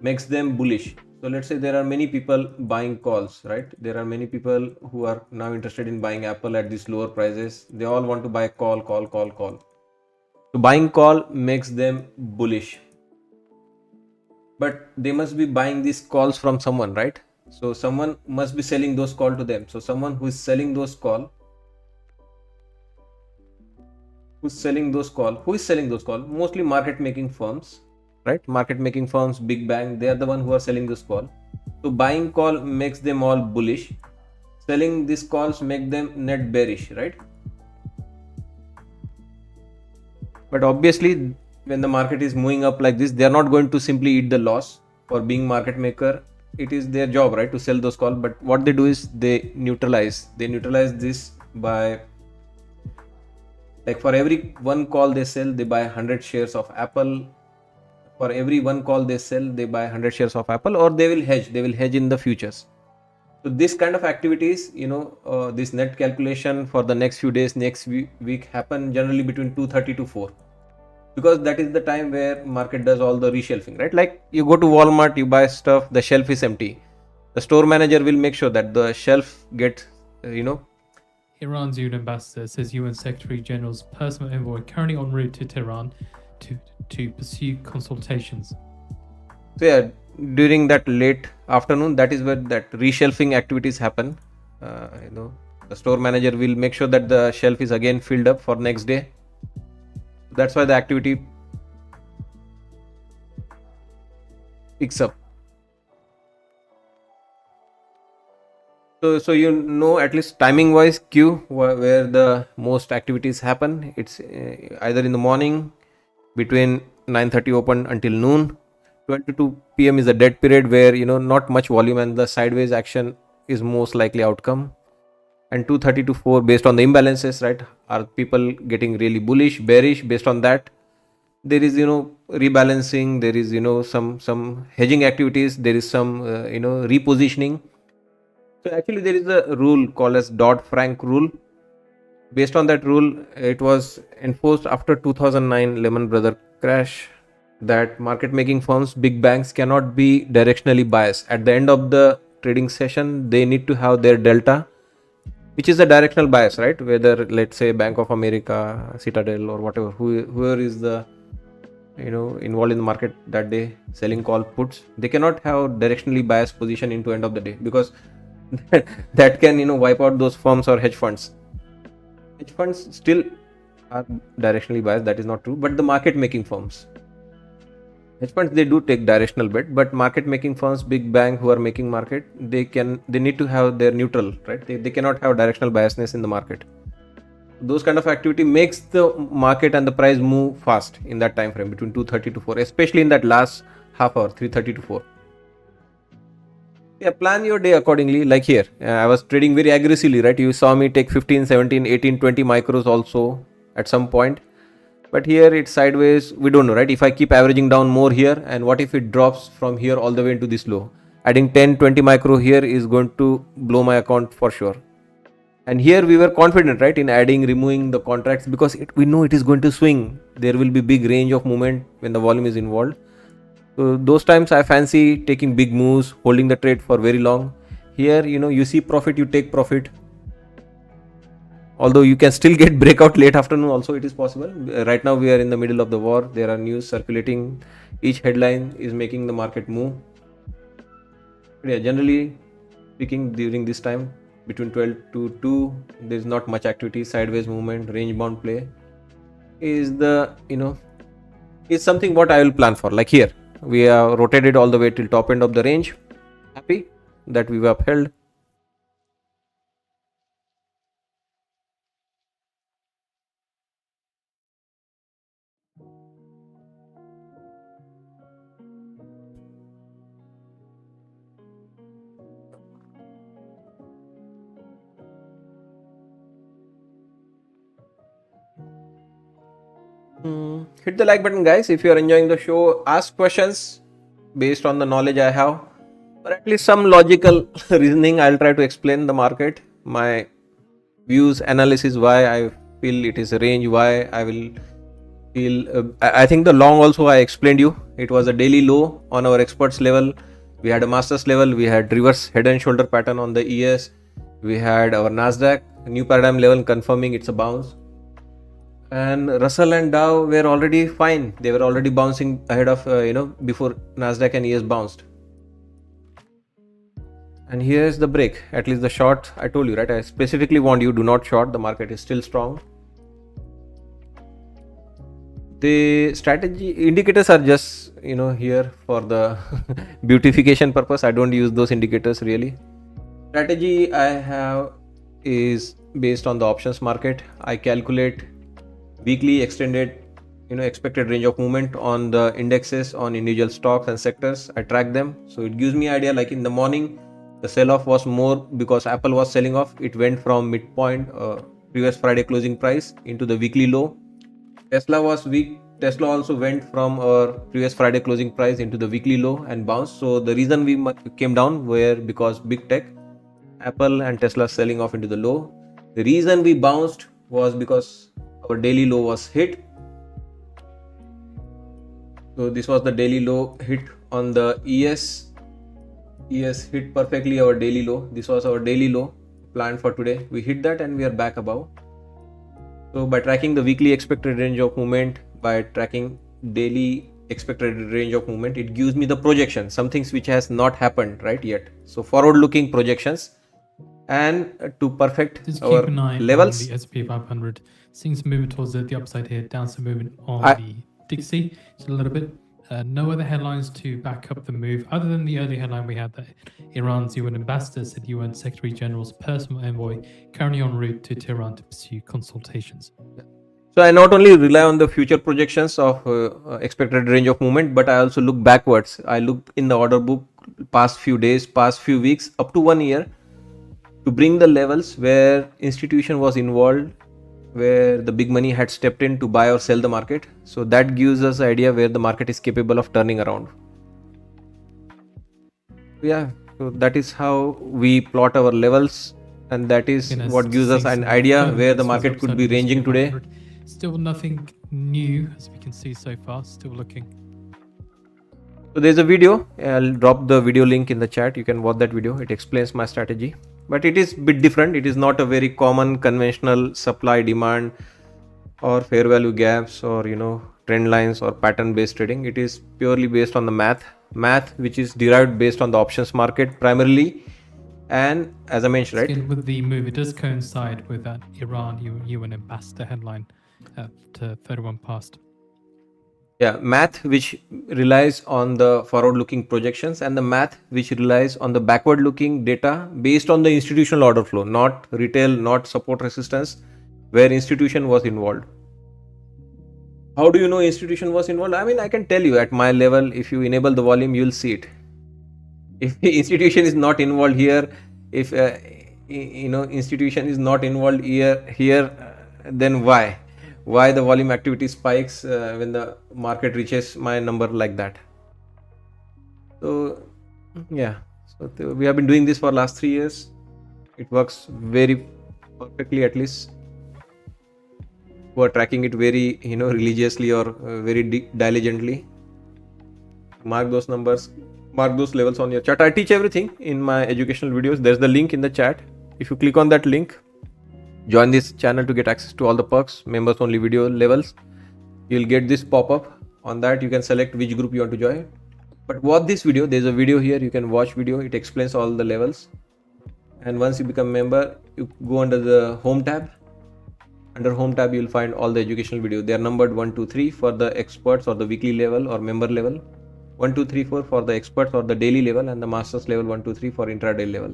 makes them bullish. So let's say there are many people buying calls, right? There are many people who are now interested in buying Apple at these lower prices. They all want to buy call. So buying call makes them bullish. But they must be buying these calls from someone, right? So someone must be selling those call to them. So someone who is selling those call, mostly market making firms, right? Market making firms, big bang, they are the one who are selling this call. So buying call makes them all bullish. Selling these calls make them net bearish, right? But obviously when the market is moving up like this, they are not going to simply eat the loss. For being market maker, it is their job, right, to sell those calls. But what they do is they neutralize this by, like, for every one call they sell, they buy 100 shares of Apple. For every one call they sell, they buy 100 shares of Apple, or they will hedge in the futures. So this kind of activities, this net calculation for the next few days, next week happen generally between 2:30 to 4, because that is the time where market does all the reshelving, right? Like you go to Walmart, you buy stuff, the shelf is empty. The store manager will make sure that the shelf gets, Iran's UN ambassador says UN Secretary General's personal envoy currently en route to Tehran to pursue consultations. So yeah, during that late afternoon, that is where that reshelving activities happen. The store manager will make sure that the shelf is again filled up for next day. That's why the activity picks up. So at least timing wise, Q, where the most activities happen, it's either in the morning between 9:30 open until noon. 12 to 2 p.m. is a dead period where not much volume and the sideways action is most likely outcome. And 2:30 to 4, based on the imbalances, right, are people getting really bullish, bearish? Based on that, there is rebalancing, there is some hedging activities, there is some repositioning. So actually there is a rule called as Dodd-Frank rule. Based on that rule, it was enforced after 2009 Lehman Brothers crash, that market making firms, big banks, cannot be directionally biased. At the end of the trading session, they need to have their delta, which is a directional bias, right? Whether, let's say, Bank of America, Citadel, or whatever, whoever is the involved in the market that day selling call puts, they cannot have directionally biased position into end of the day, because that can wipe out those firms or hedge funds. Hedge funds still are directionally biased, that is not true, but the market making firms, hedge funds, they do take directional bet, but market making firms, big bank who are making market, they need to have their neutral, right? They cannot have directional biasness in the market. Those kind of activity makes the market and the price move fast in that time frame between 2:30 to 4, especially in that last half hour, 3:30 to 4. Yeah, plan your day accordingly. Like here, I was trading very aggressively, right? You saw me take 15, 17, 18, 20 micros also at some point. But here it's sideways. We don't know, right? If I keep averaging down more here, and what if it drops from here all the way into this low? Adding 10-20 micro here is going to blow my account for sure. And here we were confident, right, in adding, removing the contracts, because we know it is going to swing. There will be big range of movement when the volume is involved. So those times I fancy taking big moves, holding the trade for very long. Here, you see profit, you take profit. Although you can still get breakout late afternoon also, it is possible. Right now we are in the middle of the war. There are news circulating. Each headline is making the market move. But yeah, generally speaking, during this time, between 12 to 2, there is not much activity. Sideways movement, range bound play is is something what I will plan for. Like here, we have rotated all the way till top end of the range. Happy that we were upheld. Hit the like button, guys, if you are enjoying the show. Ask questions based on the knowledge I have, or at least some logical reasoning. I'll try to explain the market, my views, analysis, why I feel it is a range, why I will feel. I think the long also I explained you. It was a daily low on our experts level. We had a masters level. We had reverse head and shoulder pattern on the ES. We had our Nasdaq new paradigm level confirming it's a bounce. And Russell and Dow were already fine. They were already bouncing ahead of before Nasdaq and ES bounced. And here's the break. At least the short, I told you, right? I specifically warned you, do not short. The market is still strong. The strategy indicators are just here for the beautification purpose. I don't use those indicators really. Strategy I have is based on the options market. I calculate weekly extended expected range of movement on the indexes, on individual stocks and sectors. I track them, so it gives me idea. Like in the morning, the sell off was more because Apple was selling off. It went from midpoint previous Friday closing price into the weekly low. Tesla was weak. Tesla also went from our previous Friday closing price into the weekly low and bounced. So the reason we came down were because big tech, Apple and Tesla selling off into the low. The reason we bounced was because our daily low was hit. So this was the daily low hit on the ES. ES hit perfectly our daily low. This was our daily low planned for today. We hit that and we are back above. So by tracking the weekly expected range of movement, by tracking daily expected range of movement, it gives me the projection, some things which has not happened right yet. So forward looking projections, and to perfect Just our keep an eye levels. on the S&P500. Seeing some movement towards the upside here, down some movement on the Dixie, just a little bit. No other headlines to back up the move, other than the early headline we had that Iran's UN ambassador said UN Secretary General's personal envoy currently en route to Tehran to pursue consultations. So I not only rely on the future projections of expected range of movement, but I also look backwards. I look in the order book past few days, past few weeks, up to 1 year, to bring the levels where institution was involved, where the big money had stepped in to buy or sell the market. So that gives us an idea where the market is capable of turning around. Yeah, so that is how we plot our levels, and that is what gives us an idea where the market could be ranging today. Still nothing new, as we can see so far, still looking. So there's a video, I'll drop the video link in the chat. You can watch that video. It explains my strategy, but it is a bit different. It is not a very common conventional supply demand or fair value gaps or trend lines or pattern based trading. It is purely based on the math which is derived based on the options market primarily. And as I mentioned, right, with the move, it does coincide with that Iran UN ambassador headline at 31 past. Yeah, math which relies on the forward looking projections, and the math which relies on the backward looking data based on the institutional order flow, not retail, not support resistance, where institution was involved. How do you know institution was involved? I mean, I can tell you at my level, if you enable the volume, you'll see it. If the institution is not involved here, if institution is not involved here, then why the volume activity spikes when the market reaches my number like that? So yeah, So we have been doing this for last 3 years. It works very perfectly, at least who are tracking it very religiously or very diligently. Mark those numbers, mark those levels on your chart. I teach everything in my educational videos. There's the link in the chat. If you click on that link, join this channel to get access to all the perks, members only video levels. You'll get this pop-up. On that you can select which group you want to join. But watch this video. There's a video here, you can watch video. It explains all the levels. And once you become member, you go under the home tab. Under home tab you'll find all the educational video. They are numbered 1 2 3 for the experts or the weekly level or member level, 1 2 3 4 for the experts or the daily level, and the masters level 1 2 3 for intraday level.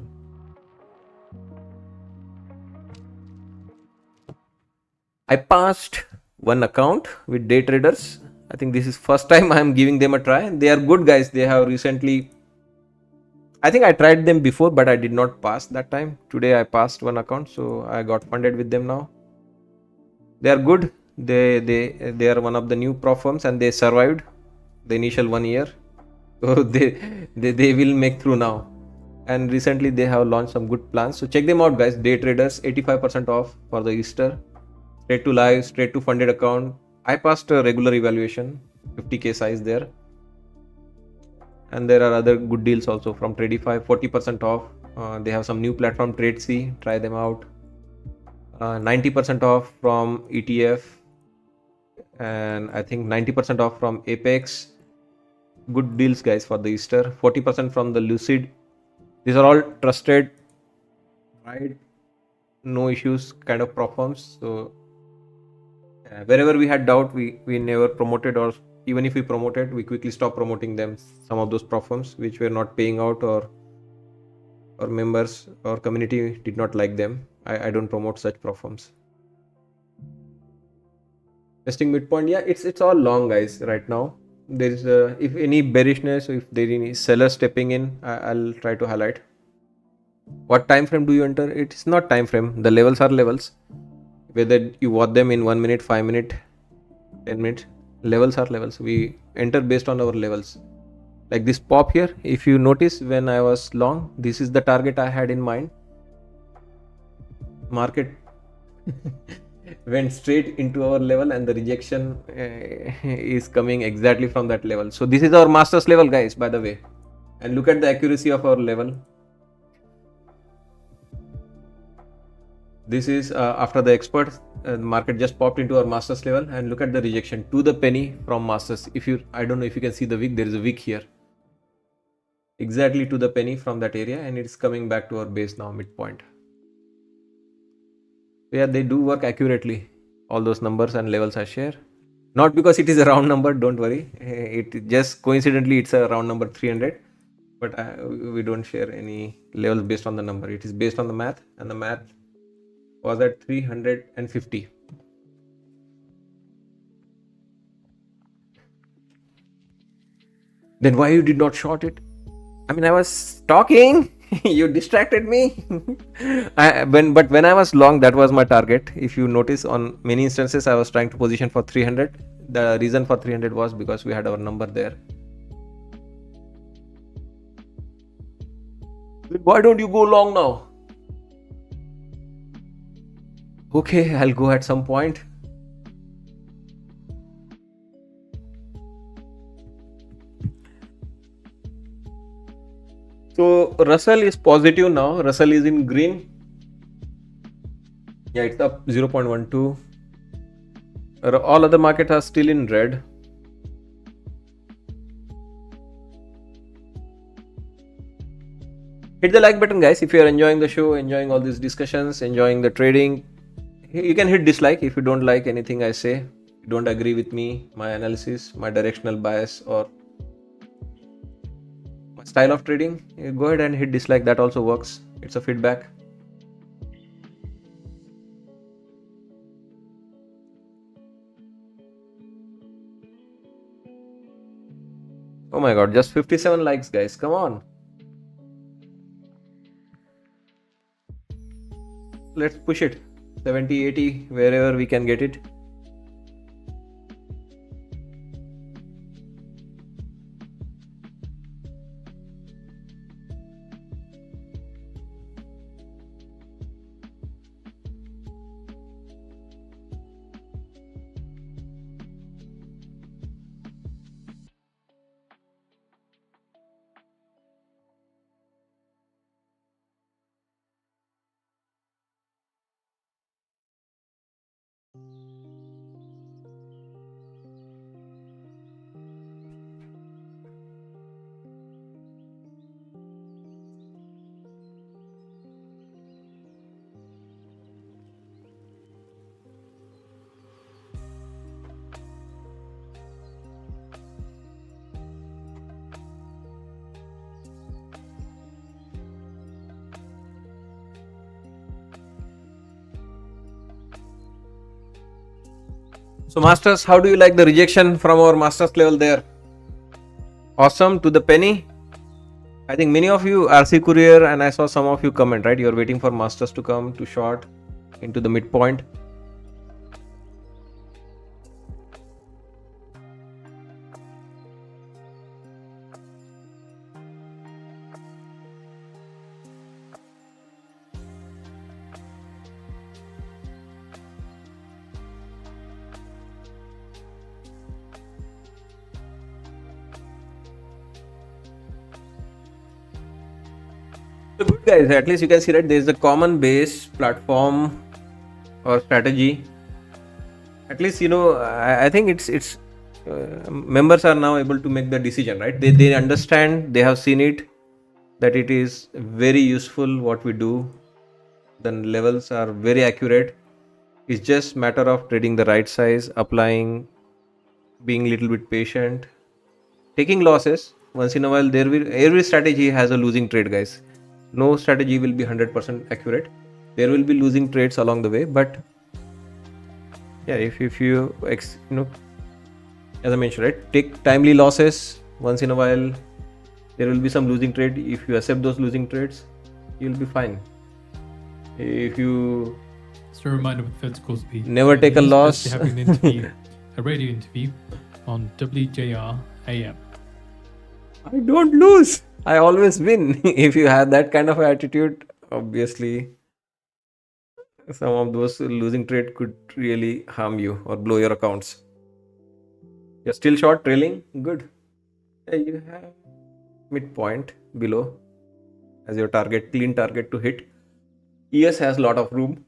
I passed one account with day traders. I think this is first time I am giving them a try. They are good guys. They have recently, I think I tried them before, but I did not pass that time. Today I passed one account, so I got funded with them now. They are good. They are one of the new prop firms, and they survived the initial 1 year. So they will make through now. And recently they have launched some good plans. So check them out, guys. Day traders, 85% off for the Easter. Straight to live, straight to funded account. I passed a regular evaluation, 50k size there. And there are other good deals also from Tradify, 40% off. They have some new platform, TradeC, try them out. 90% off from ETF, and I think 90% off from Apex. Good deals, guys, for the Easter. 40% from the Lucid. These are all trusted, right? No issues kind of prop firms. So wherever we had doubt, we never promoted, or even if we promoted, we quickly stopped promoting them. Some of those prop firms which were not paying out, or members or community did not like them. I don't promote such prop firms. Testing midpoint, yeah, it's all long, guys. Right now there is if any bearishness, if there is any seller stepping in, I'll try to highlight. What time frame do you enter? It's not time frame. The levels are levels. Whether you watch them in 1 minute, 5 minute, 10 minutes, levels are levels. We enter based on our levels. Like this pop here, if you notice, when I was long, this is the target I had in mind. Market went straight into our level, and the rejection is coming exactly from that level. So this is our master's level, guys, by the way. And look at the accuracy of our level. This is after the experts, the market just popped into our master's level, and look at the rejection to the penny from masters. I don't know if you can see the wick, there is a wick here. Exactly to the penny from that area, and it's coming back to our base now, midpoint. Yeah, they do work accurately, all those numbers and levels I share. Not because it is a round number, don't worry. It just coincidentally it's a round number 300, but we don't share any levels based on the number. It is based on the math, and the math was at 350. Then why you did not short it? I mean, I was talking. You distracted me. But when I was long, that was my target. If you notice, on many instances I was trying to position for 300. The reason for 300 was because we had our number there. Why don't you go long now? Okay, I'll go at some point. So Russell is positive now. Russell is in green. Yeah, it's up 0.12. All other markets are still in red. Hit the like button, guys, if you are enjoying the show, enjoying all these discussions, enjoying the trading. You can hit dislike if you don't like anything I say, you don't agree with me, my analysis, my directional bias, or my style of trading. You go ahead and hit dislike. That also works. It's a feedback. Oh my god, just 57 likes, guys. Come on. Let's push it. 70, 80, wherever we can get it. So masters, how do you like the rejection from our masters level there? Awesome to the penny. I think many of you RC Courier and I saw some of you comment, right? You're waiting for masters to come to short into the midpoint. So good guys, at least you can see that there is a common base platform or strategy. At least I think it's members are now able to make the decision, right? They understand, they have seen it, that it is very useful what we do. The levels are very accurate. It's just matter of trading the right size, applying, being a little bit patient, taking losses once in a while. Every strategy has a losing trade, guys. No strategy will be 100% accurate. There will be losing trades along the way, but yeah, if you as I mentioned, right, take timely losses once in a while. There will be some losing trade. If you accept those losing trades, you'll be fine. If you Just a reminder with verticals be never take a loss. Just having an interview, a radio interview on WJR AM. I don't lose, I always win. If you have that kind of attitude, obviously some of those losing trade could really harm you or blow your accounts. You're still short, trailing, good. You have midpoint below as your target, clean target to hit. ES has a lot of room.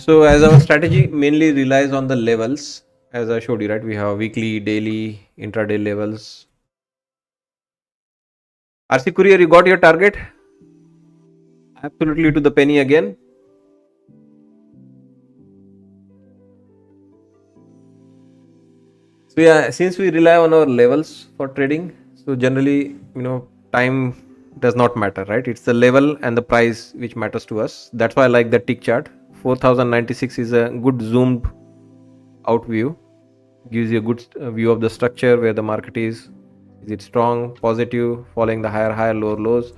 So as our strategy mainly relies on the levels, as I showed you, right? We have weekly, daily, intraday levels. RC Courier, you got your target? Absolutely to the penny again. So yeah, since we rely on our levels for trading, so generally, time does not matter, right? It's the level and the price which matters to us. That's why I like the tick chart. 4096 is a good zoomed out view, gives you a good view of the structure, where the market is. Is it strong, positive, following the higher, lower lows?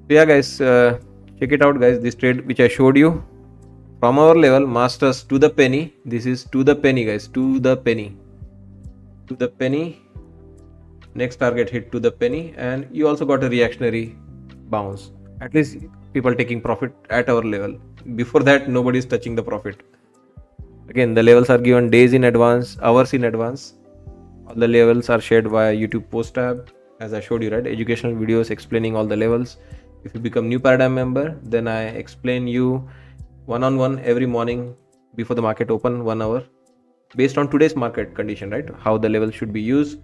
So yeah guys, check it out guys, this trade which I showed you from our level, masters to the penny. This is to the penny guys, to the penny, next target hit to the penny, and you also got a reactionary bounce. At least people taking profit at our level. Before that, nobody is touching the profit, Again, the levels are given days in advance, hours in advance. All the levels are shared via YouTube post tab, as I showed you, right? Educational videos explaining all the levels. If you become new paradigm member, then I explain you one-on-one every morning before the market open, 1 hour, based on today's market condition, right? How the level should be used.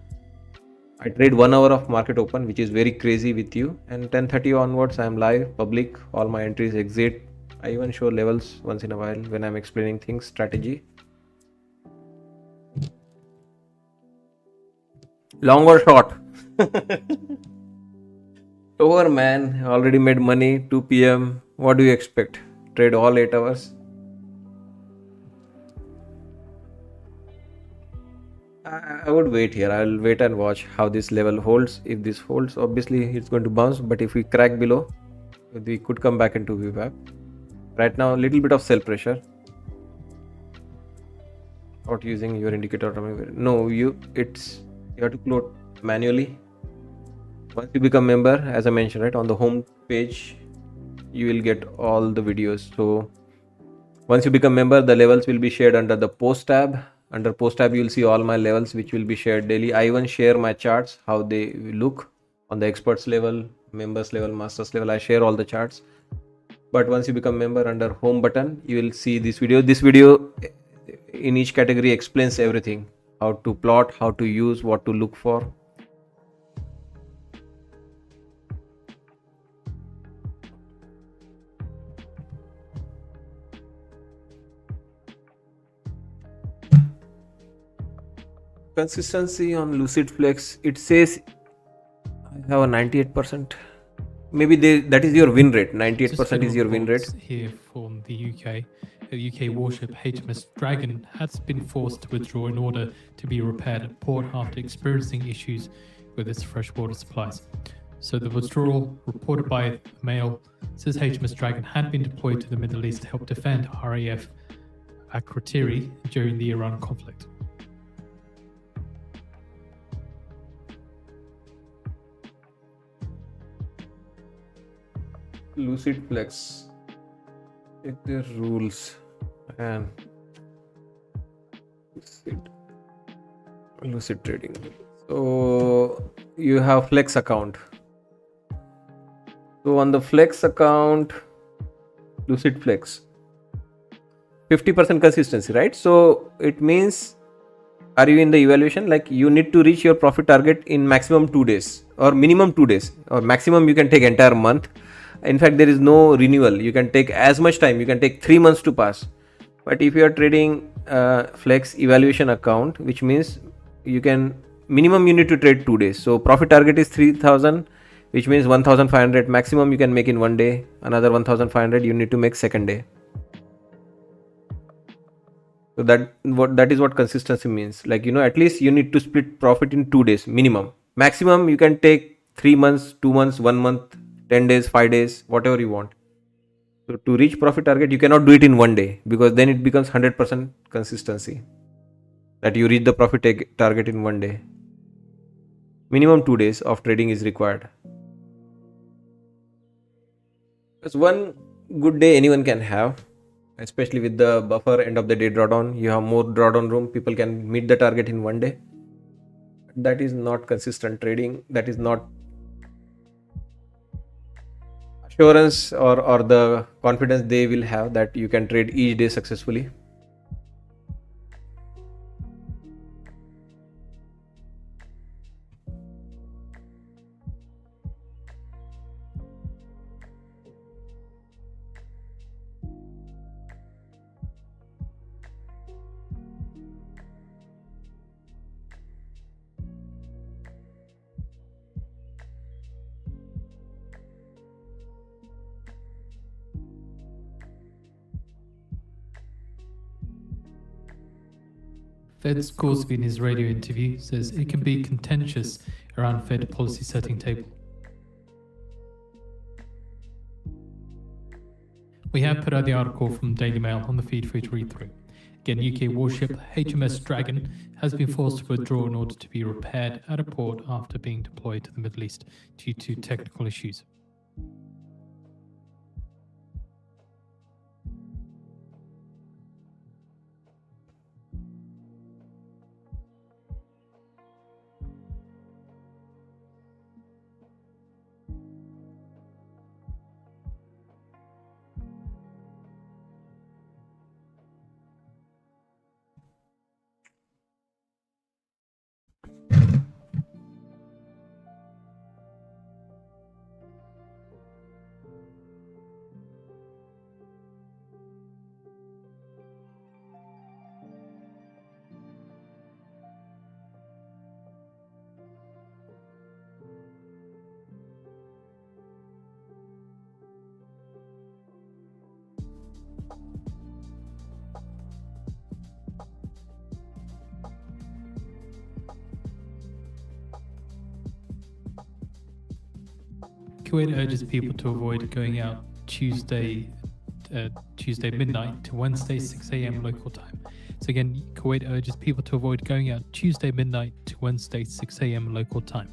I trade 1 hour of market open, which is very crazy with you, and 10:30 onwards I am live, public, all my entries exit. I even show levels once in a while when I'm explaining things, strategy. Long or short? Over, man. Already made money. 2 p.m. What do you expect? Trade all 8 hours? I would wait here. I'll wait and watch how this level holds. If this holds, obviously it's going to bounce. But if we crack below, we could come back into VWAP. Right now, a little bit of sell pressure. Not using your indicator. No, you have to plot manually. Once you become member, as I mentioned, right, on the home page, you will get all the videos. So once you become member, the levels will be shared under the post tab. Under post tab, you will see all my levels, which will be shared daily. I even share my charts, how they look on the experts level, members level, masters level. I share all the charts. But once you become member, under home button, you will see this video. This video in each category explains everything: how to plot, how to use, what to look for. Consistency on Lucid Flex, it says I have a 98%. Maybe that is your win rate. 98% is your win rate. Here from the UK. The UK warship HMS Dragon has been forced to withdraw in order to be repaired at port after experiencing issues with its freshwater supplies. So the withdrawal, reported by Mail, says HMS Dragon had been deployed to the Middle East to help defend RAF Akrotiri during the Iran conflict. Lucid Flex. Check their rules and Lucid trading. So you have Flex account. So on the Flex account, Lucid Flex, 50% consistency, right? So it means, are you in the evaluation? Like you need to reach your profit target in maximum 2 days or minimum 2 days, or maximum you can take entire month. In fact, there is no renewal. You can take as much time. You can take 3 months to pass. But if you are trading Flex evaluation account, which means you can minimum you need to trade 2 days. So profit target is 3,000, which means 1,500 maximum you can make in 1 day. Another 1,500 you need to make second day. So that is what consistency means. Like, at least you need to split profit in 2 days minimum. Maximum you can take 3 months, 2 months, 1 month, 10 days, 5 days, whatever you want. So to reach profit target, you cannot do it in 1 day, because then it becomes 100% consistency that you reach the profit target in 1 day. Minimum 2 days of trading is required. Because one good day anyone can have, especially with the buffer end of the day drawdown. You have more drawdown room. People can meet the target in 1 day. That is not consistent trading. That is not assurance or the confidence they will have that you can trade each day successfully. Fed's Scoresby in his radio interview says it can be contentious around Fed policy setting table. We have put out the article from Daily Mail on the feed for you to read through. Again, UK warship HMS Dragon has been forced to withdraw in order to be repaired at a port after being deployed to the Middle East due to technical issues. Kuwait urges people to avoid going out Tuesday midnight to Wednesday 6 a.m. local time. So again, Kuwait urges people to avoid going out Tuesday midnight to Wednesday 6 a.m. local time.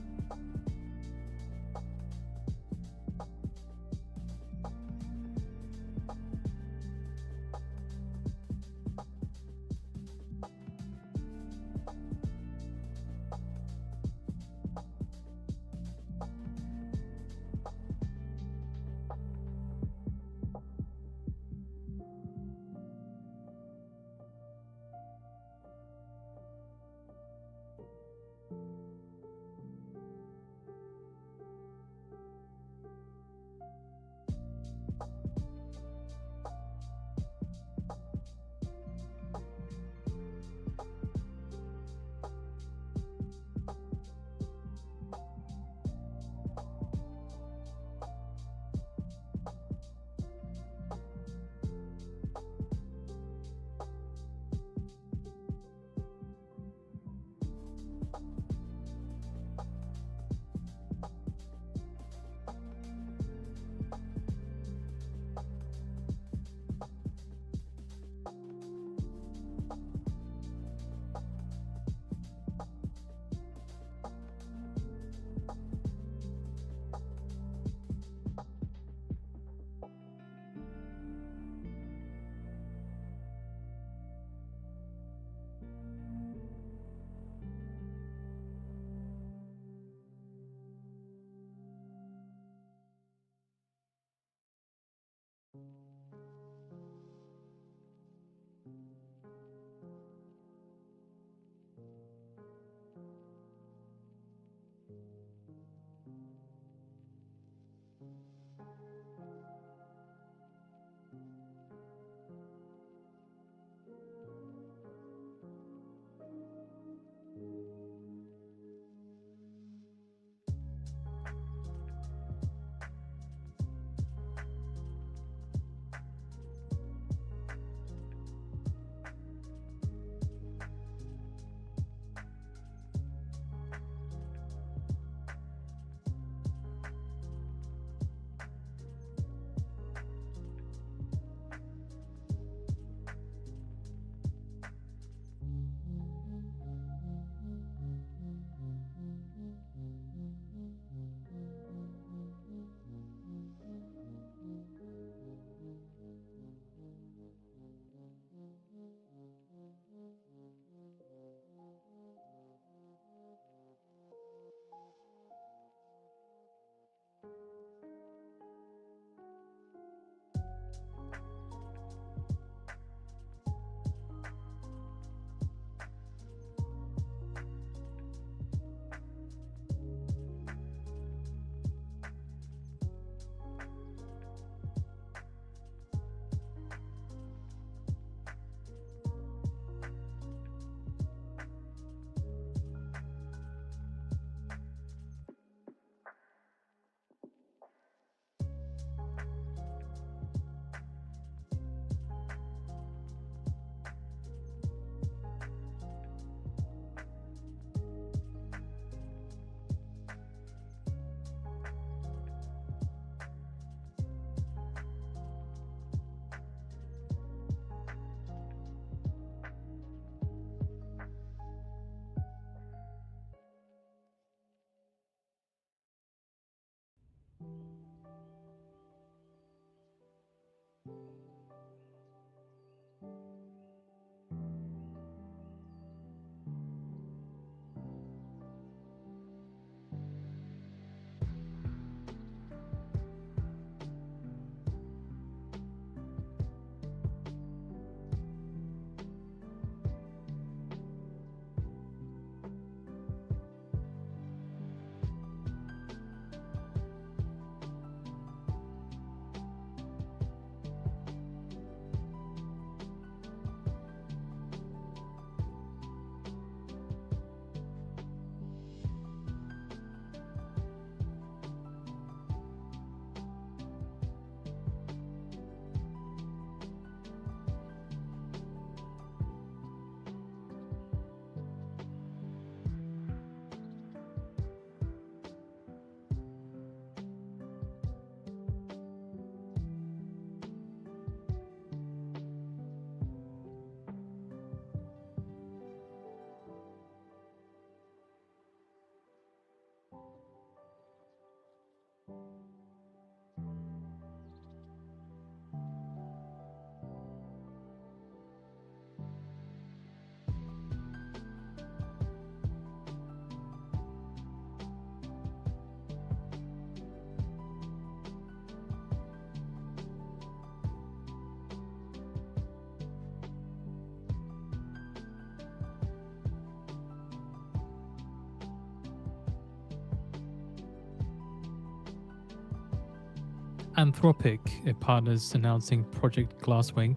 Anthropic, it partners announcing Project Glasswing.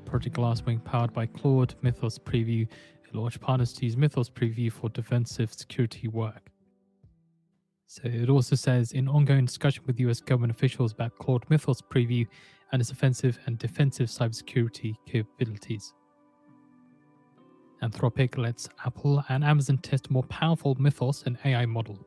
Project Glasswing, powered by Claude Mythos Preview. It launched partners to use Mythos Preview for defensive security work. So it also says, in ongoing discussion with US government officials about Claude Mythos Preview and its offensive and defensive cybersecurity capabilities. Anthropic lets Apple and Amazon test a more powerful Mythos and AI model.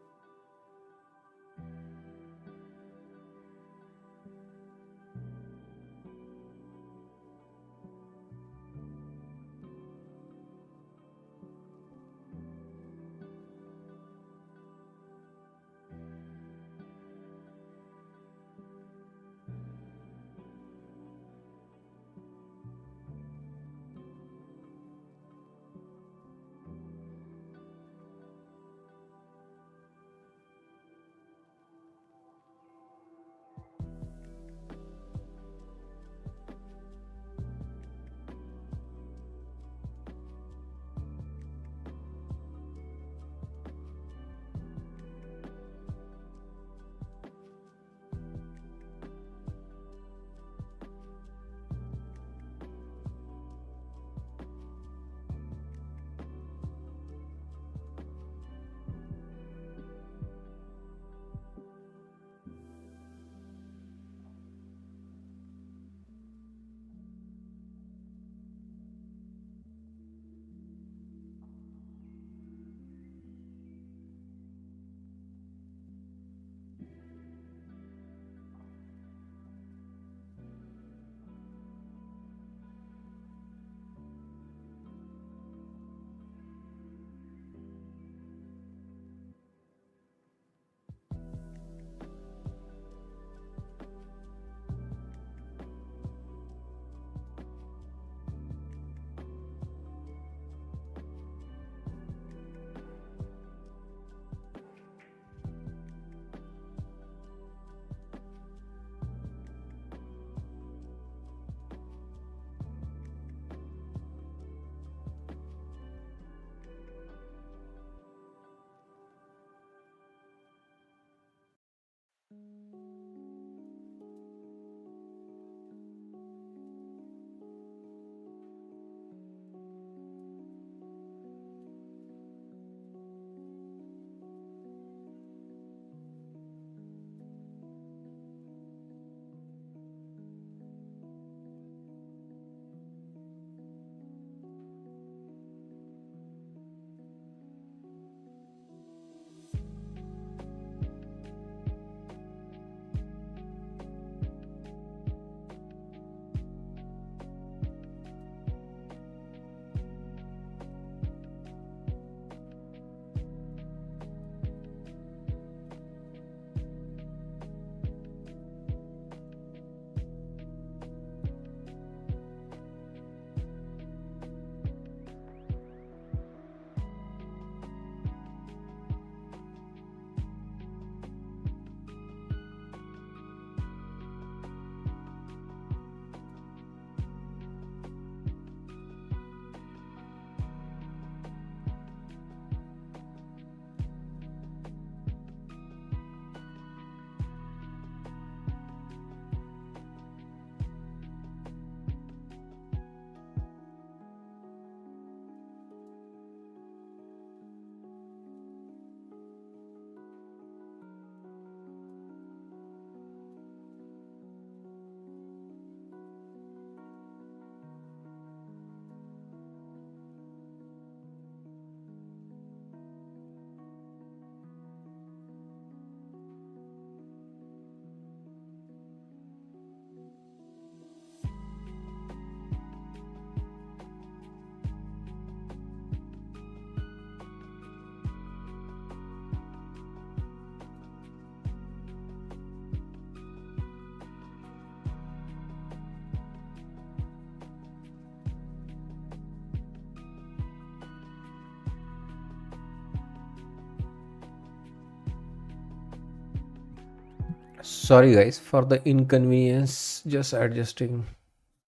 Sorry guys for the inconvenience, just adjusting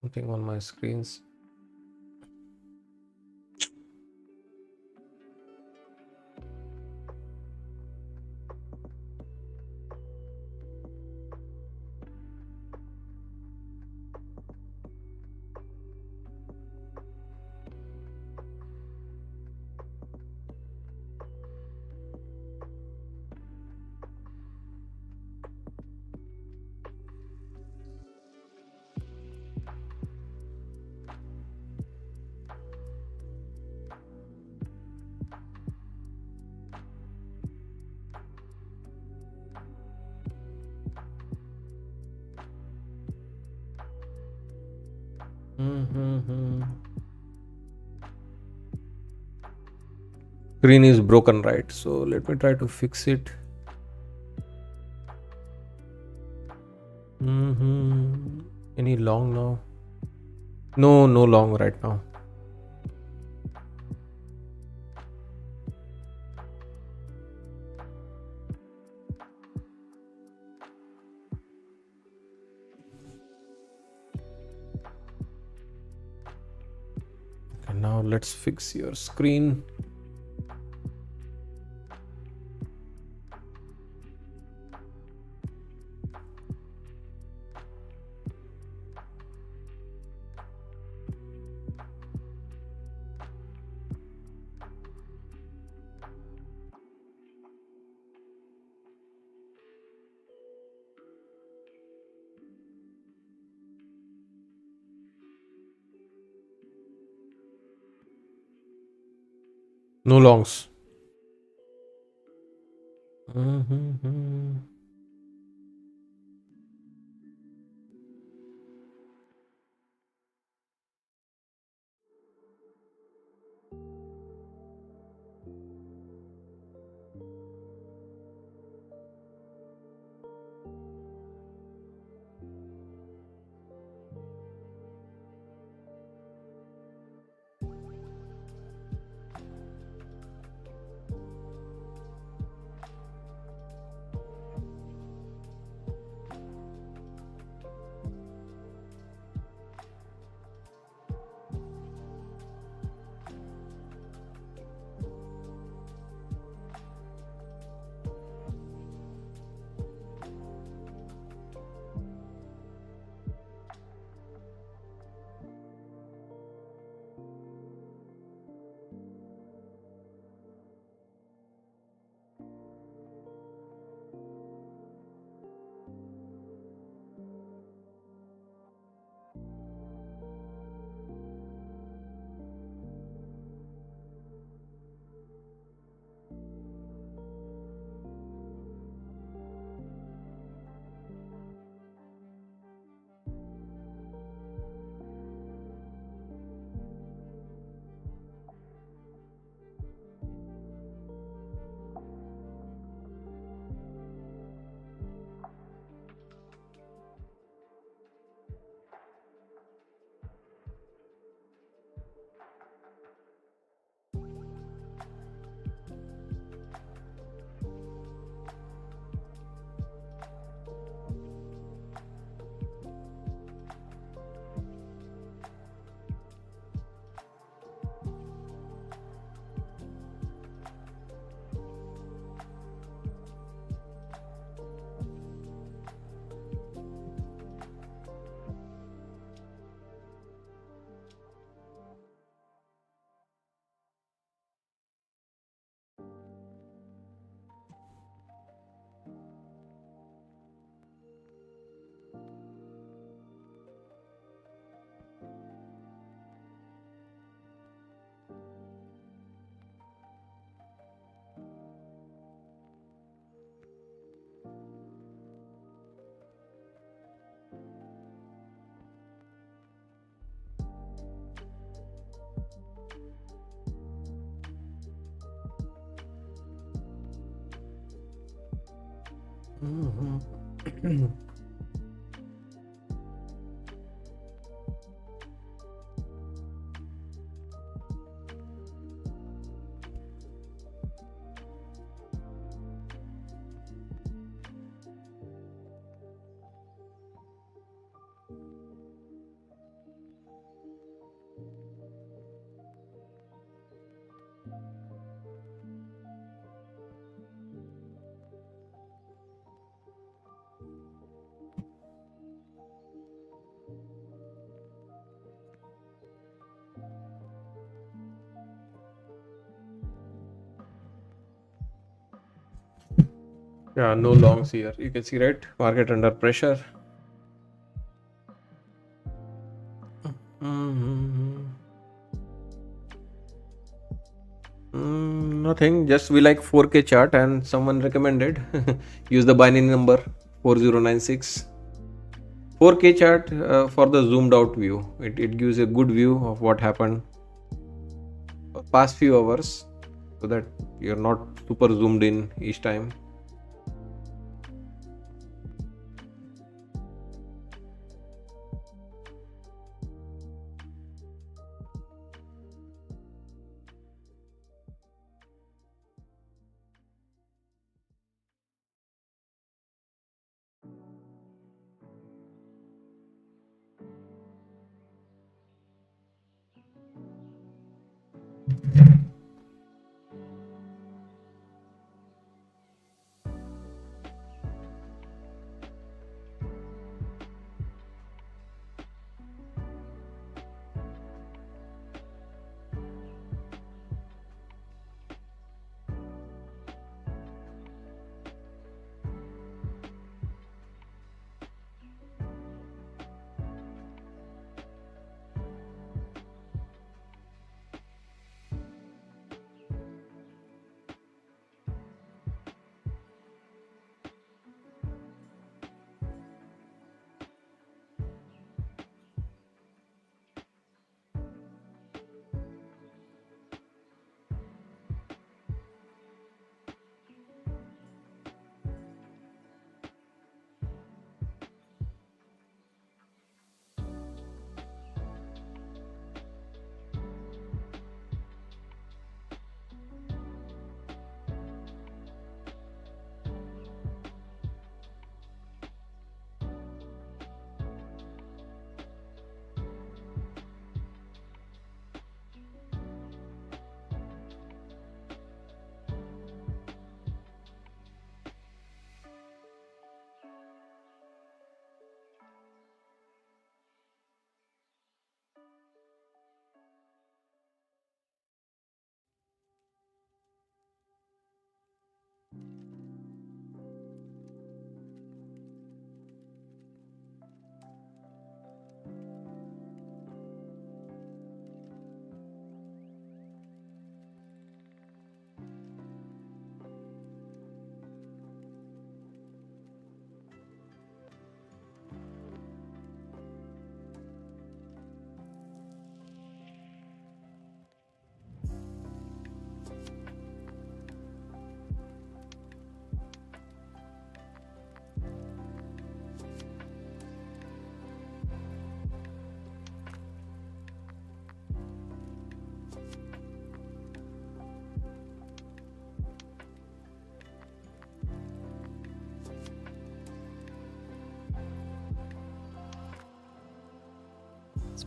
something on my screens. Mm-hmm. Green is broken, right? So let me try to fix it. Any long now? No, no long right now. Okay, now let's fix your screen. No longs. Yeah, no longs here. You can see, right? Market under pressure. Nothing. Just we like 4K chart and someone recommended use the binary number 4096. 4K chart for the zoomed out view. It gives a good view of what happened past few hours, so that you're not super zoomed in each time.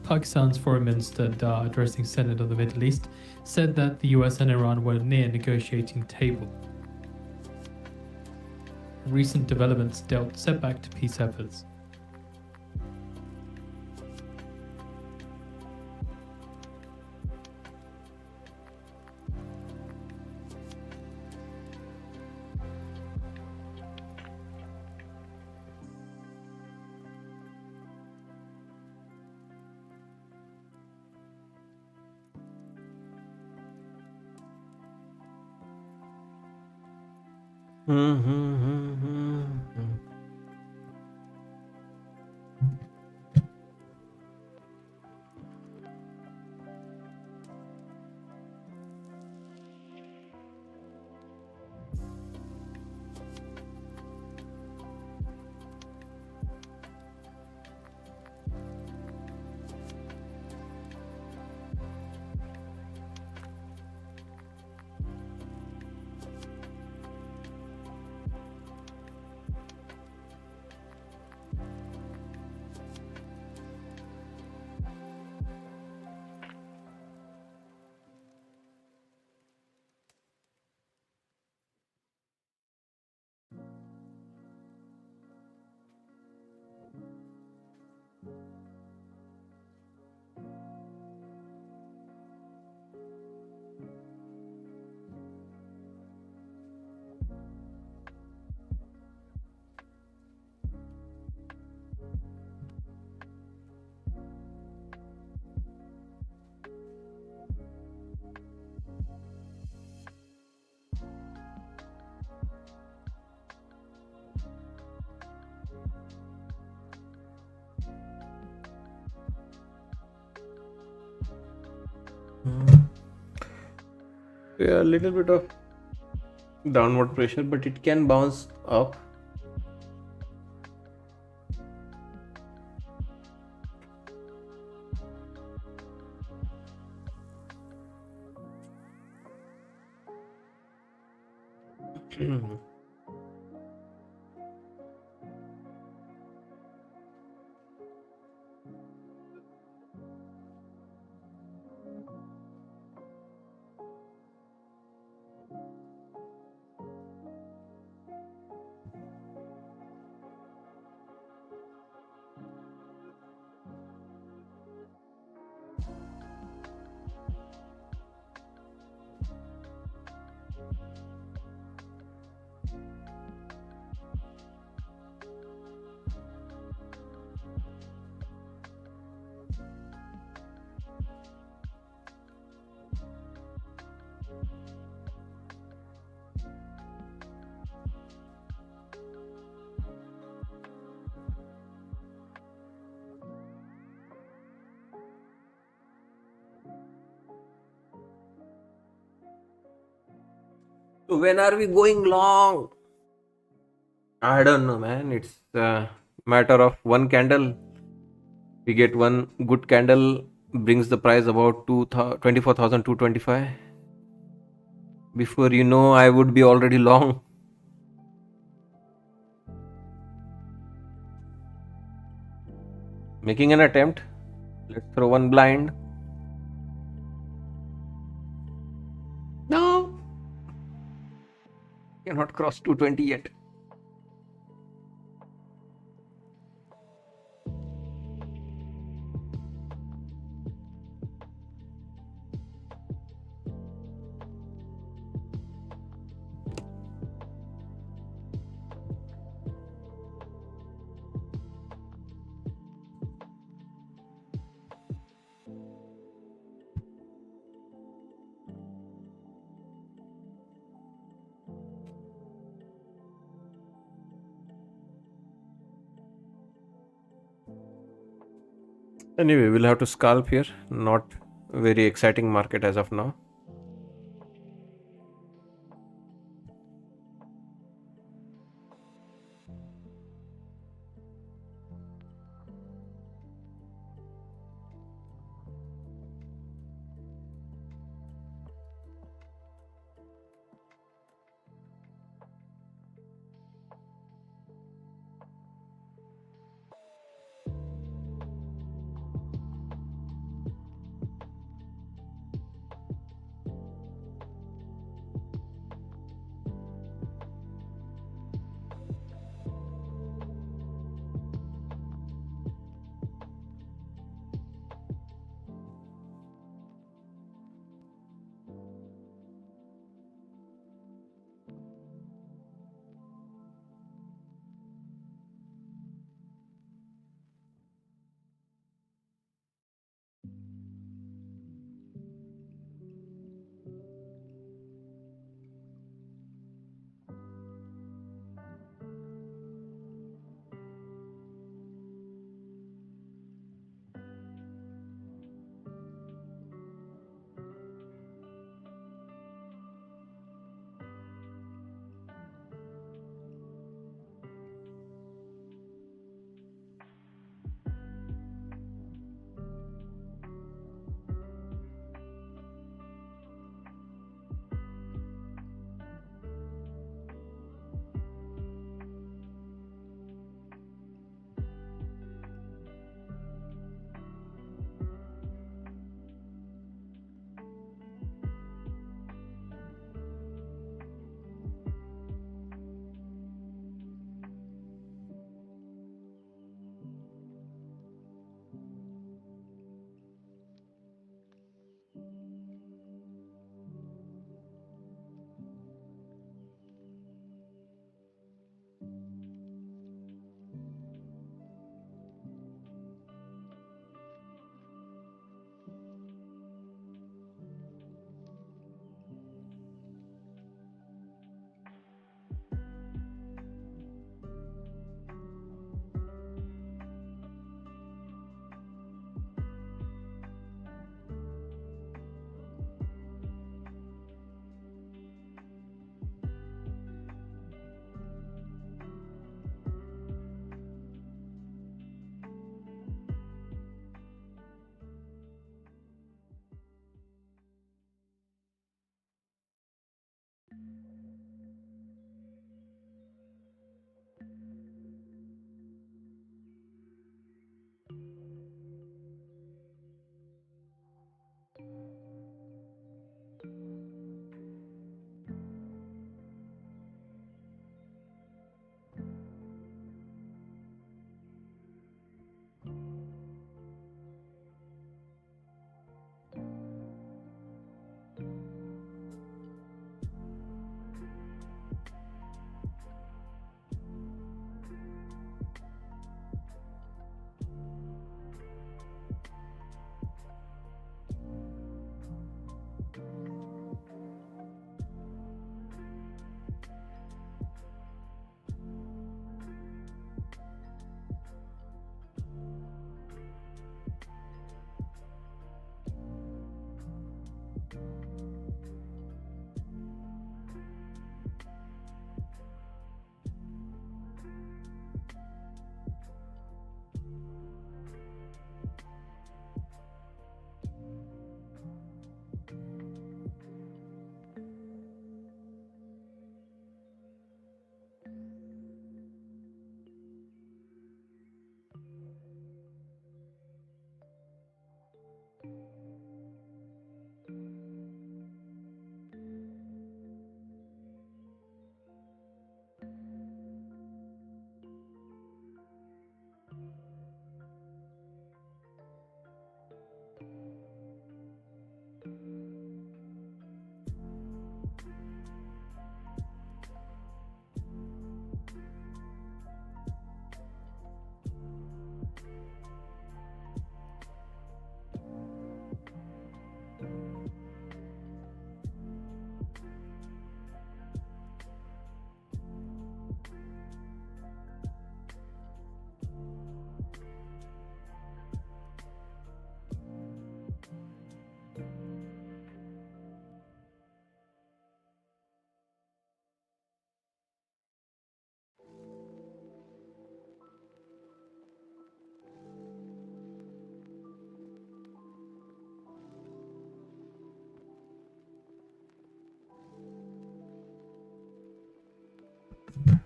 Pakistan's foreign minister addressing Senate of the Middle East said that the US and Iran were near negotiating table. Recent developments dealt setback to peace efforts. Yeah, a little bit of downward pressure, but it can bounce up. So when are we going long? I don't know, man. It's a matter of one candle. We get one good candle, brings the price about 24,225. Before you know, I would be already long. Making an attempt. Let's throw one blind. No, cannot cross 220 yet. Anyway, we'll have to scalp here. Not very exciting market as of now.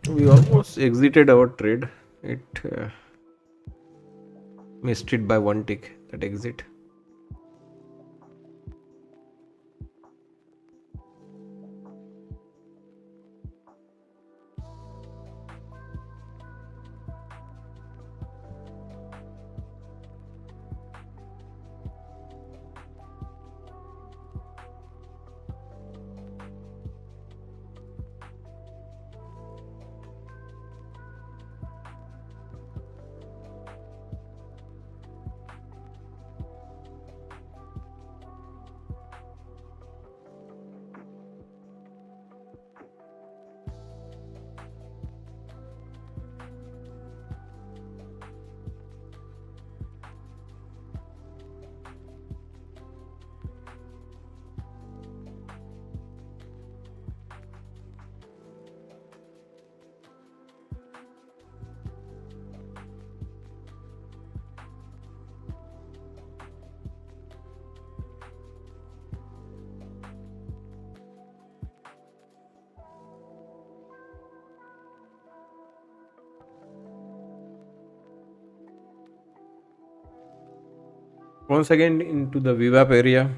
We almost exited our trade. It missed it by one tick, that exit. Once again into the VWAP area.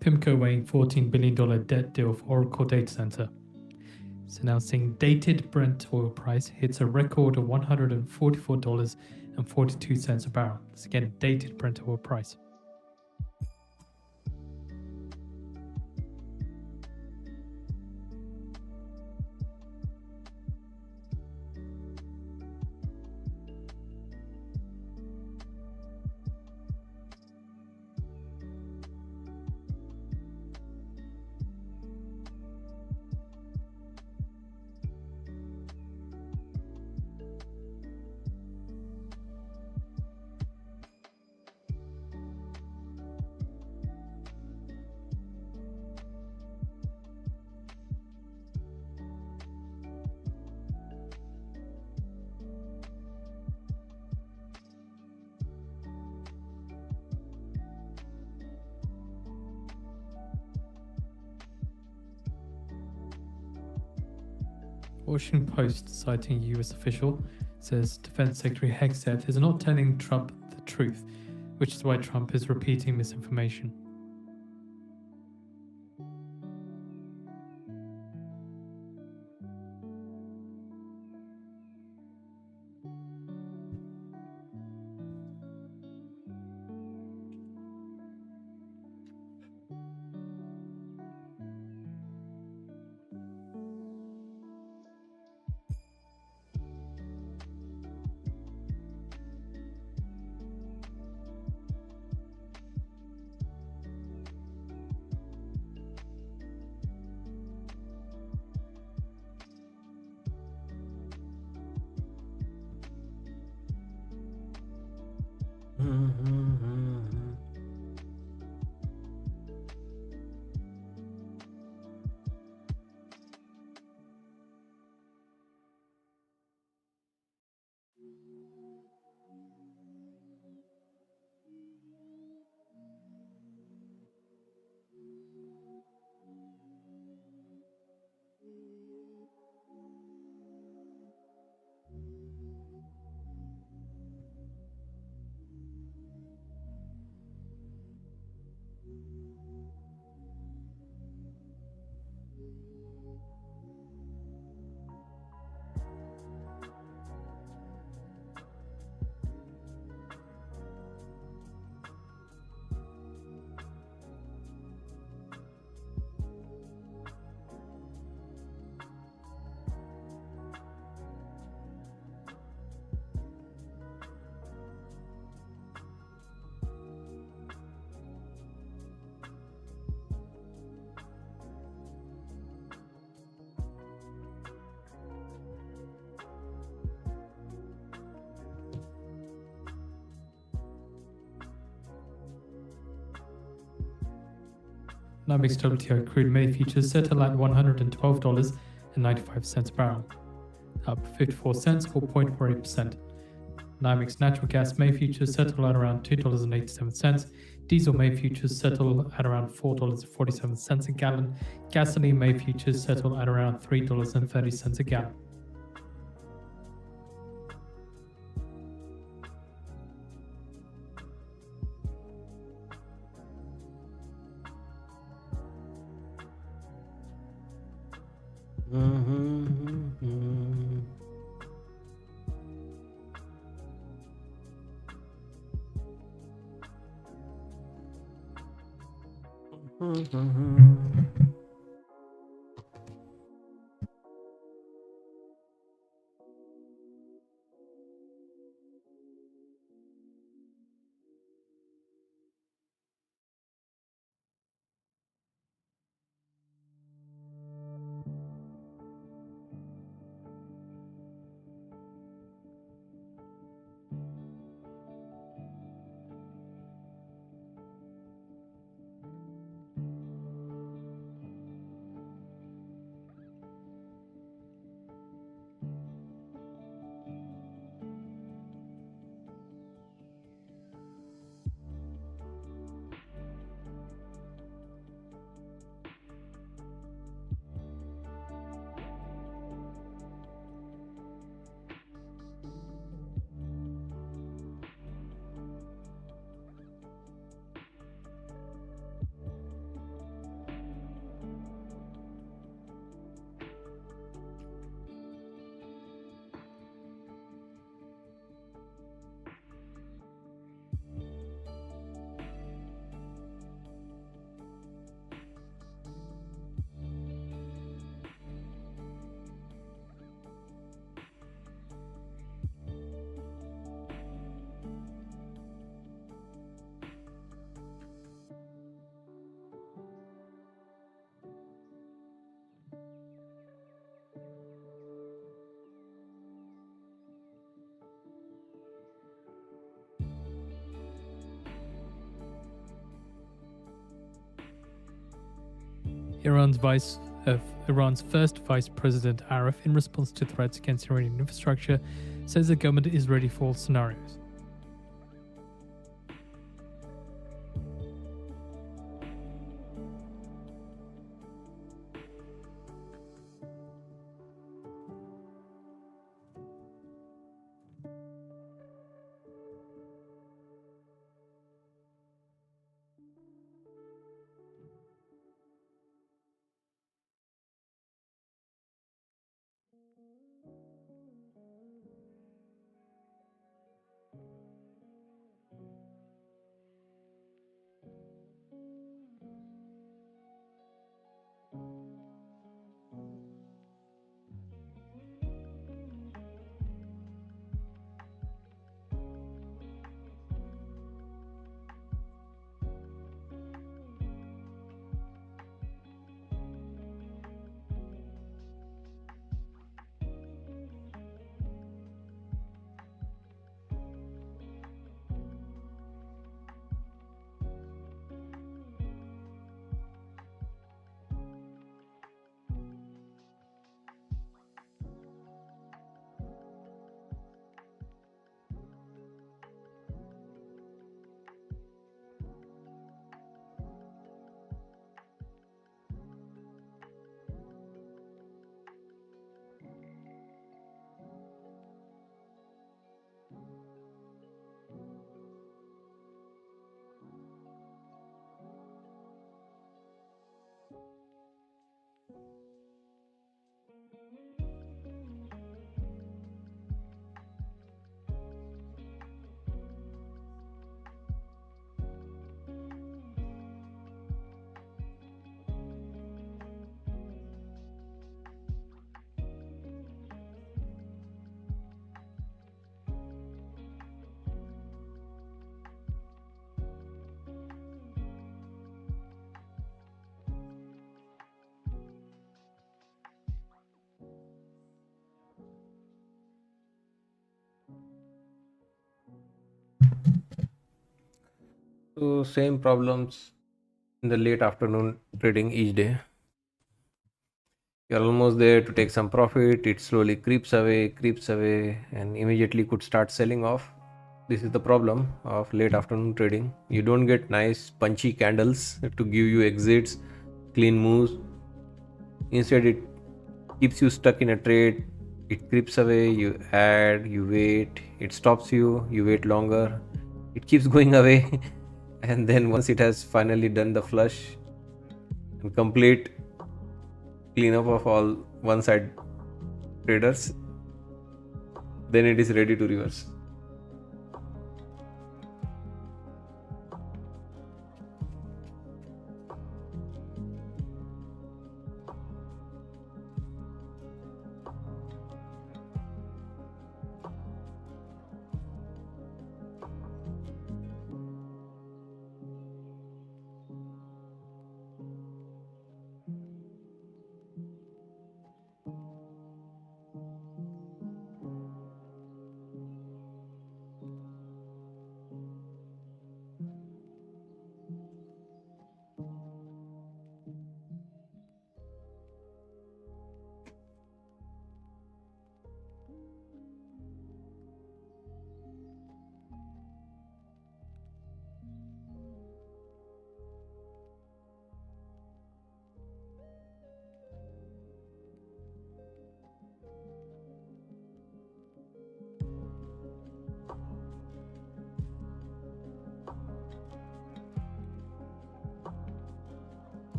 PIMCO weighing $14 billion debt deal for Oracle data center. It's announcing dated Brent oil price hits a record of $144.42 a barrel. It's again dated Brent oil price. Washington Post, citing a US official, says Defense Secretary Hegseth is not telling Trump the truth, which is why Trump is repeating misinformation. NYMEX WTI crude May futures settle at $112.95 a barrel, up 54 cents or 0.48%. NYMEX natural gas May futures settle at around $2.87. Diesel May futures settle at around $4.47 a gallon. Gasoline May futures settle at around $3.30 a gallon. Iran's first Vice President Arif, in response to threats against Iranian infrastructure, says the government is ready for all scenarios. So same problems in the late afternoon trading each day. You're almost there to take some profit, it slowly creeps away, and immediately could start selling off. This is the problem of late afternoon trading. You don't get nice punchy candles to give you exits, clean moves. Instead, it keeps you stuck in a trade. It creeps away, you add, you wait, it stops you, you wait longer, it keeps going away. And then once it has finally done the flush and complete cleanup of all one side traders, then it is ready to reverse.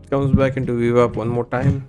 Comes back into VWAP one more time.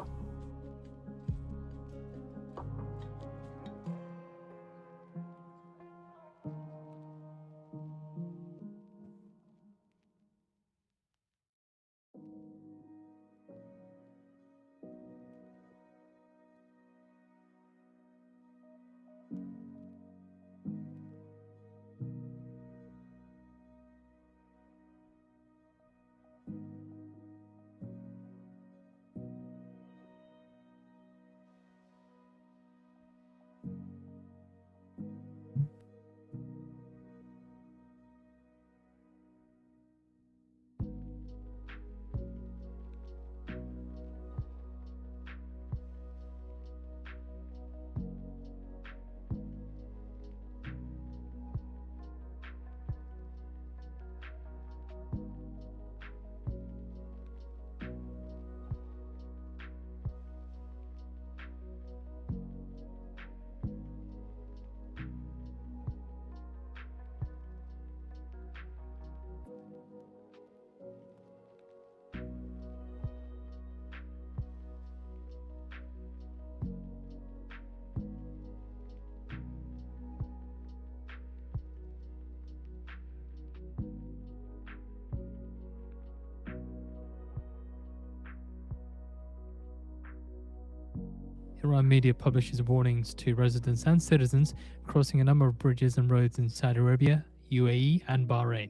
Iran media publishes warnings to residents and citizens crossing a number of bridges and roads in Saudi Arabia, UAE, and Bahrain.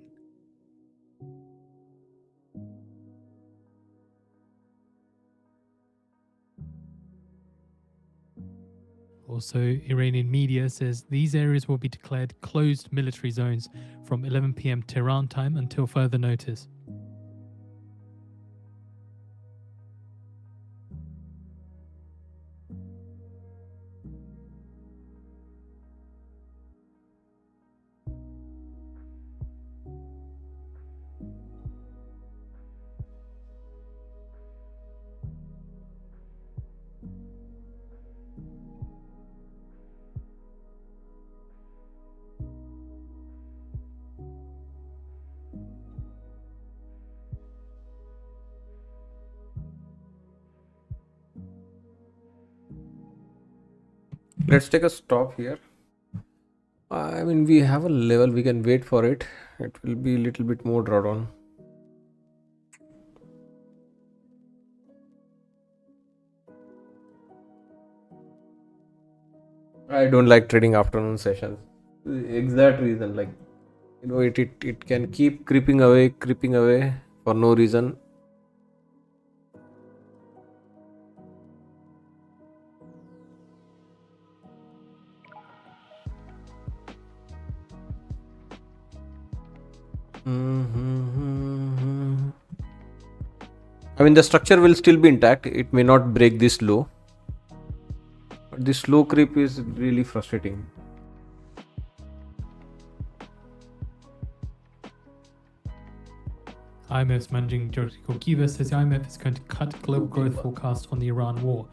Also, Iranian media says these areas will be declared closed military zones from 11 p.m. Tehran time until further notice. Let's take a stop here. I mean, we have a level, we can wait for it. It will be a little bit more drawdown. I don't like trading afternoon sessions. Exact reason, like it can keep creeping away for no reason. I mean, the structure will still be intact. It may not break this low. But this slow creep is really frustrating. IMF's managing director Georgieva says the IMF is going to cut global growth forecast on the Iran war.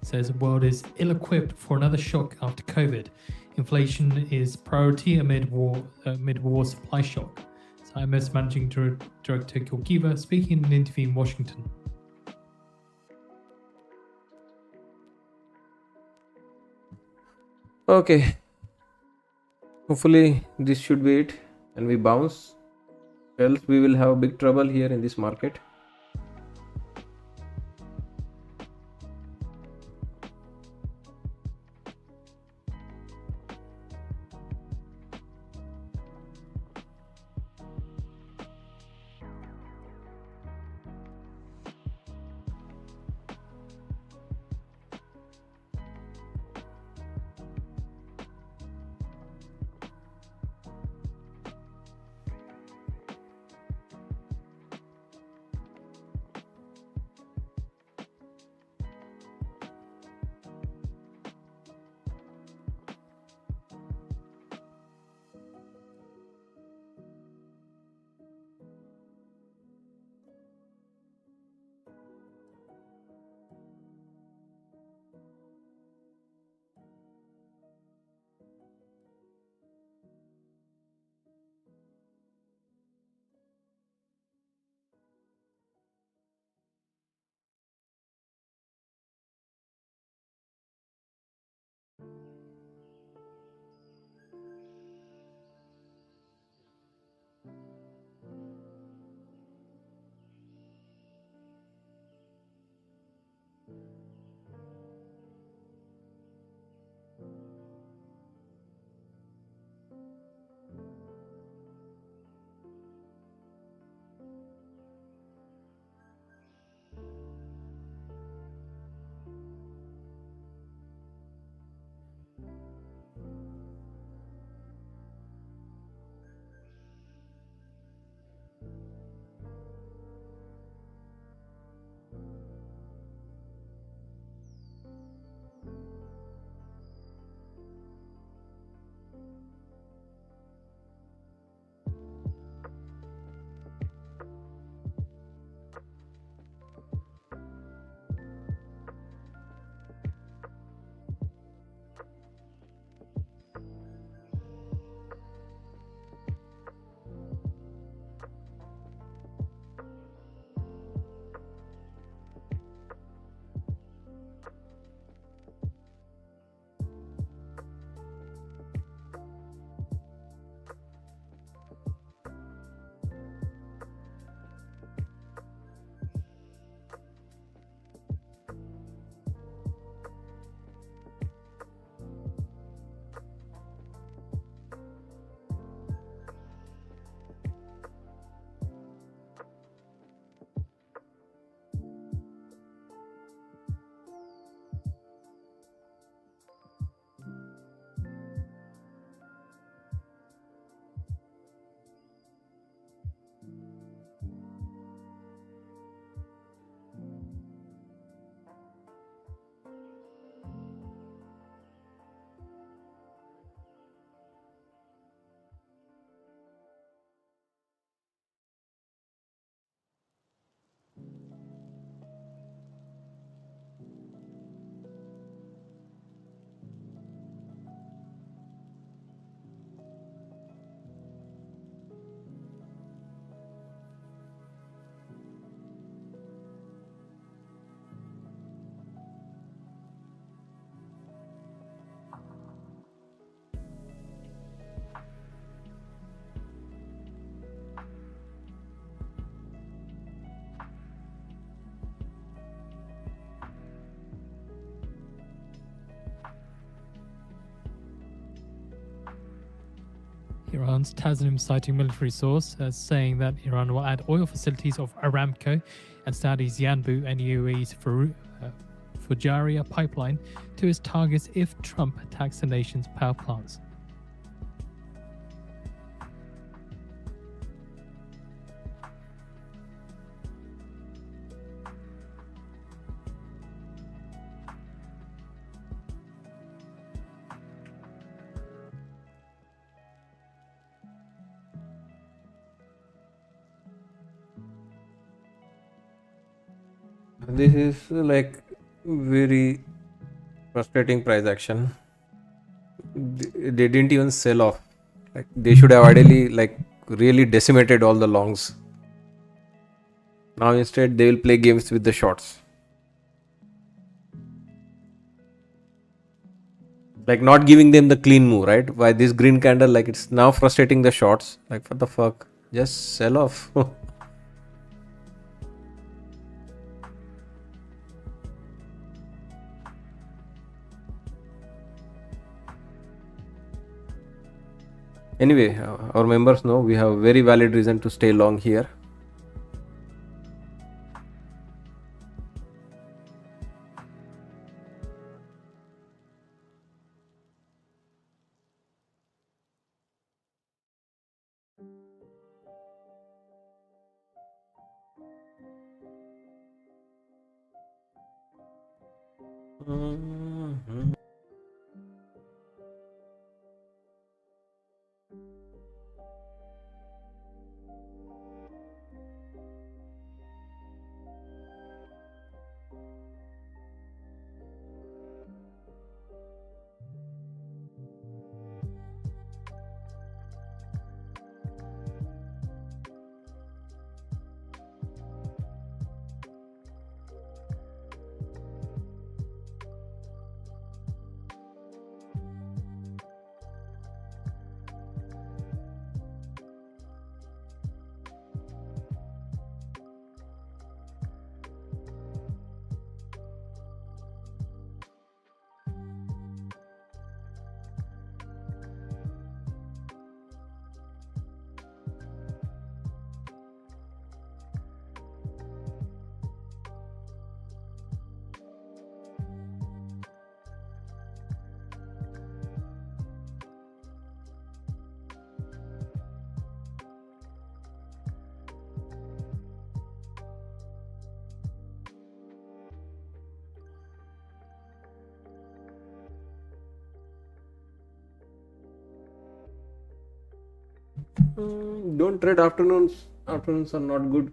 Says the world is ill-equipped for another shock after COVID. Inflation is priority amid war supply shock. So IMF's managing director Georgieva speaking in an interview in Washington. Okay. Hopefully this should be it and we bounce. Else we will have big trouble here in this market. Iran's Tasnim citing military source as saying that Iran will add oil facilities of Aramco and Saudi's Yanbu and UAE's Fujairah pipeline to its targets if Trump attacks the nation's power plants. This is like very frustrating price action. They didn't even sell off. Like they should have ideally like really decimated all the longs. Now instead they will play games with the shorts. Like not giving them the clean move, right? Why this green candle, like it's now frustrating the shorts. Like what the fuck? Just sell off. Anyway, our members know we have a very valid reason to stay long here. Don't trade afternoons. Afternoons are not good.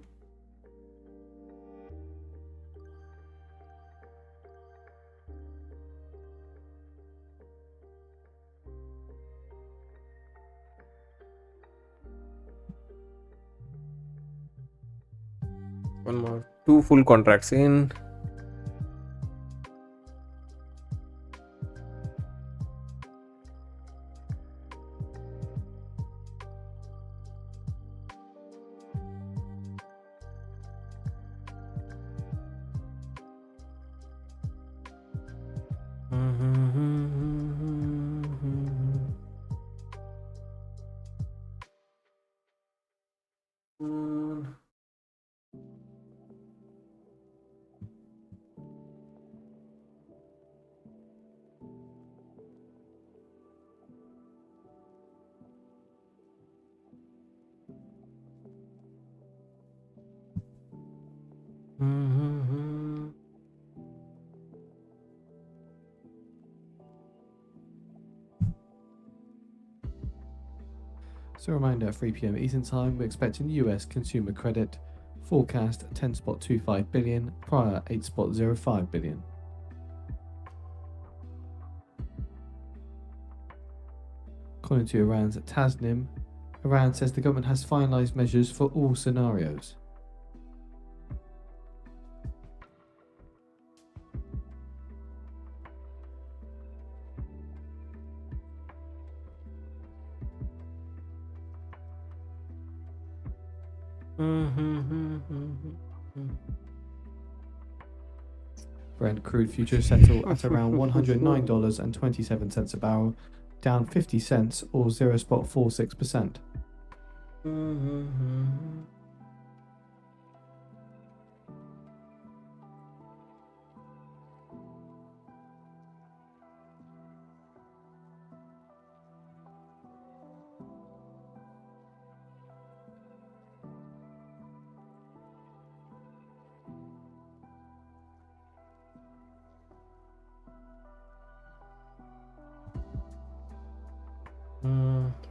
One more. 2 full contracts in. So a reminder, at 3 p.m. Eastern Time, we're expecting US consumer credit forecast 10.25 billion, prior 8.05 billion. According to Iran's Tasnim, Iran says the government has finalized measures for all scenarios. Brent crude futures settle at around $109.27 a barrel, down 50 cents or 0.46%.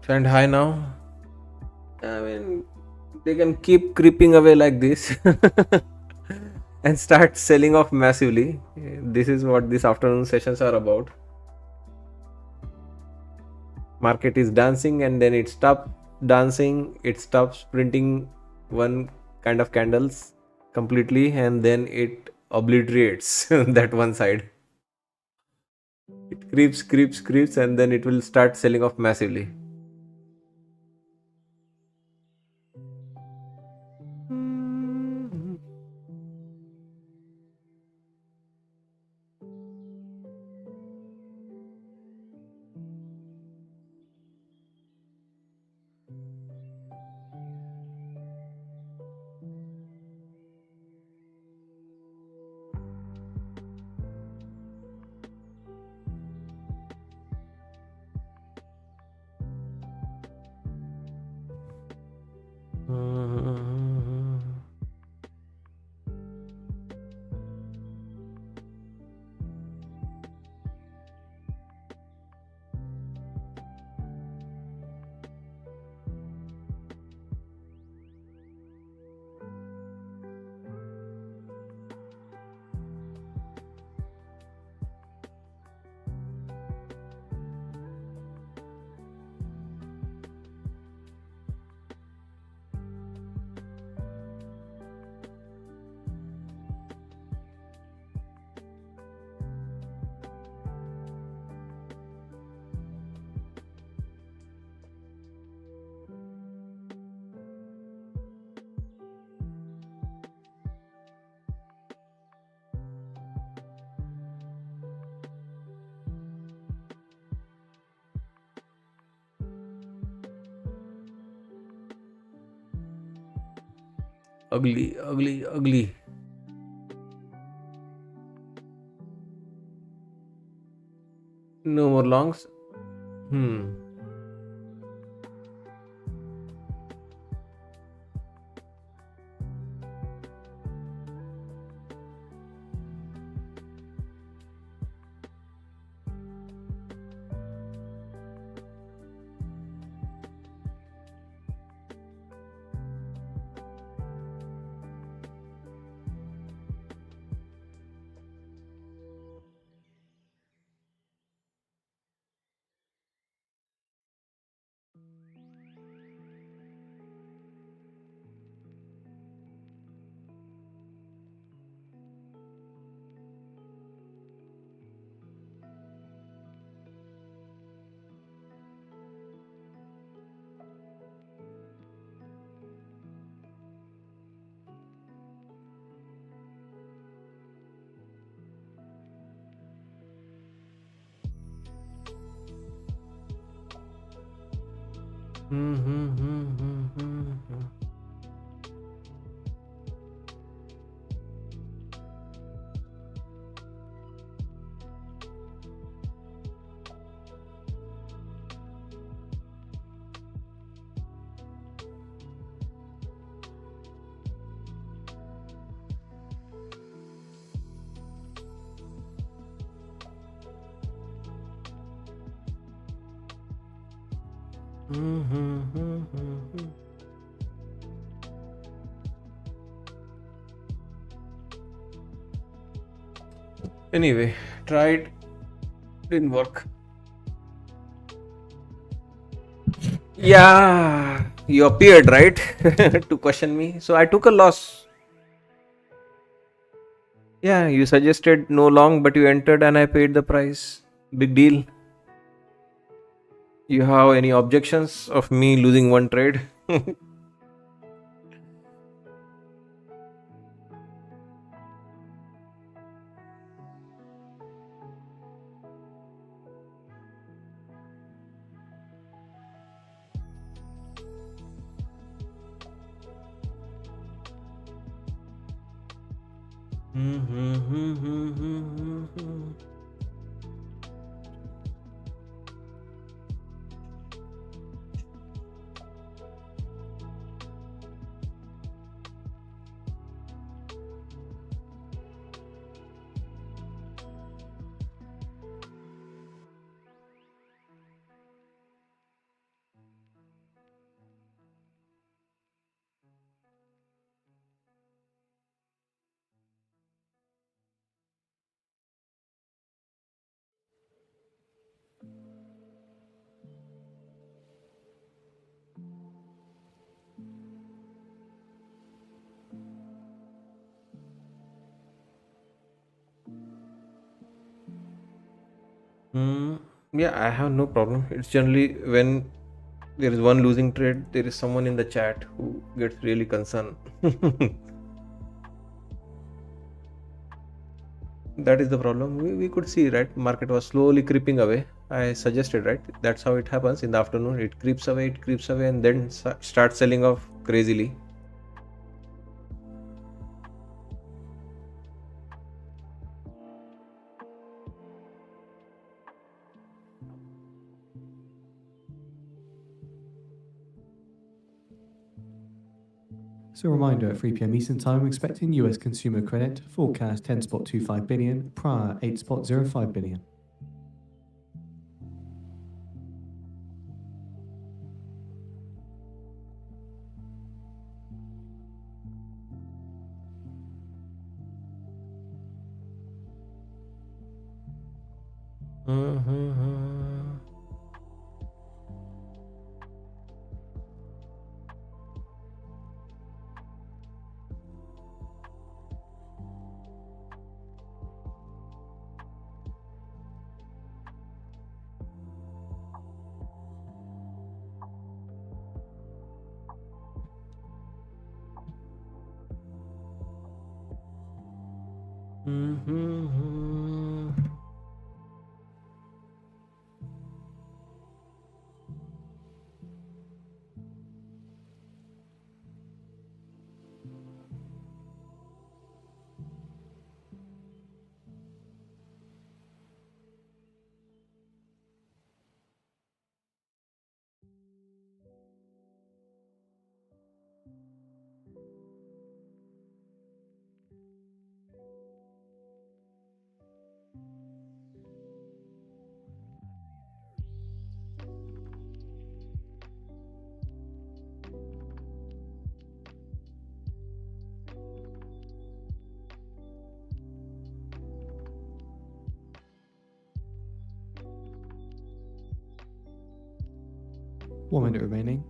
Trend high now. I mean, they can keep creeping away like this and start selling off massively. This is what these afternoon sessions are about. Market is dancing and then it stops dancing, it stops printing one kind of candles completely, and then it obliterates that one side. It creeps, and then it will start selling off massively. Ugly. No more longs. Anyway, tried, didn't work. Yeah, you appeared, right? To question me. So I took a loss. Yeah, you suggested no long, but you entered and I paid the price. Big deal. You have any objections of me losing one trade? Yeah, I have no problem. It's generally when there is one losing trade, there is someone in the chat who gets really concerned. That is the problem. We could see, right? Market was slowly creeping away. I suggested, right? That's how it happens in the afternoon. It creeps away, and then starts selling off crazily. So a reminder at 3 p.m. Eastern Time, we're expecting US consumer credit forecast 10.25 billion, prior 8.05 billion. One minute remaining.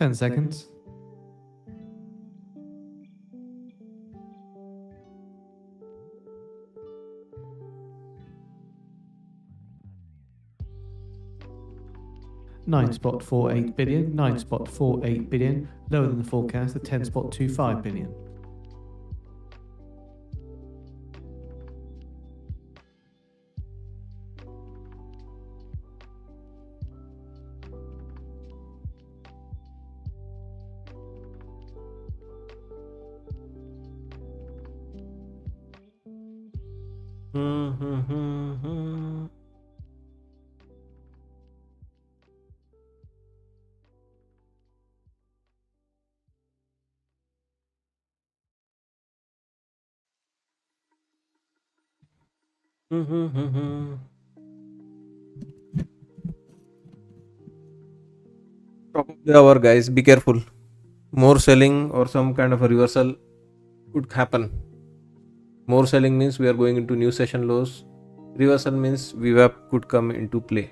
Ten seconds. $9.48 billion, $9.48 billion, lower than the forecast of $10.25 billion. Top of the hour, guys. Be careful. more selling or some kind of a reversal could happen. More selling means we are going into new session lows. Reversal means VWAP could come into play.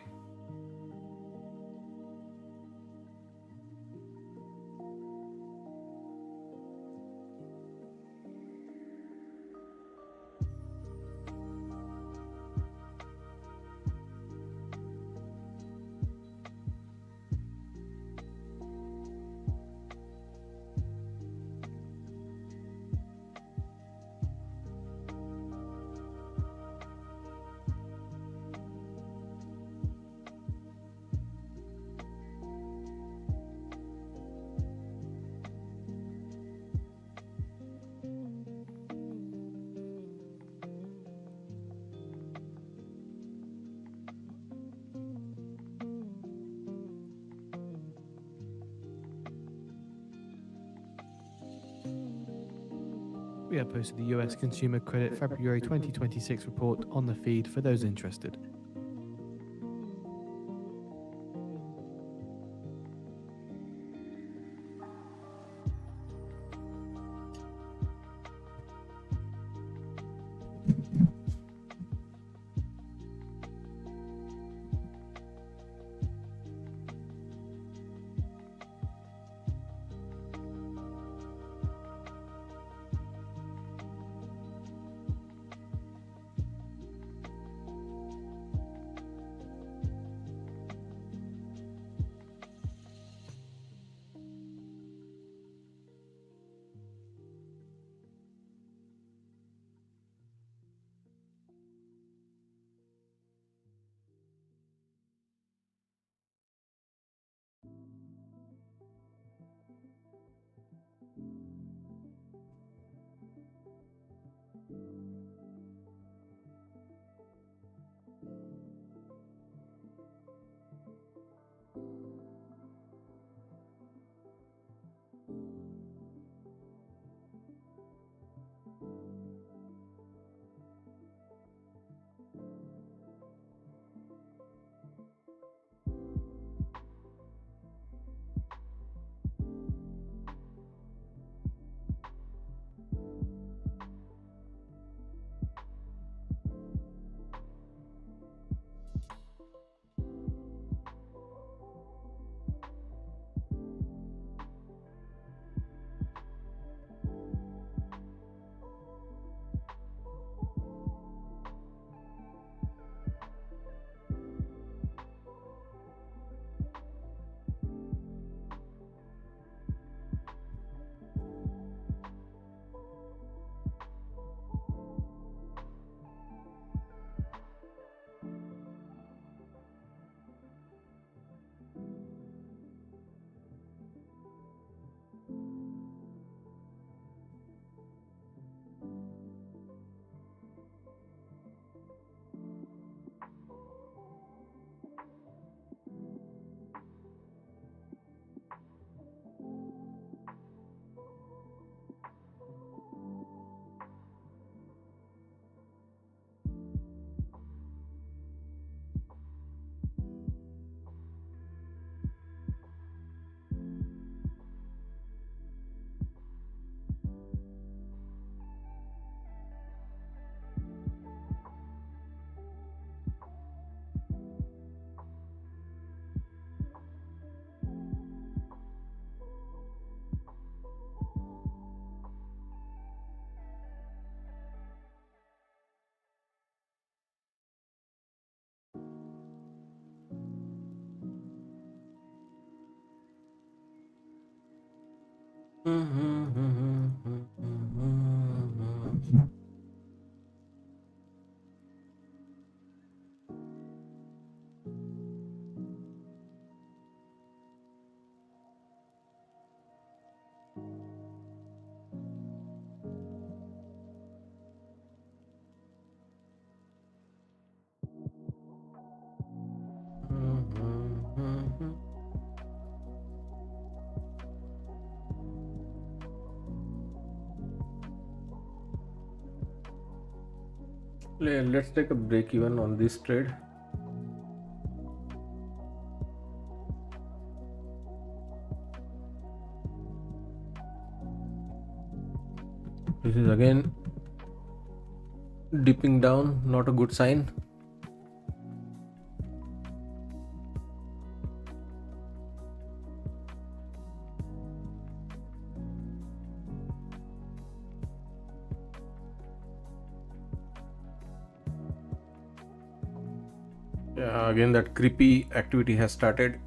We have posted the US Consumer Credit February 2026 report on the feed for those interested. Let's take a break even on this trade. This is again dipping down, not a good sign. Yeah, again that creepy activity has started.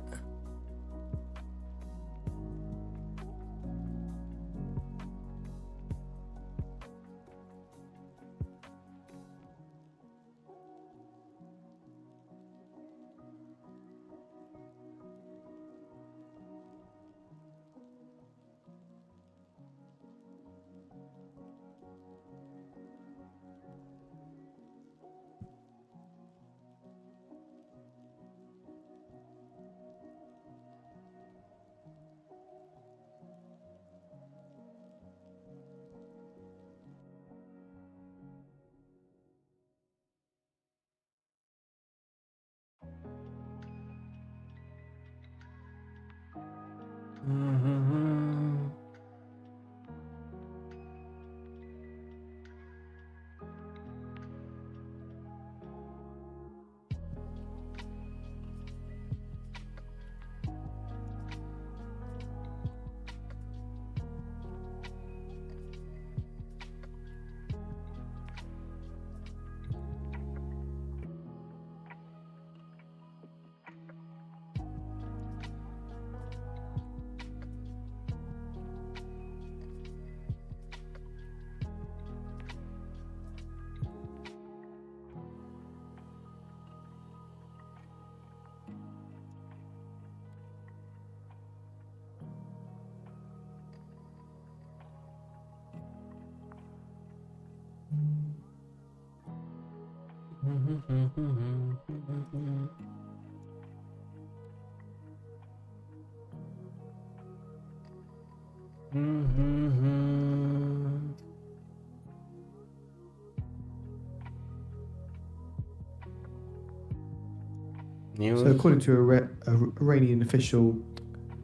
News. So, according to a Iranian official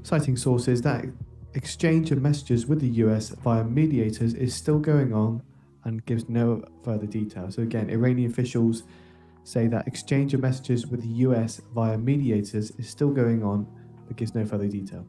citing sources, that exchange of messages with the US via mediators is still going on and gives no further detail. So, again, Iranian officials say that exchange of messages with the US via mediators is still going on but gives no further detail.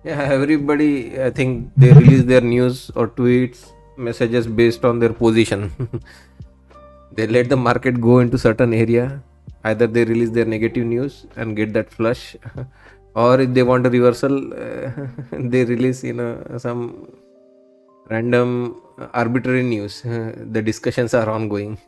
Yeah, everybody, I think they release their news or tweets, messages based on their position. They let the market go into certain area. Either they release their negative news and get that flush, or if they want a reversal, they release some random arbitrary news. The discussions are ongoing.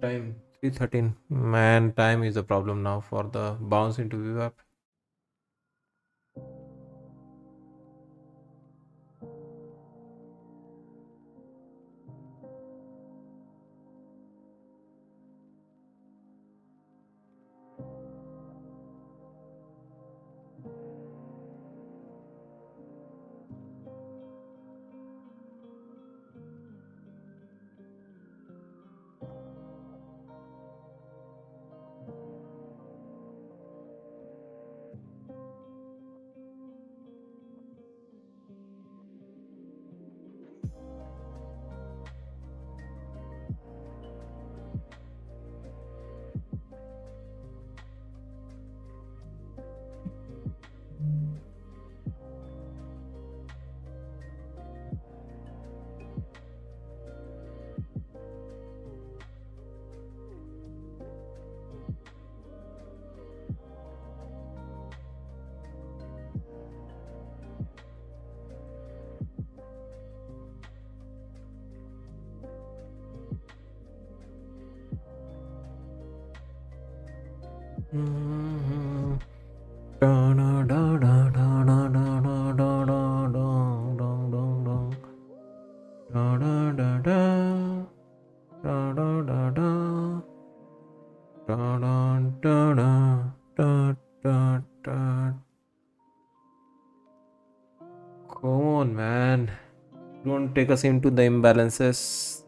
Time 3:13. Man, time is a problem now for the bounce into VWAP. Come on, man. Don't take us into the imbalances.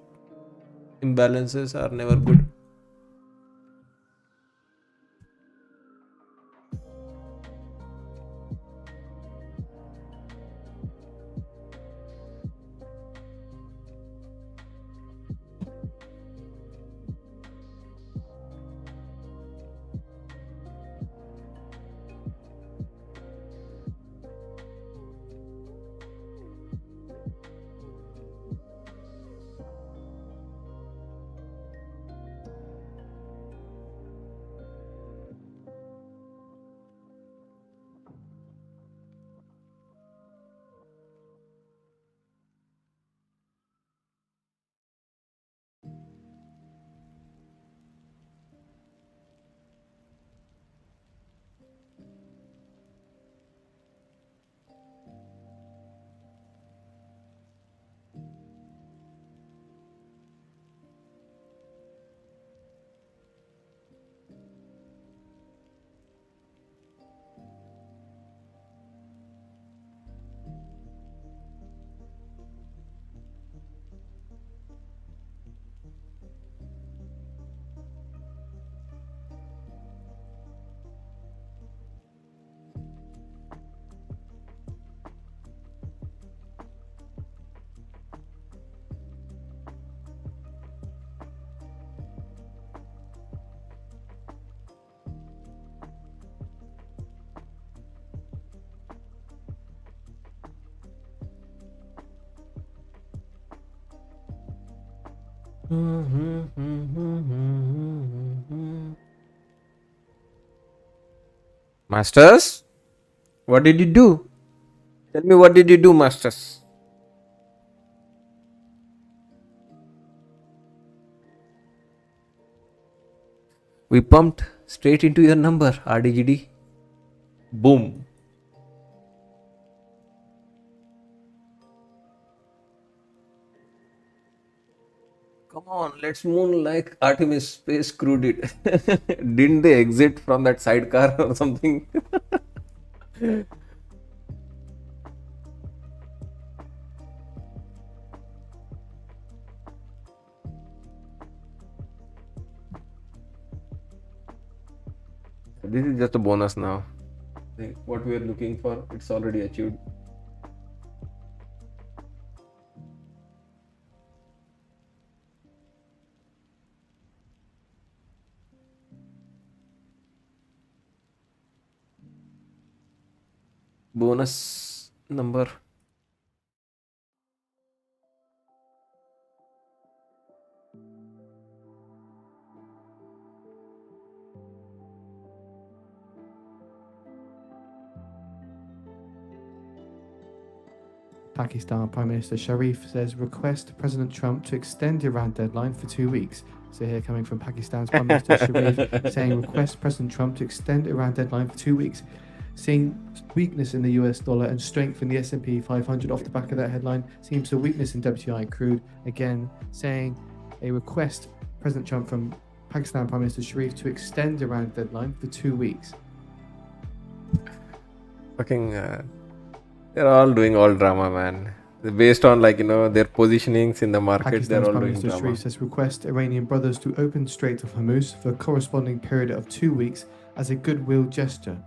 Imbalances are never good. Masters, what did you do? Tell me, what did you do, Masters? We pumped straight into your number, RDGD. Boom. Come on, let's moon like Artemis Space Crew did. Didn't they exit from that sidecar or something? This is just a bonus now. What we are looking for, it's already achieved. Bonus number. Pakistan Prime Minister Sharif says request President Trump to extend Iran deadline for 2 weeks. So here coming from Pakistan's Prime Minister Sharif saying request President Trump to extend Iran deadline for 2 weeks. Seeing weakness in the US dollar and strength in the S&P 500 off the back of that headline, seems a weakness in WTI crude. Again, saying a request President Trump from Pakistan Prime Minister Sharif to extend Iran deadline for 2 weeks. Fucking, they're all doing all drama, man. Based on their positionings in the market, they're Pakistan's all Prime doing Minister drama. Sharif says request Iranian brothers to open Strait of Hormuz for a corresponding period of 2 weeks as a goodwill gesture.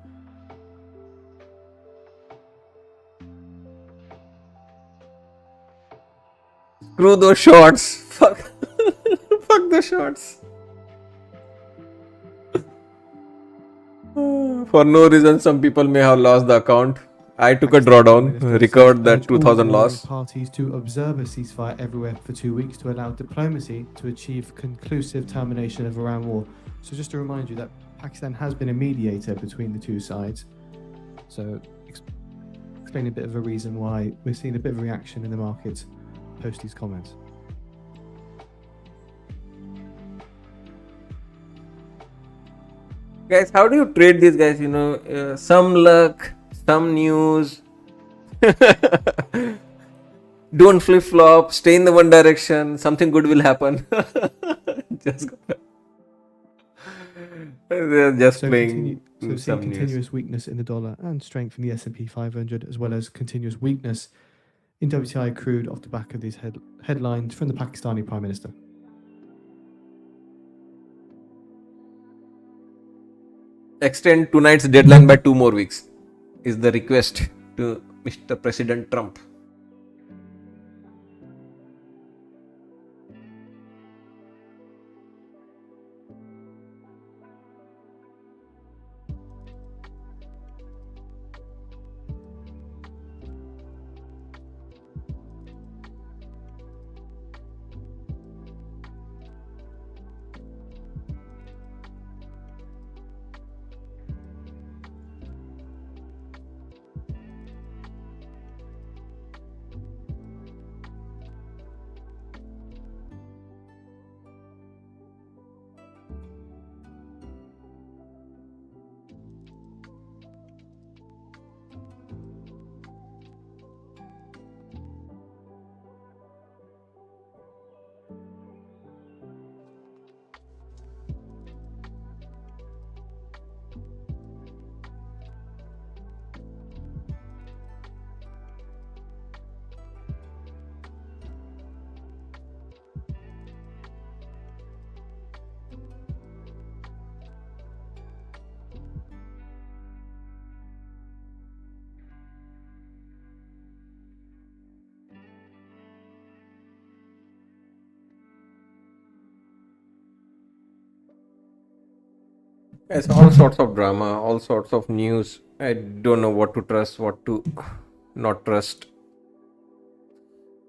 Screw those shorts. Fuck. Fuck the shorts. For no reason, some people may have lost the account. I took a drawdown, recovered that 2000 loss. Parties to observe a ceasefire everywhere for 2 weeks to allow diplomacy to achieve conclusive termination of Iran war. So just to remind you that Pakistan has been a mediator between the two sides. So explain a bit of a reason why we're seeing a bit of a reaction in the markets post these comments. Guys, how do you trade these guys? Some luck, some news. Don't flip flop, stay in the one direction, something good will happen. They're just playing seeing some continuous news. weakness in the dollar and strength in the S&P 500, as well as continuous weakness in WTI crude off the back of these headlines from the Pakistani Prime Minister. Extend tonight's deadline by 2 more weeks is the request to Mr. President Trump. It's all sorts of drama, all sorts of news. I don't know what to trust, what to not trust.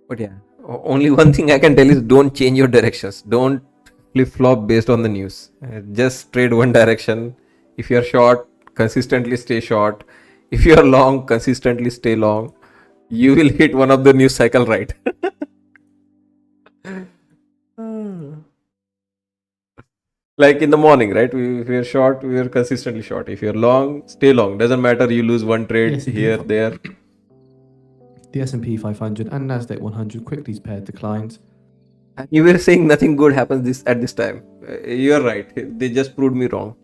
But yeah, only one thing I can tell is don't change your directions. Don't flip flop based on the news. Just trade one direction. If you're short, consistently stay short. If you are long, consistently stay long. You will hit one of the news cycle, right? Like in the morning, right? If we are short, we are consistently short. If you're long, stay long. Doesn't matter, you lose one trade Yes, here, there. The S&P 500 and Nasdaq 100 quickly paired declines. And you were saying nothing good happens this at this time. You're right. They just proved me wrong.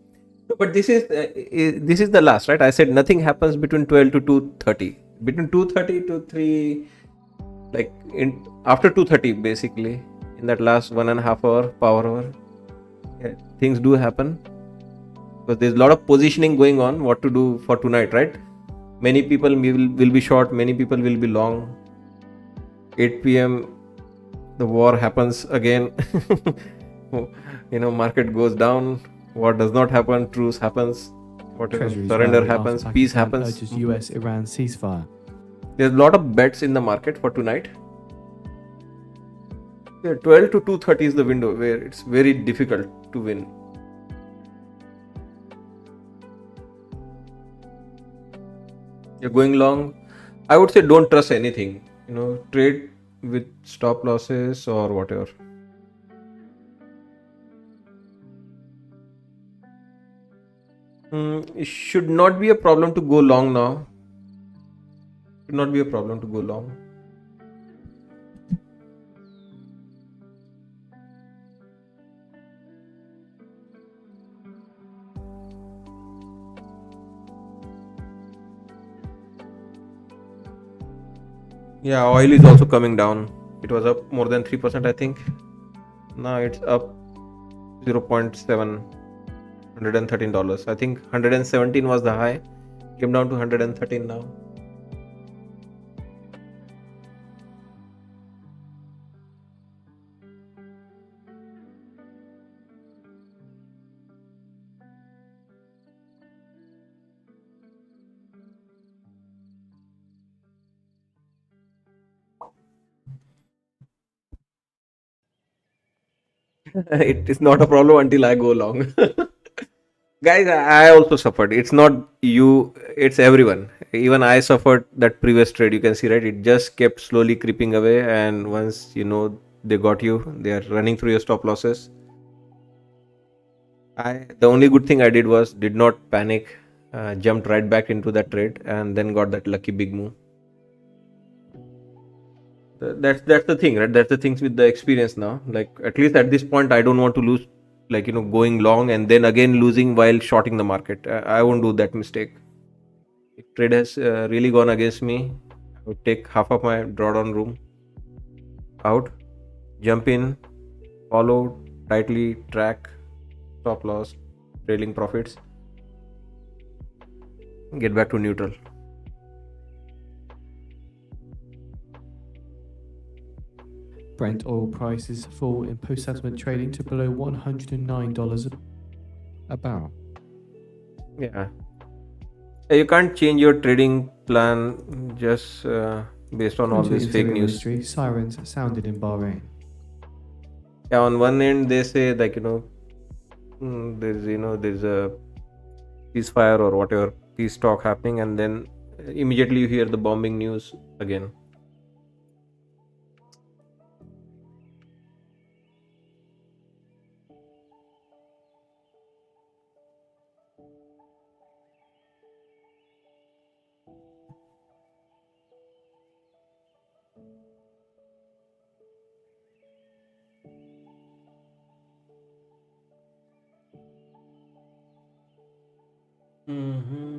But this is the last, right? I said nothing happens between 12 to 2:30. Between 2:30 to 3, like in after 2:30, basically, in that last 1.5 hour, power hour, yeah, things do happen. Because there's a lot of positioning going on. What to do for tonight, right? Many people will be short. Many people will be long. 8 p.m. the war happens again. Market goes down. What does not happen, truce happens. Whatever Treasuries surrender rally happens, after peace Pakistan happens. urges US-Iran ceasefire. There's a lot of bets in the market for tonight. Yeah, 12 to 2:30 is the window where it's very difficult to win. You're going long. I would say don't trust anything. Trade with stop losses or whatever. It should not be a problem to go long now. Should not be a problem to go long. Yeah, oil is also coming down. It was up more than 3%, I think. Now it's up 0.7, $113. I think 117 was the high. Came down to 113 now. It is not a problem until I go long. Guys, I also suffered. It's not you, it's everyone. Even I suffered that previous trade. You can see, right? It just kept slowly creeping away. And once they got you, they are running through your stop losses. The only good thing I did was did not panic, jumped right back into that trade, and then got that lucky big move. That's the thing, right? That's the things with the experience now. Like at least at this point, I don't want to lose, like going long and then again losing while shorting the market. I won't do that mistake. If trade has really gone against me, I would take half of my drawdown room out, jump in, follow tightly, track, stop loss, trailing profits, get back to neutral. Brent oil prices fall in post-settlement trading to below $109 a barrel. Yeah. You can't change your trading plan just based on all According to this the fake Interior news. Ministry, sirens sounded in Bahrain. Yeah, on one end they say like there's a ceasefire or whatever peace talk happening, and then immediately you hear the bombing news again. Mm-hmm.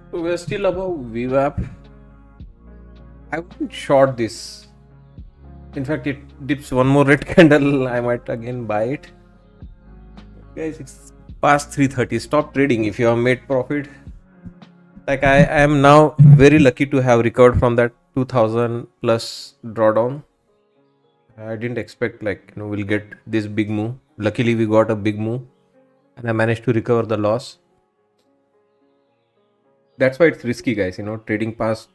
So we're still above VWAP. I wouldn't short this. In fact, it dips one more red candle. I might again buy it. Guys, it's past 3:30. Stop trading if you have made profit. Like I am now very lucky to have recovered from that 2000 plus drawdown. I didn't expect we'll get this big move. Luckily we got a big move and I managed to recover the loss. That's why it's risky, guys. Trading past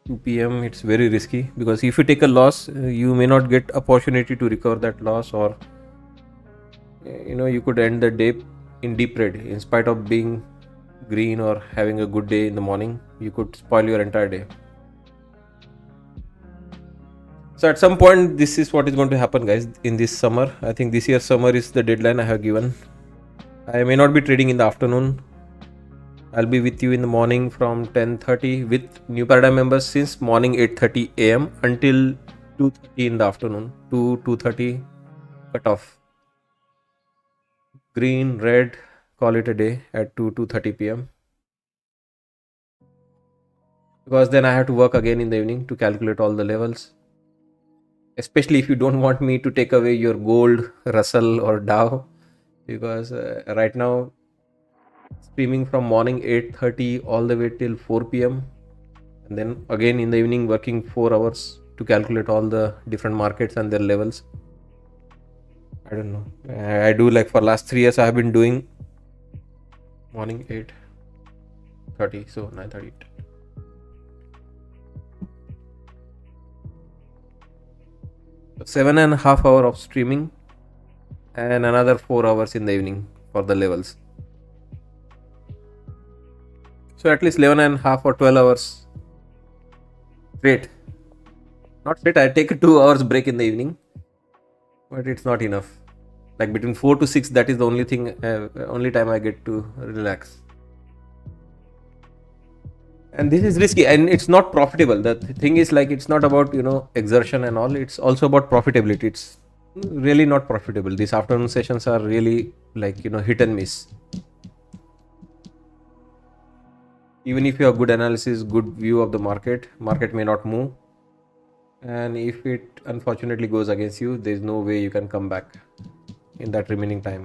2 p.m. it's very risky because if you take a loss, you may not get opportunity to recover that loss, or you could end the day in deep red. In spite of being green or having a good day in the morning, you could spoil your entire day. So at some point, this is what is going to happen, guys, in this summer. I think this year's summer is the deadline I have given. I may not be trading in the afternoon. I'll be with you in the morning from 10:30 with new paradigm members since morning 8:30 a.m. until 2:30 in the afternoon. 2:30 cut off. Green, red, call it a day at 2:30 p.m. Because then I have to work again in the evening to calculate all the levels. Especially if you don't want me to take away your gold, Russell or Dow, because right now streaming from morning 8:30 all the way till 4 p.m. and then again in the evening working 4 hours to calculate all the different markets and their levels. I don't know. I do like for last 3 years I have been doing morning 8:30, so 9:30. 7.5 hours of streaming and another 4 hours in the evening for the levels. So at least 11.5 or 12 hours straight. Not straight, I take a 2 hours break in the evening, but it's not enough. Like between 4 to 6, that is the only thing, only time I get to relax. And this is risky and it's not profitable. The thing is, like, it's not about, exertion and all, it's also about profitability. It's really not profitable. These afternoon sessions are really like, hit and miss. Even if you have good analysis, good view of the market may not move, and if it unfortunately goes against you, there is no way you can come back in that remaining time.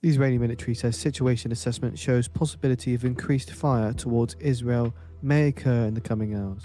The Israeli military says situation assessment shows possibility of increased fire towards Israel may occur in the coming hours.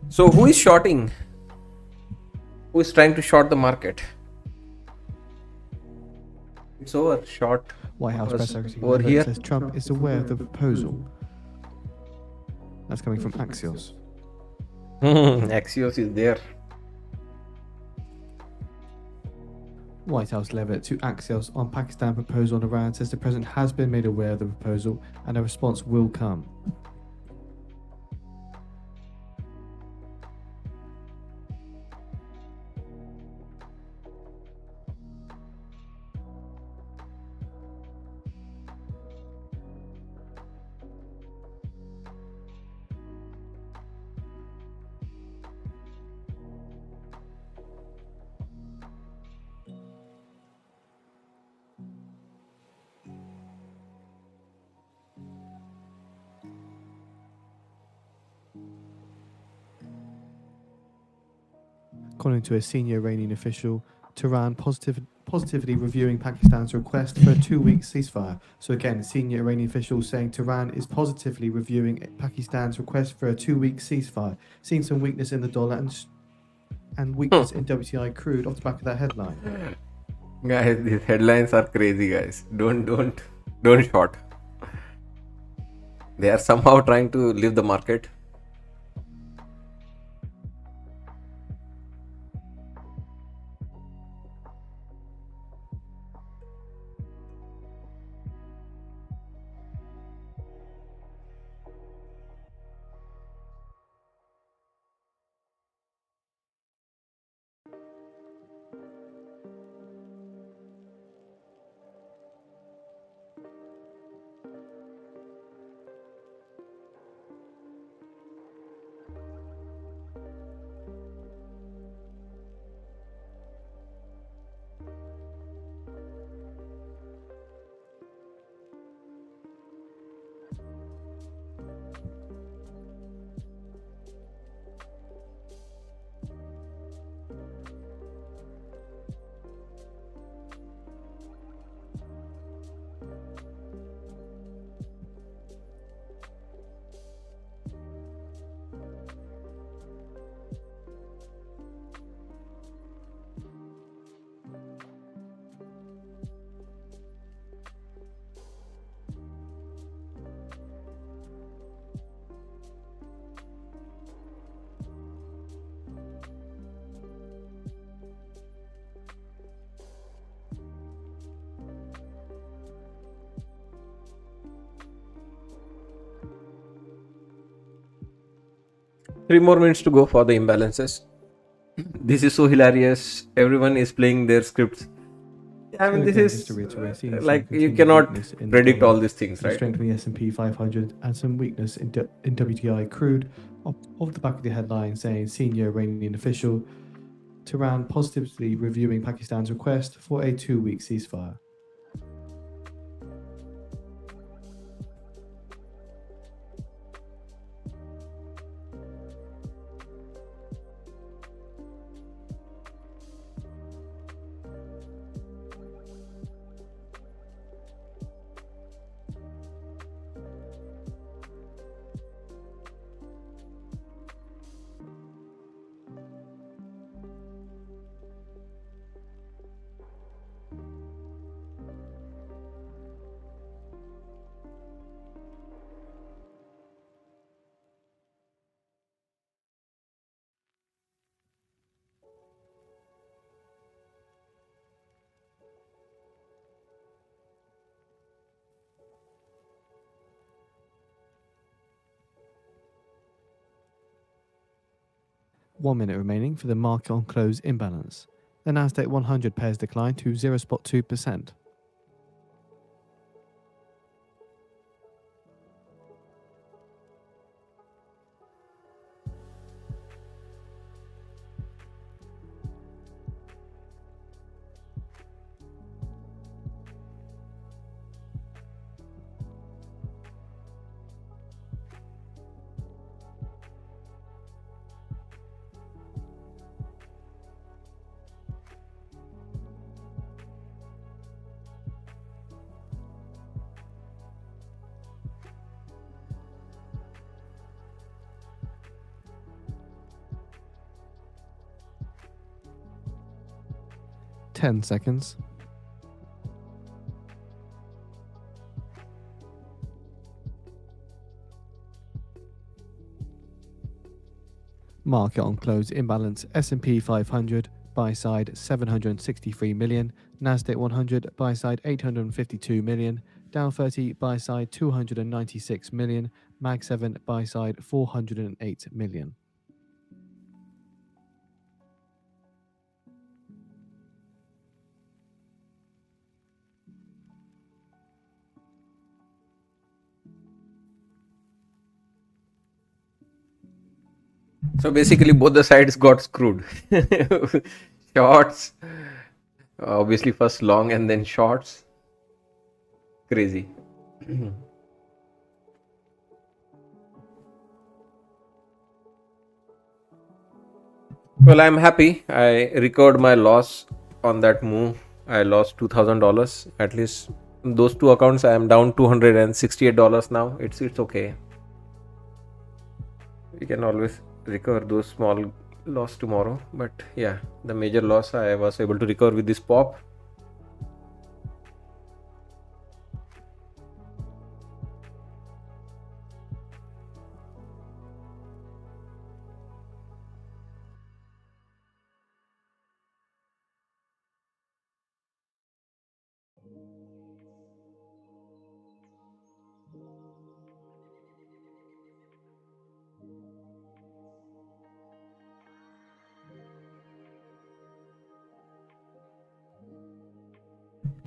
So who is shorting? Who is trying to short the market? It's over. Short. White House was press secretary over Levitt here. says Trump is aware of the proposal. That's coming from Axios. Axios is there. White House Levitt to Axios on Pakistan proposal on Iran says the president has been made aware of the proposal and a response will come. According to a senior Iranian official, Tehran positively reviewing Pakistan's request for a 2-week ceasefire. So again, senior Iranian official saying Tehran is positively reviewing Pakistan's request for a 2-week ceasefire, seeing some weakness in the dollar and weakness in WTI crude off the back of that headline. Guys, these headlines are crazy, guys. Don't short. They are somehow trying to leave the market. 3 more minutes to go for the imbalances. This is so hilarious. Everyone is playing their scripts. I mean, So this again, just to is reiterate, seeing some like you continued cannot weakness in the predict dollar, all these things, some right? strength in the S&P 500 and some weakness in WTI crude off the back of the headline saying senior Iranian official Tehran positively reviewing Pakistan's request for a 2-week ceasefire. One minute remaining for the market on close imbalance. The Nasdaq 100 pairs declined to 0.2%. Ten seconds. Market on close imbalance. S&P 500 buy side 763 million, Nasdaq 100 buy side 852 million, Dow 30 buy side 296 million, Mag 7 buy side 408 million. So basically, both the sides got screwed. Shorts, obviously, first long and then shorts. Crazy. Well, I'm happy. I recovered my loss on that move. I lost $2,000 at least. Those two accounts, I am down $268 now. It's okay. We can always recover those small loss tomorrow. But yeah, the major loss I was able to recover with this pop.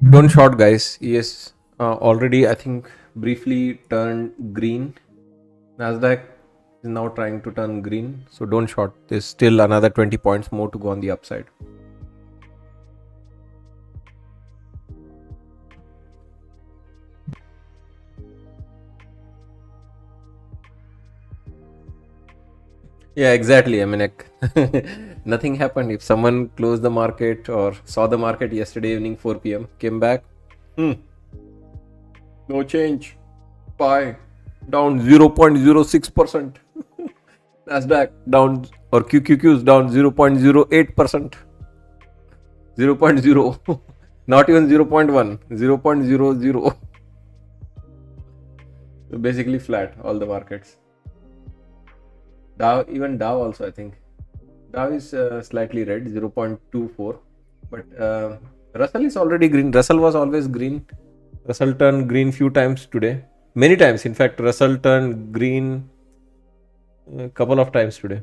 Don't short, guys. Yes, already I think briefly turned green. Nasdaq is now trying to turn green, so don't short. There's still another 20 points more to go on the upside. Yeah, exactly. I mean, like, nothing happened. If someone closed the market or saw the market yesterday evening 4 p.m., came back, no change. Buy down 0.06%. Nasdaq down, or QQQ is down 0.08%. 0.0. Not even 0.1. 0.00. So basically flat, all the markets. Dow, even Dow also, I think. Dow is slightly red, 0.24. But Russell is already green. Russell was always green. Russell turned green few times today. Many times. In fact, Russell turned green A couple of times today.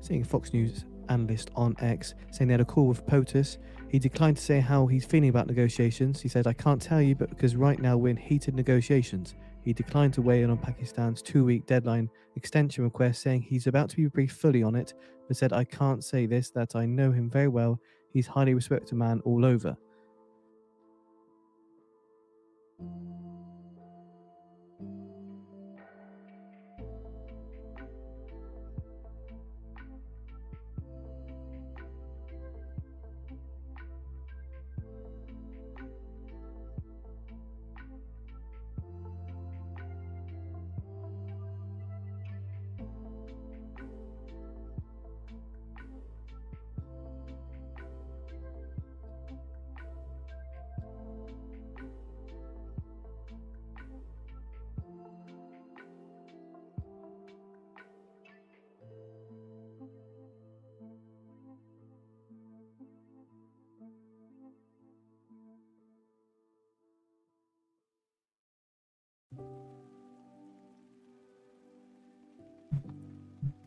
Seeing Fox News analyst on X saying they had a call with POTUS. He declined to say how he's feeling about negotiations. He said, "I can't tell you, but because right now we're in heated negotiations." He declined to weigh in on Pakistan's 2-week deadline extension request, saying he's about to be briefed fully on it, but said, "I can't say this, that I know him very well. He's a highly respected man all over."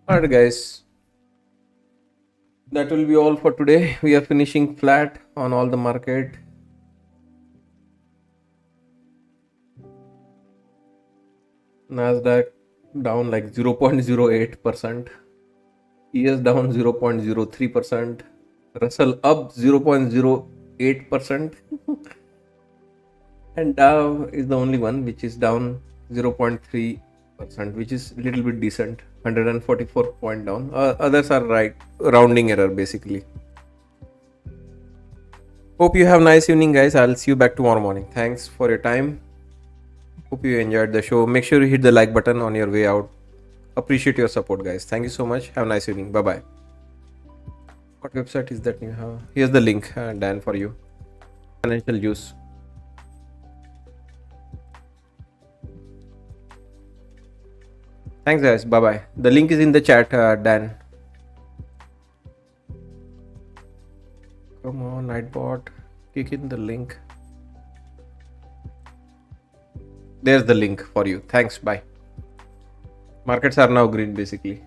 Alright, guys. That will be all for today. We are finishing flat on all the market. Nasdaq down like 0.08%. ES down 0.03%. Russell up 0.08%. And Dow is the only one which is down 0.3%, which is a little bit decent. 144 point down. Others are right, rounding error basically. Hope you have nice evening, guys. I'll see you back tomorrow morning. Thanks for your time. Hope you enjoyed the show. Make sure you hit the like button on your way out. Appreciate your support, guys. Thank you so much. Have a nice evening. Bye bye. What website is that you have? Here's the link, Dan, for you. Financial Juice. Thanks, guys. Bye bye. The link is in the chat, Dan. Come on, Nightbot. Click in the link. There's the link for you. Thanks. Bye. Markets are now green basically.